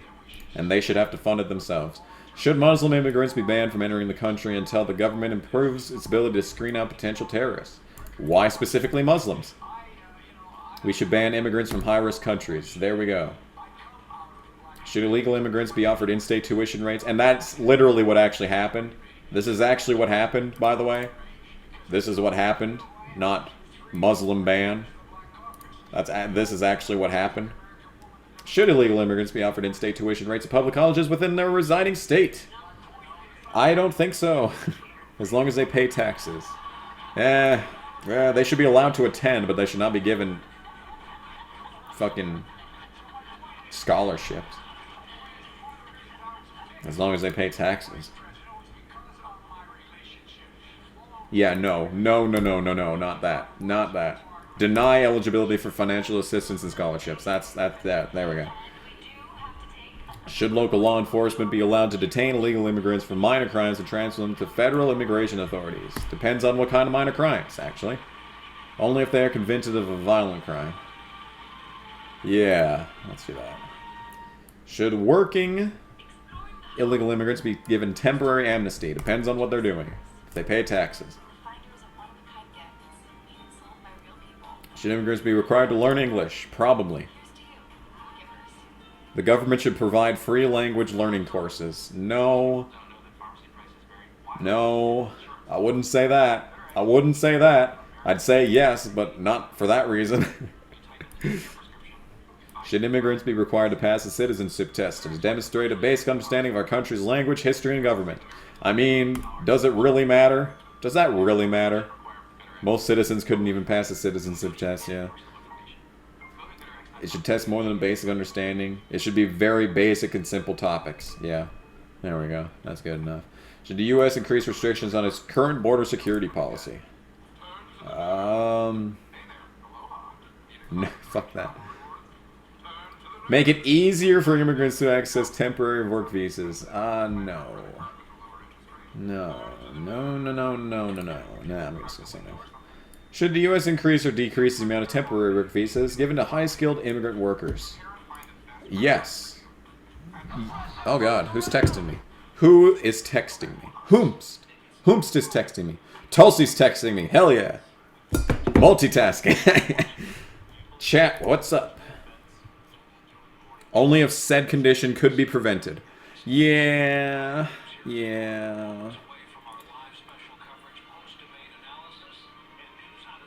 And they should have to fund it themselves. Should Muslim immigrants be banned from entering the country until the government improves its ability to screen out potential terrorists? Why specifically Muslims? We should ban immigrants from high-risk countries. There we go. Should illegal immigrants be offered in-state tuition rates? And that's literally what actually happened. This is actually what happened, by the way. This is what happened, not Muslim ban. This is actually what happened. Should illegal immigrants be offered in-state tuition rates at public colleges within their residing state? I don't think so. As long as they pay taxes. They should be allowed to attend, but they should not be given fucking scholarships. As long as they pay taxes. Yeah, no, not that. Not that. Deny eligibility for financial assistance and scholarships. That's that. There we go. Should local law enforcement be allowed to detain illegal immigrants for minor crimes and transfer them to federal immigration authorities? Depends on what kind of minor crimes, actually. Only if they are convicted of a violent crime. Yeah, let's do that. Should working illegal immigrants be given temporary amnesty? Depends on what they're doing. If they pay taxes. Should immigrants be required to learn English? Probably. The government should provide free language learning courses. No. No. I wouldn't say that. I wouldn't say that. I'd say yes, but not for that reason. Should immigrants be required to pass a citizenship test to demonstrate a basic understanding of our country's language, history, and government? I mean, does it really matter? Does that really matter? Most citizens couldn't even pass a citizenship test, yeah. It should test more than a basic understanding. It should be very basic and simple topics. Yeah. There we go. That's good enough. Should the U.S. increase restrictions on its current border security policy? No, fuck that. Make it easier for immigrants to access temporary work visas. No. No. Nah, I'm just gonna say no. Should the U.S. increase or decrease the amount of temporary work visas given to high-skilled immigrant workers? Yes. Oh god, who's texting me? Who is texting me? Whomst. Whomst is texting me. Tulsi's texting me. Hell yeah. Multitasking. Chat, what's up? Only if said condition could be prevented. Yeah. Yeah.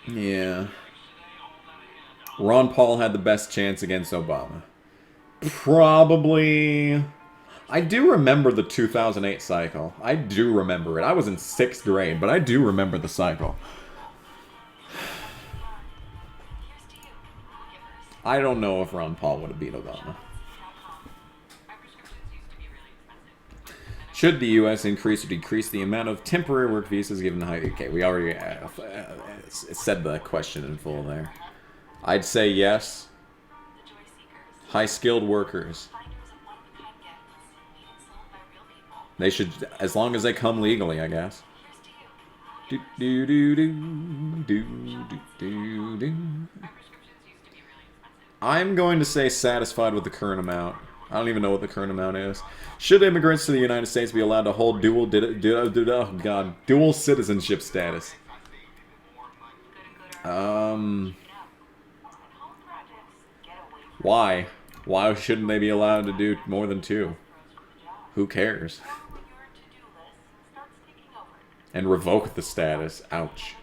Yeah. Ron Paul had the best chance against Obama. Probably. I do remember the 2008 cycle. I do remember it. I was in 6th grade, but I do remember the cycle. I don't know if Ron Paul would have beat Obama. Should the U.S. increase or decrease the amount of temporary work visas given to high... Okay, we already said the question in full there. I'd say yes. High-skilled workers. They should, as long as they come legally, I guess. Here's to you. Do do do do do do do. I'm going to say satisfied with the current amount. I don't even know what the current amount is. Should immigrants to the United States be allowed to hold dual citizenship status? Why? Why shouldn't they be allowed to do more than 2? Who cares? And revoke the status. Ouch.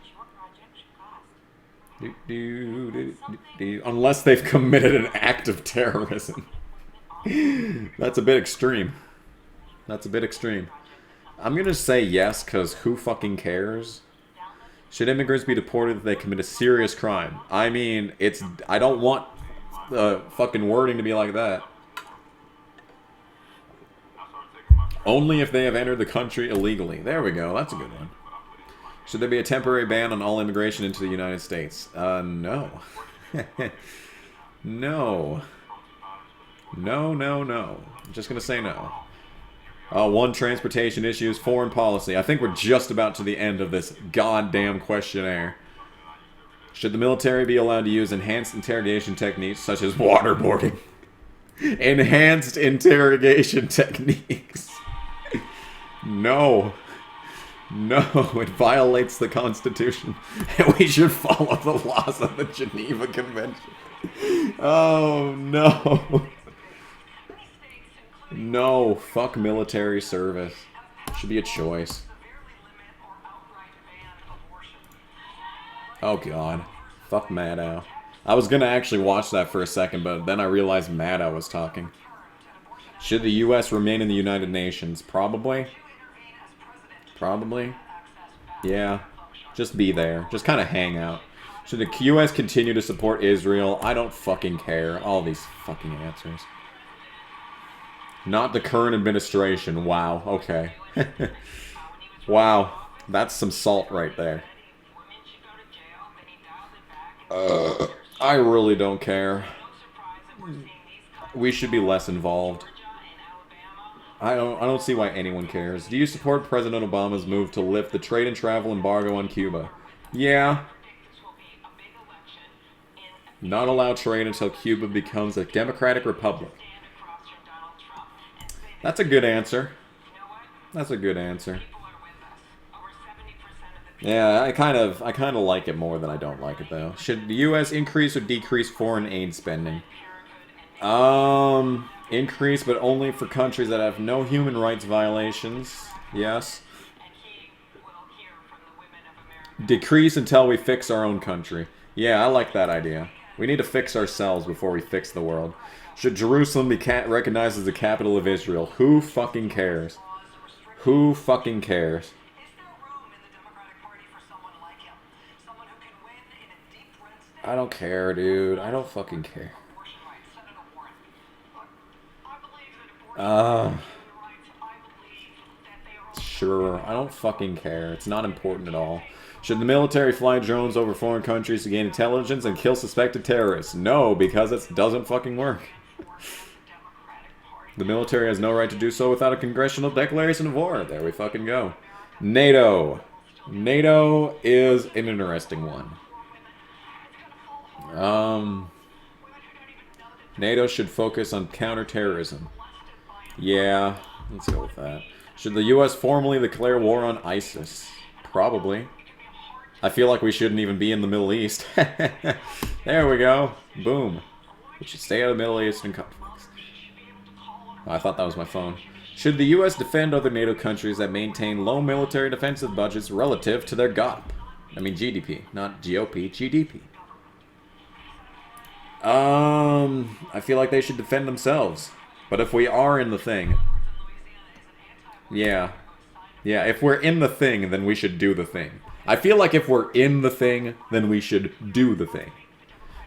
Unless they've committed an act of terrorism. That's a bit extreme. That's a bit extreme. I'm gonna say yes, because who fucking cares? Should immigrants be deported if they commit a serious crime? I mean, I don't want the fucking wording to be like that. Only if they have entered the country illegally. There we go. That's a good one. Should there be a temporary ban on all immigration into the United States? No. No. No, no, no. I'm just going to say no. One, transportation issues, foreign policy. I think we're just about to the end of this goddamn questionnaire. Should the military be allowed to use enhanced interrogation techniques such as waterboarding? Enhanced interrogation techniques. No. No, it violates the Constitution. And we should follow the laws of the Geneva Convention. Oh, no. No, fuck military service. Should be a choice. Oh, God. Fuck Maddow. I was gonna actually watch that for a second, but then I realized Maddow was talking. Should the U.S. remain in the United Nations? Probably. Probably. Yeah. Just be there. Just kind of hang out. Should the U.S. continue to support Israel? I don't fucking care. All these fucking answers. Not the current administration. Wow. Okay. Wow. That's some salt right there. I really don't care. We should be less involved. I don't see why anyone cares. Do you support President Obama's move to lift the trade and travel embargo on Cuba? Yeah. Not allow trade until Cuba becomes a democratic republic. That's a good answer. That's a good answer. Yeah, I kind of like it more than I don't like it though. Should the U.S. increase or decrease foreign aid spending? Increase, but only for countries that have no human rights violations. Yes. Decrease until we fix our own country. Yeah, I like that idea. We need to fix ourselves before we fix the world. Should Jerusalem be recognized as the capital of Israel? Who fucking cares? Who fucking cares? I don't care, dude. I don't fucking care. Sure. I don't fucking care. It's not important at all. Should the military fly drones over foreign countries to gain intelligence and kill suspected terrorists? No, because it doesn't fucking work. The military has no right to do so without a congressional declaration of war. There we fucking go. NATO. NATO is an interesting one. NATO should focus on counterterrorism. Yeah, let's go with that. Should the U.S. formally declare war on ISIS? Probably. I feel like we shouldn't even be in the Middle East. There we go. Boom. We should stay out of Middle Eastern conflicts. Oh, I thought that was my phone. Should the U.S. defend other NATO countries that maintain low military defensive budgets relative to their GOP? I mean GDP, not GOP, GDP. I feel like they should defend themselves. But if we are in the thing... Yeah. Yeah, if we're in the thing, then we should do the thing. I feel like if we're in the thing, then we should do the thing.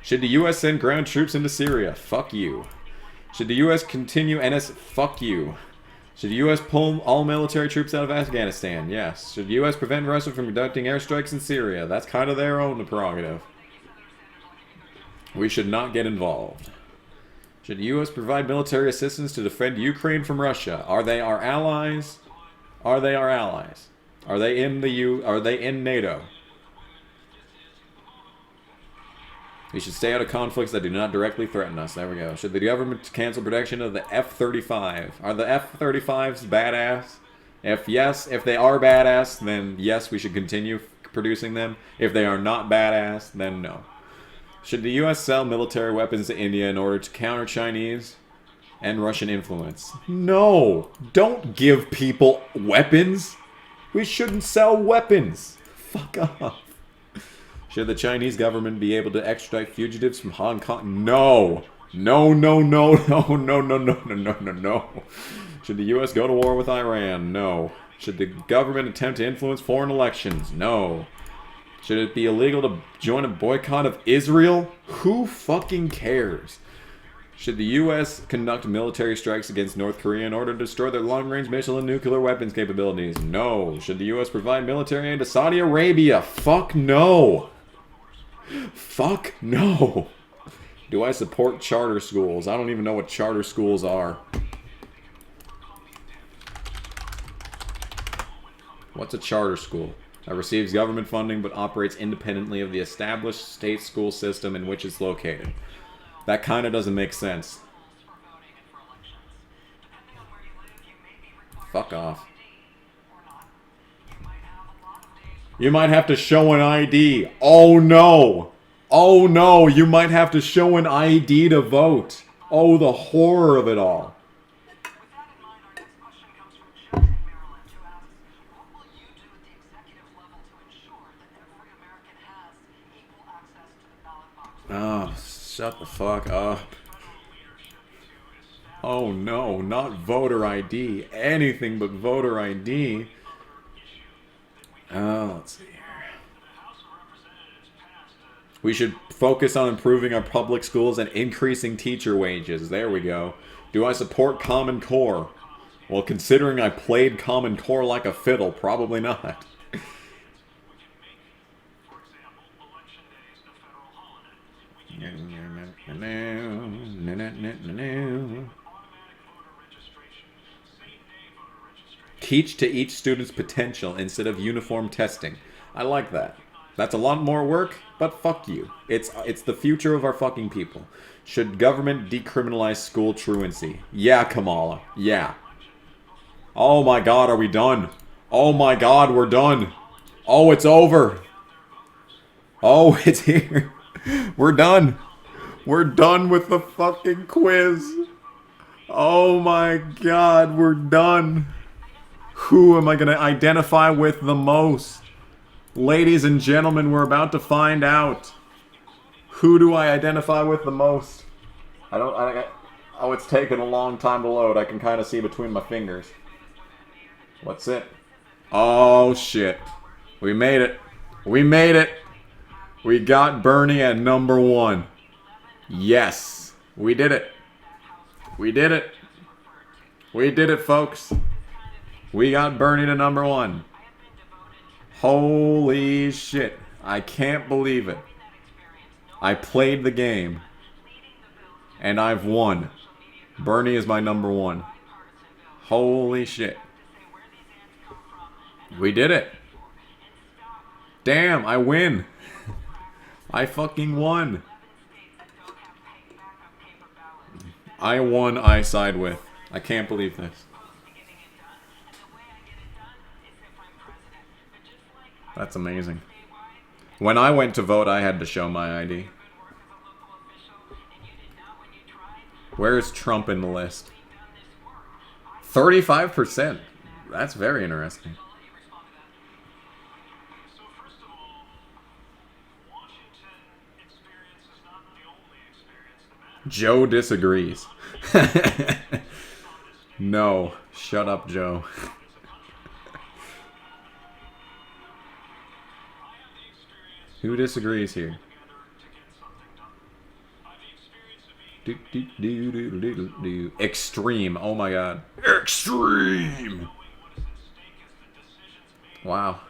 Should the U.S. send ground troops into Syria? Fuck you. Should the U.S. continue Fuck you. Should the U.S. pull all military troops out of Afghanistan? Yes. Should the U.S. prevent Russia from conducting airstrikes in Syria? That's kind of their own prerogative. We should not get involved. Should the U.S. provide military assistance to defend Ukraine from Russia? Are they our allies? Are they our allies? Are they in the Are they in NATO? We should stay out of conflicts that do not directly threaten us. There we go. Should the government cancel production of the F-35? Are the F-35s badass? If yes, if they are badass, then yes, we should continue producing them. If they are not badass, then no. Should the U.S. sell military weapons to India in order to counter Chinese and Russian influence? No! Don't give people weapons! We shouldn't sell weapons! Fuck off. Should the Chinese government be able to extradite fugitives from Hong Kong? No! No, no, no, no, no, no, no, no, no, no, no. Should the U.S. go to war with Iran? No. Should the government attempt to influence foreign elections? No. Should it be illegal to join a boycott of Israel? Who fucking cares? Should the U.S. conduct military strikes against North Korea in order to destroy their long-range missile and nuclear weapons capabilities? No. Should the U.S. provide military aid to Saudi Arabia? Fuck no. Fuck no. Do I support charter schools? I don't even know what charter schools are. What's a charter school? That receives government funding but operates independently of the established state school system in which it's located. That kind of doesn't make sense. Fuck off. You might have to show an ID. Oh no! Oh no, you might have to show an ID to vote. Oh, the horror of it all. With that in mind, our next question comes from Jack in Maryland, who asks, what will you do at the executive level to ensure that every American has equal access to the ballot box? Oh, shut the fuck up. Oh no, not voter ID. Anything but voter ID. Oh, let's see here. We should focus on improving our public schools and increasing teacher wages. There we go. Do I support Common Core? Well, considering I played Common Core like a fiddle, probably not. Teach to each student's potential instead of uniform testing. I like that. That's a lot more work, but fuck you. It's the future of our fucking people. Should government decriminalize school truancy? Yeah, Kamala. Yeah. Oh my god, are we done? Oh my god, we're done. Oh, it's over. Oh, it's here. We're done. We're done with the fucking quiz. Oh my god, we're done. Who am I going to identify with the most? Ladies and gentlemen, we're about to find out. Who do I identify with the most? Oh, it's taken a long time to load. I can kind of see between my fingers. What's it? Oh, shit. We made it. We made it. We got Bernie at number 1. Yes. We did it. We did it. We did it, folks. We got Bernie to number 1. Holy shit. I can't believe it. I played the game. And I've won. Bernie is my number 1. Holy shit. We did it. Damn, I win. I fucking won. I won, I side with. I can't believe this. That's amazing. When I went to vote, I had to show my ID. Where is Trump in the list? 35%. That's very interesting. Joe disagrees. No. Shut up, Joe. Who disagrees here? Extreme. Oh my god. Extreme! Wow.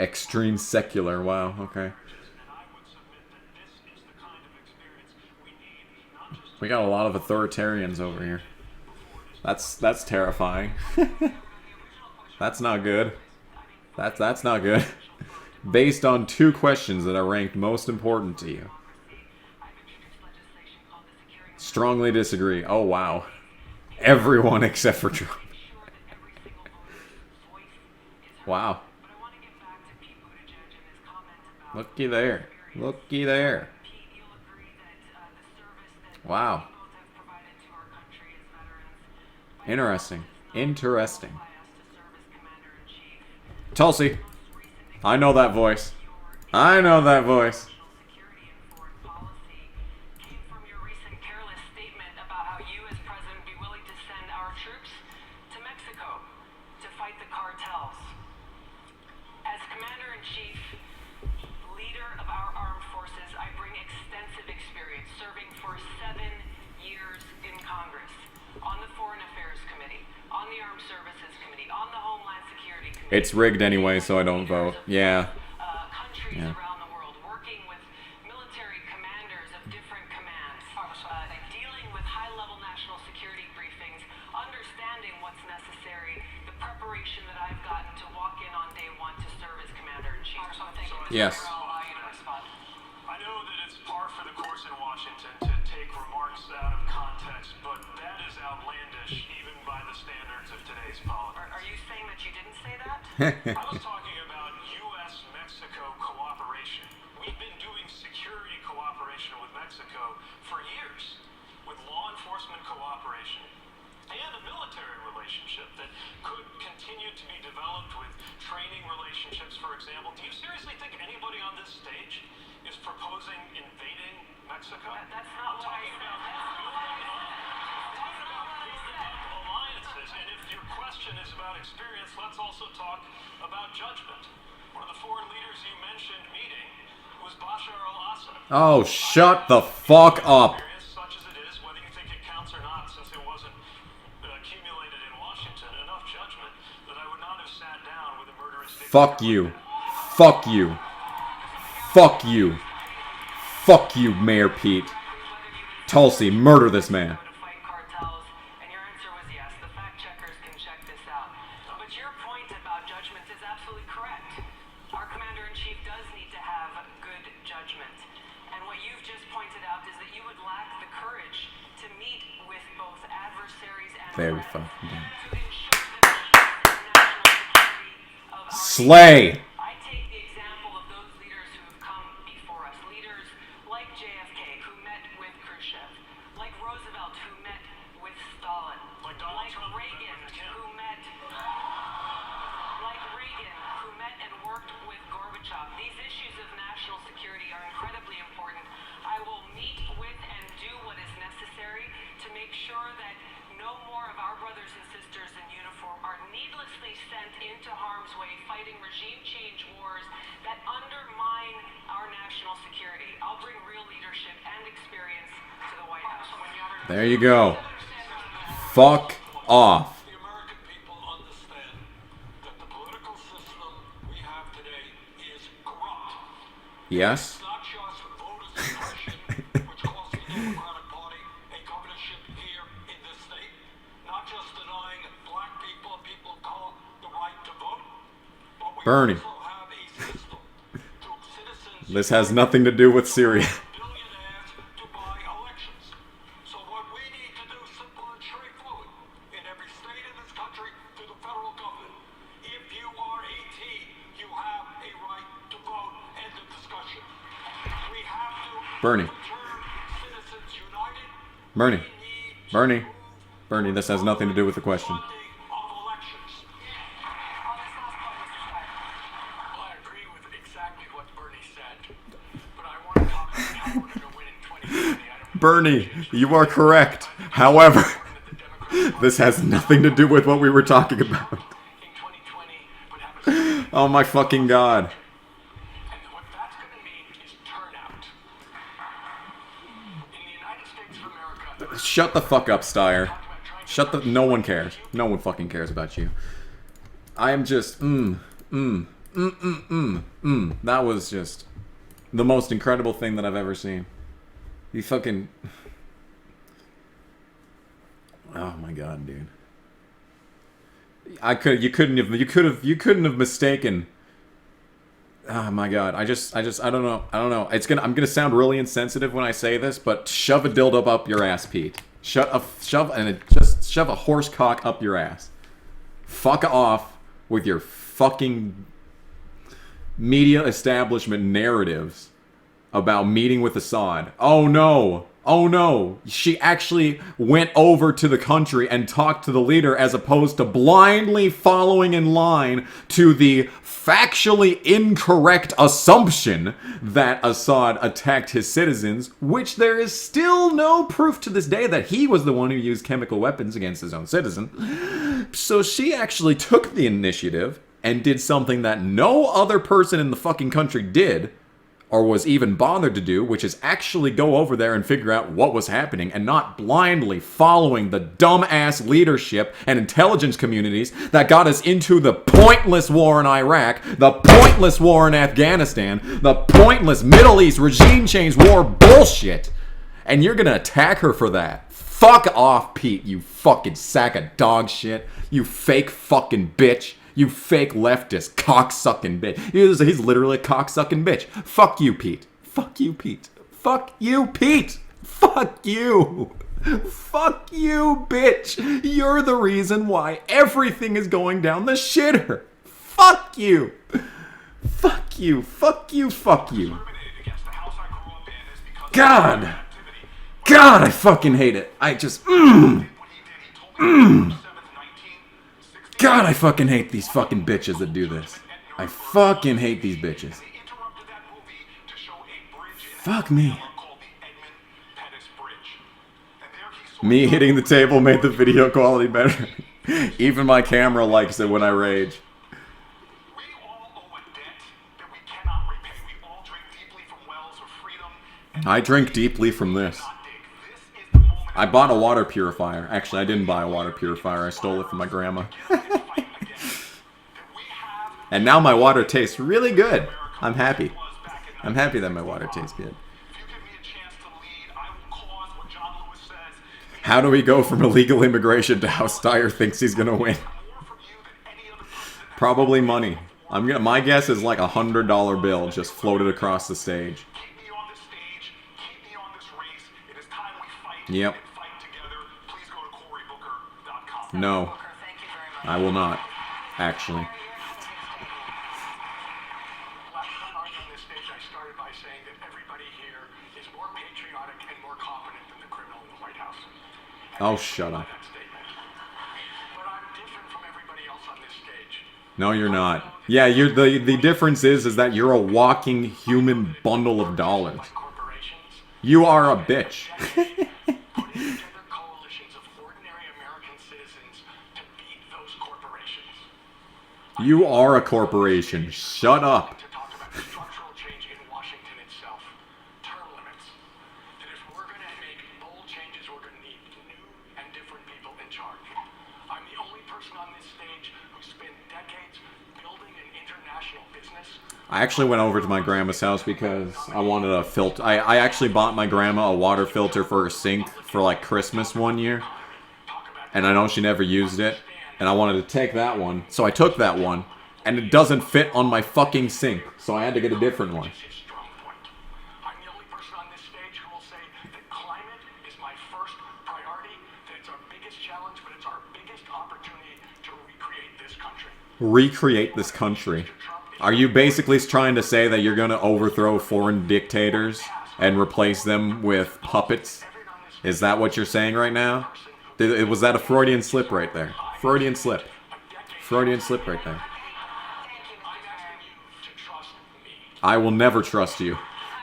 Extreme secular. Wow, okay. We got a lot of authoritarians over here. That's terrifying. That's not good. That's not good. Based on 2 questions that are ranked most important to you. Strongly disagree. Oh wow. Everyone except for Trump. Wow. Looky there. Looky there. Wow. Interesting. Interesting. Tulsi. I know that voice. I know that voice. It's rigged anyway, so I don't vote. Yeah. Yeah. Around the world, working with military commanders of different commands, dealing with high-level national security briefings, understanding what's necessary, the preparation that I've gotten to walk in on day 1 to serve as commander-in-chief. Yes. I know that it's par for the course in Washington to take remarks out of context, but that is outlandish even by the standards of today's politics. Are you saying that you didn't say that? I was talking about U.S.-Mexico cooperation. We've been doing security cooperation with Mexico for years, with law enforcement cooperation and a military relationship that could continue to be developed with training relationships, for example. Do you seriously think anybody on this stage is proposing invading Mexico? That's not what I alliances, and if your question is about experience, let's also talk about judgment. One of the foreign leaders you mentioned meeting was Bashar al-Assad. Oh, shut the fuck up. Such as it is, whether you think it counts or not, since it wasn't accumulated in Washington, enough judgment that I would not have sat down with a murderous dictator. Fuck you. Fuck you. Fuck you. Fuck you, Mayor Pete. Tulsi, murder this man. Very fucking dumb. Slay! I take the example of those leaders who have come before us. Leaders like JFK, who met with Khrushchev. Like Roosevelt, who met with Stalin. Like Reagan, who met... and worked with Gorbachev. These issues of national security are incredibly important. I will meet with and do what is necessary to make sure that no more of our brothers and sisters in uniform are needlessly sent into harm's way fighting regime change wars that undermine our national security. I'll bring real leadership and experience to the White House. There you go. Fuck off. The American people understand that the political system we have today is corrupt. Yes? It's not just voter suppression, which cost the Democratic Party a governorship here in this state. Not just denying black people and people of color the right to vote, but we Bernie. also have a system to citizens This has nothing to do with Syria. billionaires to buy elections. So what we need to do is simple and straightforward. In every state in this country, to the federal government. If you are 18, you have a right to vote. End of discussion. We have to Bernie. return Citizens United. Bernie. We need to Bernie. move Bernie, this has nothing to do with the question. funding of elections. Well, I agree with exactly what Bernie said, but I want to talk about how we're going to win in 2020. I don't Bernie, you are correct. However, this has nothing to do with what we were talking about. in 2020 would have a Oh my fucking god. and what that's going to mean is turnout. In the United States of America, Shut the fuck up, Steyer. Shut the... No one cares. No one fucking cares about you. I am just... That was just the most incredible thing that I've ever seen. You fucking... Oh my my god, dude. You couldn't have mistaken. Oh my god, I don't know. I'm gonna sound really insensitive when I say this, but shove a dildo up your ass, Pete. Shove a horse cock up your ass. Fuck off with your fucking media establishment narratives about meeting with Assad. Oh no. Oh no, she actually went over to the country and talked to the leader as opposed to blindly following in line to the factually incorrect assumption that Assad attacked his citizens, which there is still no proof to this day that he was the one who used chemical weapons against his own citizen. So she actually took the initiative and did something that no other person in the fucking country did, or was even bothered to do, which is actually go over there and figure out what was happening and not blindly following the dumbass leadership and intelligence communities that got us into the pointless war in Iraq, the pointless war in Afghanistan, the pointless Middle East regime change war bullshit. And you're gonna attack her for that. Fuck off, Pete, you fucking sack of dog shit. You fake fucking bitch. You fake leftist, cocksucking bitch. He's literally a cocksucking bitch. Fuck you, Pete. Fuck you, Pete. Fuck you, Pete. Fuck you. Fuck you, bitch. You're the reason why everything is going down the shitter. Fuck you. Fuck you. Fuck you. Fuck you. God. God, I fucking hate it. I just... God, I fucking hate these fucking bitches that do this. I fucking hate these bitches. Fuck me. Me hitting the table made the video quality better. Even my camera likes it when I rage. I drink deeply from this. I bought a water purifier. Actually, I didn't buy a water purifier. I stole it from my grandma. And now my water tastes really good. I'm happy. I'm happy that my water tastes good. How do we go from illegal immigration to how Steyer thinks he's gonna win? Probably money. My guess is like $100 bill just floated across the stage. Yep. No. I will not. Actually. Oh, shut up. No, you're not. Yeah, the difference is that you're a walking human bundle of dollars. You are a bitch. You are a corporation. Shut up. I actually went over to my grandma's house because I wanted a filter. I actually bought my grandma a water filter for her sink for like Christmas one year. And I know she never used it. And I wanted to take that one. So I took that one. And it doesn't fit on my fucking sink. So I had to get a different one. Recreate this country. Are you basically trying to say that you're going to overthrow foreign dictators and replace them with puppets? Is that what you're saying right now? Was that a Freudian slip right there? Freudian slip. Freudian slip right there. I will never trust you.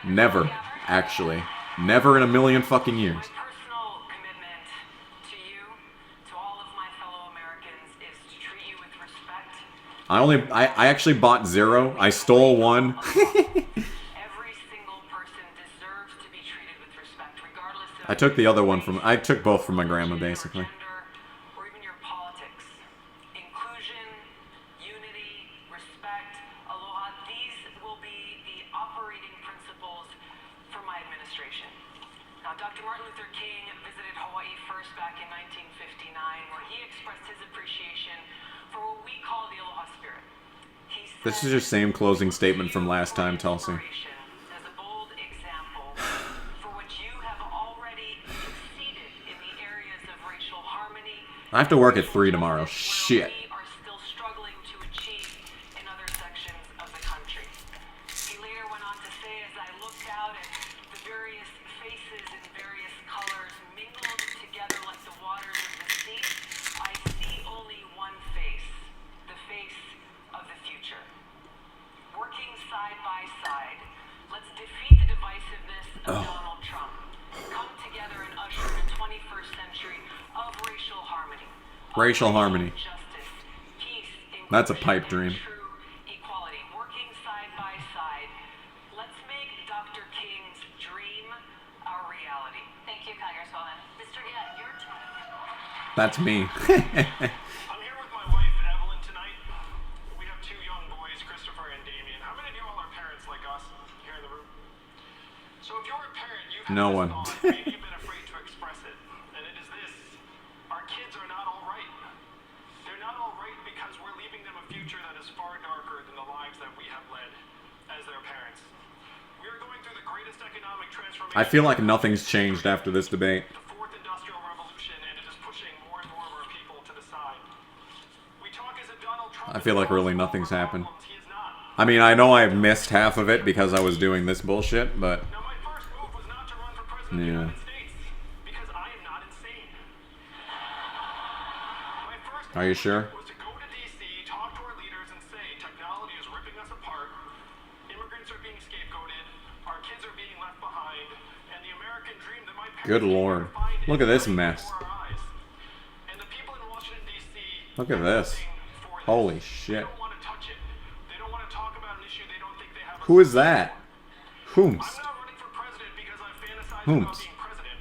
Never, actually. Never in a million fucking years. I actually bought 0. I stole 1. I took the other one from... I took both from my grandma, basically. Or even your politics. Inclusion, unity, respect, aloha. These will be the operating principles for my administration. Now, Dr. Martin Luther King visited Hawaii first back in 1959, where he expressed his appreciation for what we call the Aloha spirit. He said, This is your same closing statement from last time, Tulsi. as a bold example for which you have already succeeded in the areas of racial harmony. I have to work at 3 tomorrow. where Shit. we are still struggling to achieve in other sections of the country. He later went on to say, as I looked out at the various faces in various colors mingled together like the waters of the sea, I see only one face, the face of the future. Working side by side, let's defeat the divisiveness of Donald Trump. Come together and usher in a 21st century of racial harmony. Racial harmony. Justice, peace, That's a inclusion, pipe and dream. true equality. Working side by side, let's make Dr. King's dream our reality. Thank you, Congresswoman. Mr. Gett, your turn. That's me. I'm here with my wife, Evelyn, tonight. We have 2 young boys, Christopher and Damien. How many of you all are parents like us here in the room? So if you're a parent, you've had No this one. thought, maybe you've been afraid to express it. And it is this: our kids are not all right. They're not all right because we're leaving them a future that is far darker than the lives that we have led as their parents. We are going through the greatest economic transformation. I feel like nothing's changed after this debate. The 4th Industrial Revolution, and it is pushing more and more of our people to the side. We talk as if Donald Trump I feel like really nothing's happened. He is not. I mean, I know I've missed half of it because I was doing this bullshit, but Now, my first move was not to run for president of the Yeah. United States because I am not insane. My first Are you move sure? was to go to D.C., talk to our leaders, and say technology is ripping us apart, immigrants are being scapegoated, our kids are being left behind, and the American dream that my parents Good Lord. Look at this mess. before our eyes. And the people in Washington, D.C. Look at this. for this. Holy They shit. don't want to touch it. They don't want to talk about an issue they don't think they have a Who is that? Whomst. I'm not running for president because I fantasize Whomst. about being president.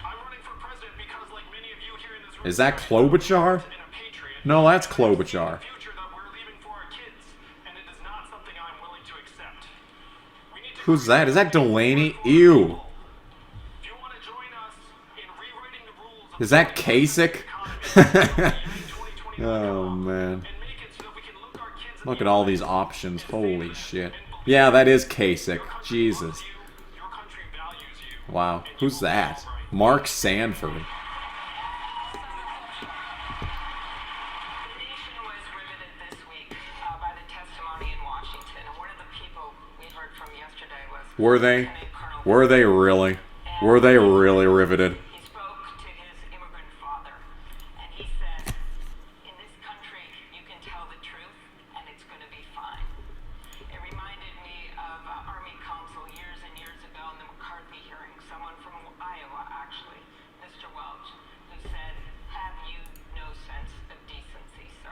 I'm running for president because, like many of you here in this room, Is that Klobuchar? and a patriot. No, that's and I see Klobuchar. the future that we're leaving for our kids, and it is not something I'm willing to accept. We need to Who's that? Is that Delaney? If Ew. you want to join us in rewriting the rules of Is that Kasich? Oh, man. and make it so that we can look our kids in Look the at all eye these and options. say Holy to them shit. and believe Yeah, that is Kasich. your country Jesus. loves you, your country values you, Wow. and you Who's will be that? all right. Mark Sanford. The nation was riveted this week by the testimony in Washington, and one of the people we heard from yesterday was Were they? Lieutenant Colonel Were they really? Were they really riveted? He spoke to his immigrant father, and he said, in this country, you can tell the truth, and it's going to be fine. It reminded me of Army Council years and years ago in the McCarthy hearing, someone from Iowa, actually, Mr. Welch, who said, have you no sense of decency, sir?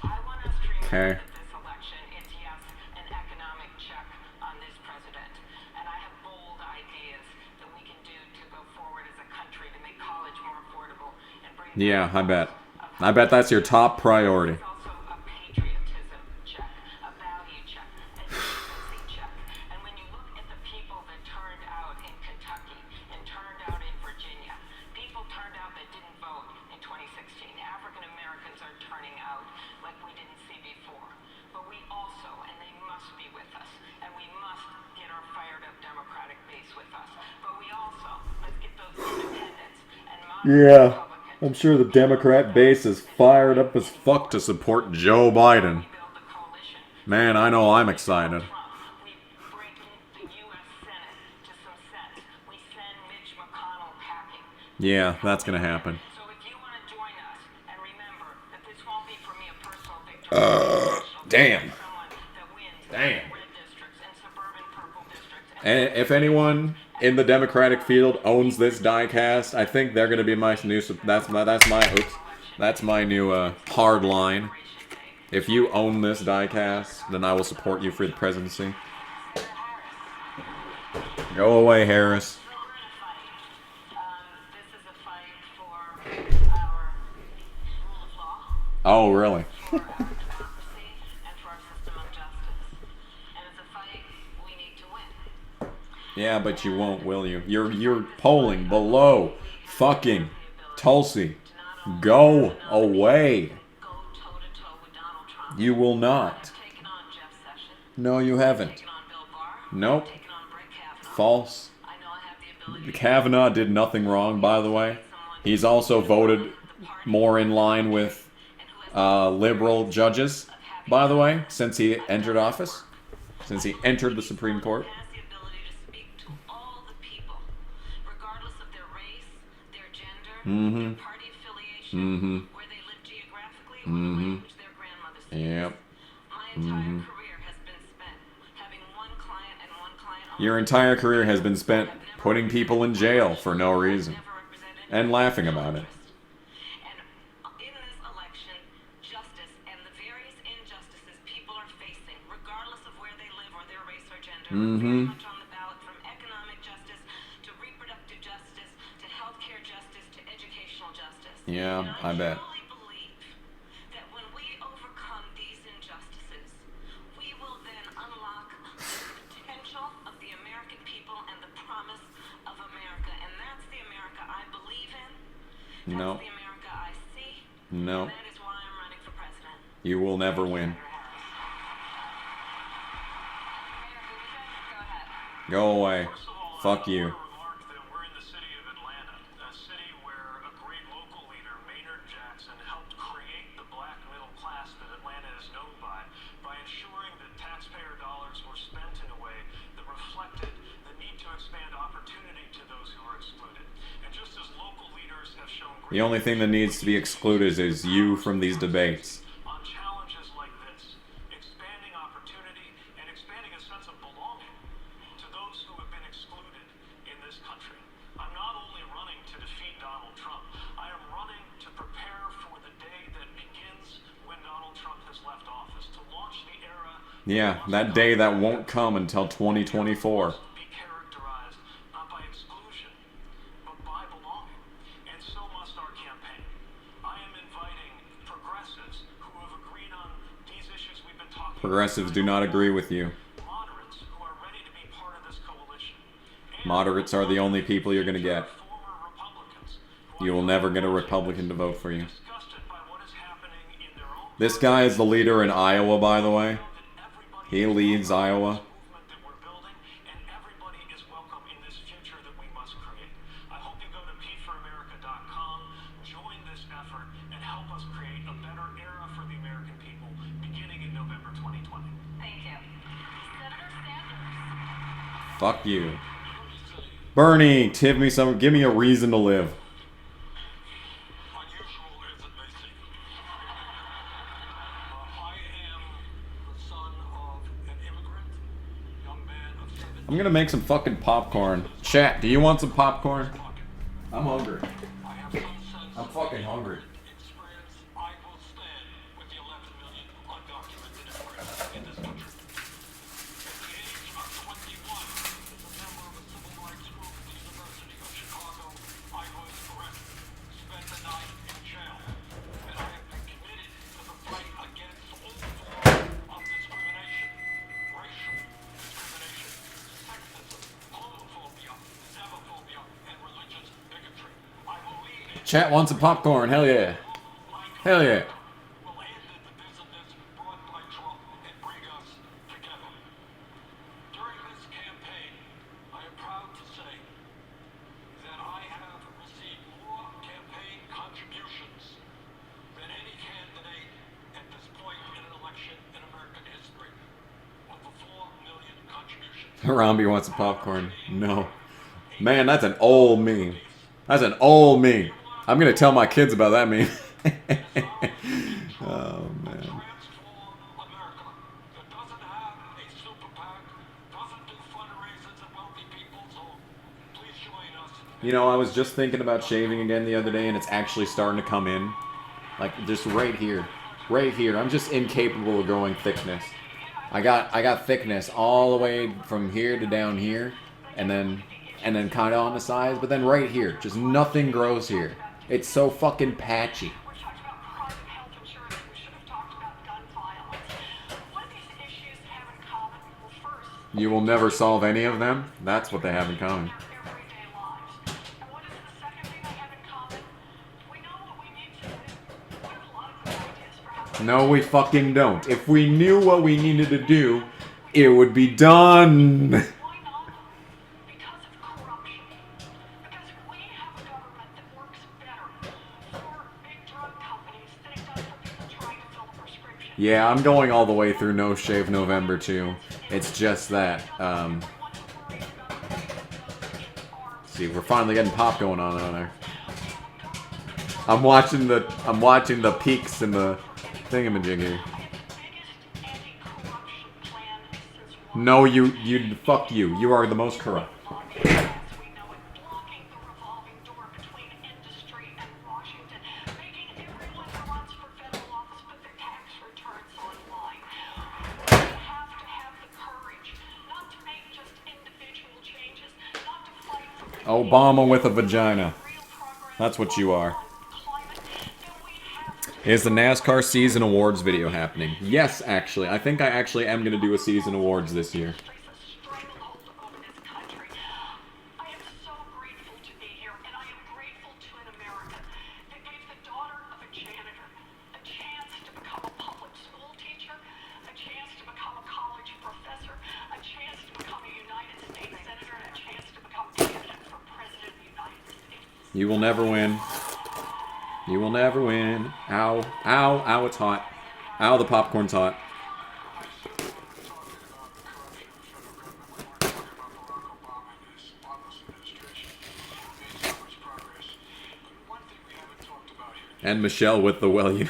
I want us to remember Okay. that this election is, yes, an economic check on this president, and I have bold ideas that we can do to go forward as a country to make college more affordable and bring Yeah, I bet. I bet that's your top priority. It's also a patriotism check, a value check, a decency check. And when you look at the people that turned out in Kentucky and turned out in Virginia, people turned out that didn't vote in 2016. African Americans are turning out like we didn't see before. But we also, and they must be with us, and we must get our fired up Democratic base with us. But we also, let's get those independents and moderate Yeah. Republicans. I'm sure the Democrat base is fired up as fuck to support Joe Biden. Build the coalition. Man, I know I'm excited. We bring the U.S. Senate to some sense. We send Mitch McConnell packing. Yeah, that's gonna happen. So if you want to join us, and remember that this won't be for me a personal victory. Damn. Someone that wins Damn. in red districts and suburban purple districts. And if anyone in the Democratic field owns this diecast, I think they're gonna be my new. That's my new hard line. If you own this diecast, then I will support you for the presidency. Go away, Harris. So we're in a fight. This is a fight for our rule of law. Oh, really? For our democracy and for our system of justice. And it's a fight we need to win. Yeah, but you won't, will you? You're polling below fucking Tulsi. Go away. Go toe-to-toe with Donald Trump. You will not. Taking on Jeff Sessions. No, you haven't. Taking on Bill Barr. Nope. Taking on Brett Kavanaugh. False. I know I have the ability to Kavanaugh did nothing wrong, by the way. He's also voted more in line with liberal judges, by the way, since he entered office, since he entered the Supreme Court. has the ability to speak to all the people, regardless of their race, their gender, their party affiliation, where they live geographically, or the language their grandmother speaks. Yep. My entire career has been spent having one client and one client only. Your entire career has been spent putting people in jail for no reason and laughing about it. And in this election, justice and the various injustices people are facing, regardless of where they live or their race or gender, are very much on the ballot, from economic justice to reproductive justice to healthcare justice to educational justice. Yeah, And I bet. truly believe that when we overcome these injustices, we will then unlock the potential of the American people and the promise of America. And that's the America I believe in. That's No. the America I see. No. And that is why I'm running for president. You will never win. Go ahead. Go away. Fuck you. Remark that we're in the city of Atlanta, a city where a great local leader, Maynard Jackson, helped create the black middle class that Atlanta is known by ensuring that taxpayer dollars were spent in a way that reflected the need to expand opportunity to those who are excluded. And just as local leaders have shown The only thing that needs to be excluded is you from these debates. on challenges like this, expanding opportunity and expanding a sense of belonging to those who have been excluded in this country. I'm not only running to defeat Donald Trump, I am running to prepare for the day that begins when Donald Trump has left office, to launch the era Yeah, that day that won't come until 2024. be characterized not by exclusion, but by belonging. And so must our campaign. I am inviting progressives who have agreed on these issues we've been talking Progressives do not agree with you. about, moderates who are ready to be part of this coalition. And Moderates are the only people you're going to get. former Republicans who You will never get a Republican to vote for you. disgusted by what is happening in their own This guy is the leader in Iowa, by the way. that everybody He leads Iowa. movement that we're building, and everybody is welcome in this future that we must create. I hope you go to peaceforamerica.com, join this effort, and help us create a better era for the American people beginning in November 2020. Thank you. Senator Sanders. Fuck you. Bernie, give me a reason to live. Unusual as it may seem. I am the son of an immigrant, young man of 17. I'm gonna make some fucking popcorn. Chat, do you want some popcorn? I'm hungry. I have some sense I'm fucking hungry. experience. I will stand with the 11 million undocumented immigrants in this country. At the age of 21, as a member of a civil rights group at the University of Chicago, I was arrested, spent the night in jail, and I have been committed to the fight against all forms of discrimination, racial discrimination, sexism, homophobia, xenophobia, and religious bigotry. I believe in Chat wants some popcorn. Hell yeah. Hell yeah. will end the divisiveness brought by Trump and bring us together. During this campaign, I am proud to say that I have received more campaign contributions than any candidate at this point in an election in American history. Over 4 million contributions. Harambe wants some popcorn. No. Man, that's an old meme. That's an old meme. I'm gonna tell my kids about that meme. Oh, man. Transform America that doesn't have a super PAC, doesn't do fundraisers at wealthy people's home. Please join us. You know, I was just thinking about shaving again the other day, and it's actually starting to come in. Like, just right here. Right here. I'm just incapable of growing thickness. I got thickness all the way from here to down here, and then kind of on the sides, but then right here, just nothing grows here. It's so fucking patchy. We're talking about private health insurance. We should have talked about gun violence. What do these issues have in common? Well, first, You will never solve any of them? That's what they have in common. Their everyday lives. And what is the second thing they have in common? We know what we need to do. We have a lot of good ideas for how to No, we fucking don't. If we knew what we needed to do, it would be done. Why not? Because of corruption. Because we have a government that works better for big drug companies than it does for people trying to fill a prescription. Yeah, I'm going all the way through No Shave November too. It's just that, see, we're finally getting pop going on there. I'm watching the peaks and the thingamajig here. No, fuck you. You are the most corrupt. Obama with a vagina. That's what you are. Is the NASCAR Season Awards video happening? Yes, actually. I think I actually am going to do a Season Awards this year. I am so grateful to be here, and I am grateful to an America that gave the daughter of a janitor a chance to become a public school teacher, a chance to become a college professor, a chance to become a United States senator, and a chance to become candidate for president of the United States. You will never win. You will never win. Ow. Ow. Ow, it's hot. Ow, the popcorn's hot. And Michelle with the well, you.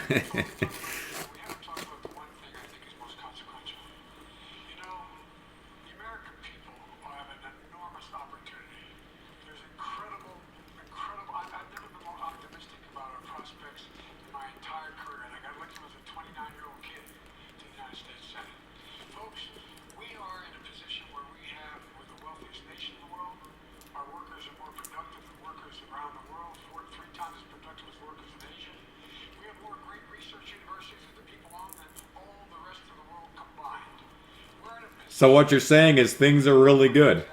So what you're saying is things are really good.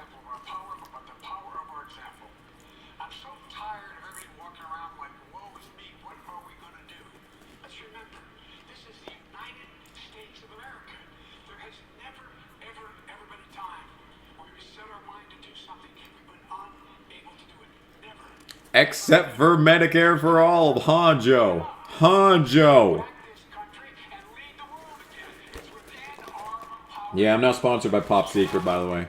Except for Medicare for all, huh, Joe? Huh, Joe? Yeah, I'm not sponsored by Pop Secret, by the way.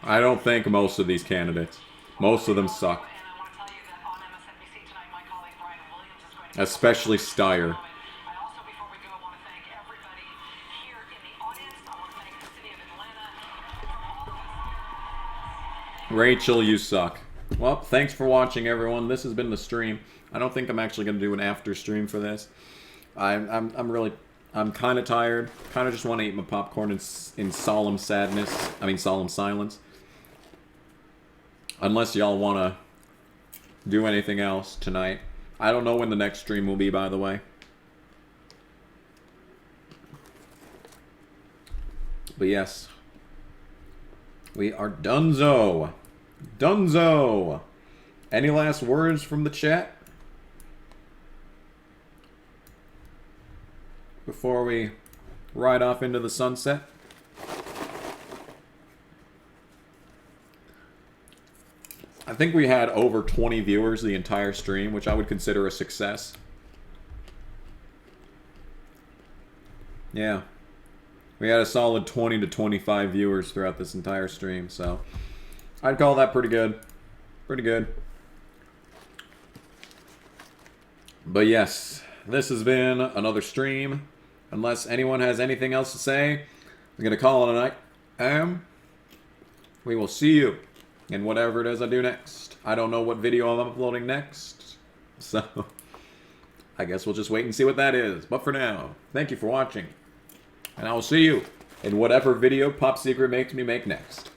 I don't think most of these candidates. Most of them suck. Especially Steyer. Rachel, you suck. Well, thanks for watching, everyone. This has been the stream. I don't think I'm actually going to do an after stream for this. I'm kind of tired. Kind of just want to eat my popcorn in solemn sadness. I mean, solemn silence. Unless y'all want to do anything else tonight. I don't know when the next stream will be, by the way. But yes. We are donezo. Dunzo! Any last words from the chat? Before we ride off into the sunset? I think we had over 20 viewers the entire stream, which I would consider a success. Yeah. We had a solid 20 to 25 viewers throughout this entire stream, so I'd call that pretty good. Pretty good. But yes, this has been another stream. Unless anyone has anything else to say, I'm going to call it a night. We will see you in whatever it is I do next. I don't know what video I'm uploading next. So, I guess we'll just wait and see what that is. But for now, thank you for watching. And I will see you in whatever video Pop Secret makes me make next.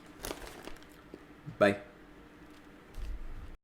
Bye.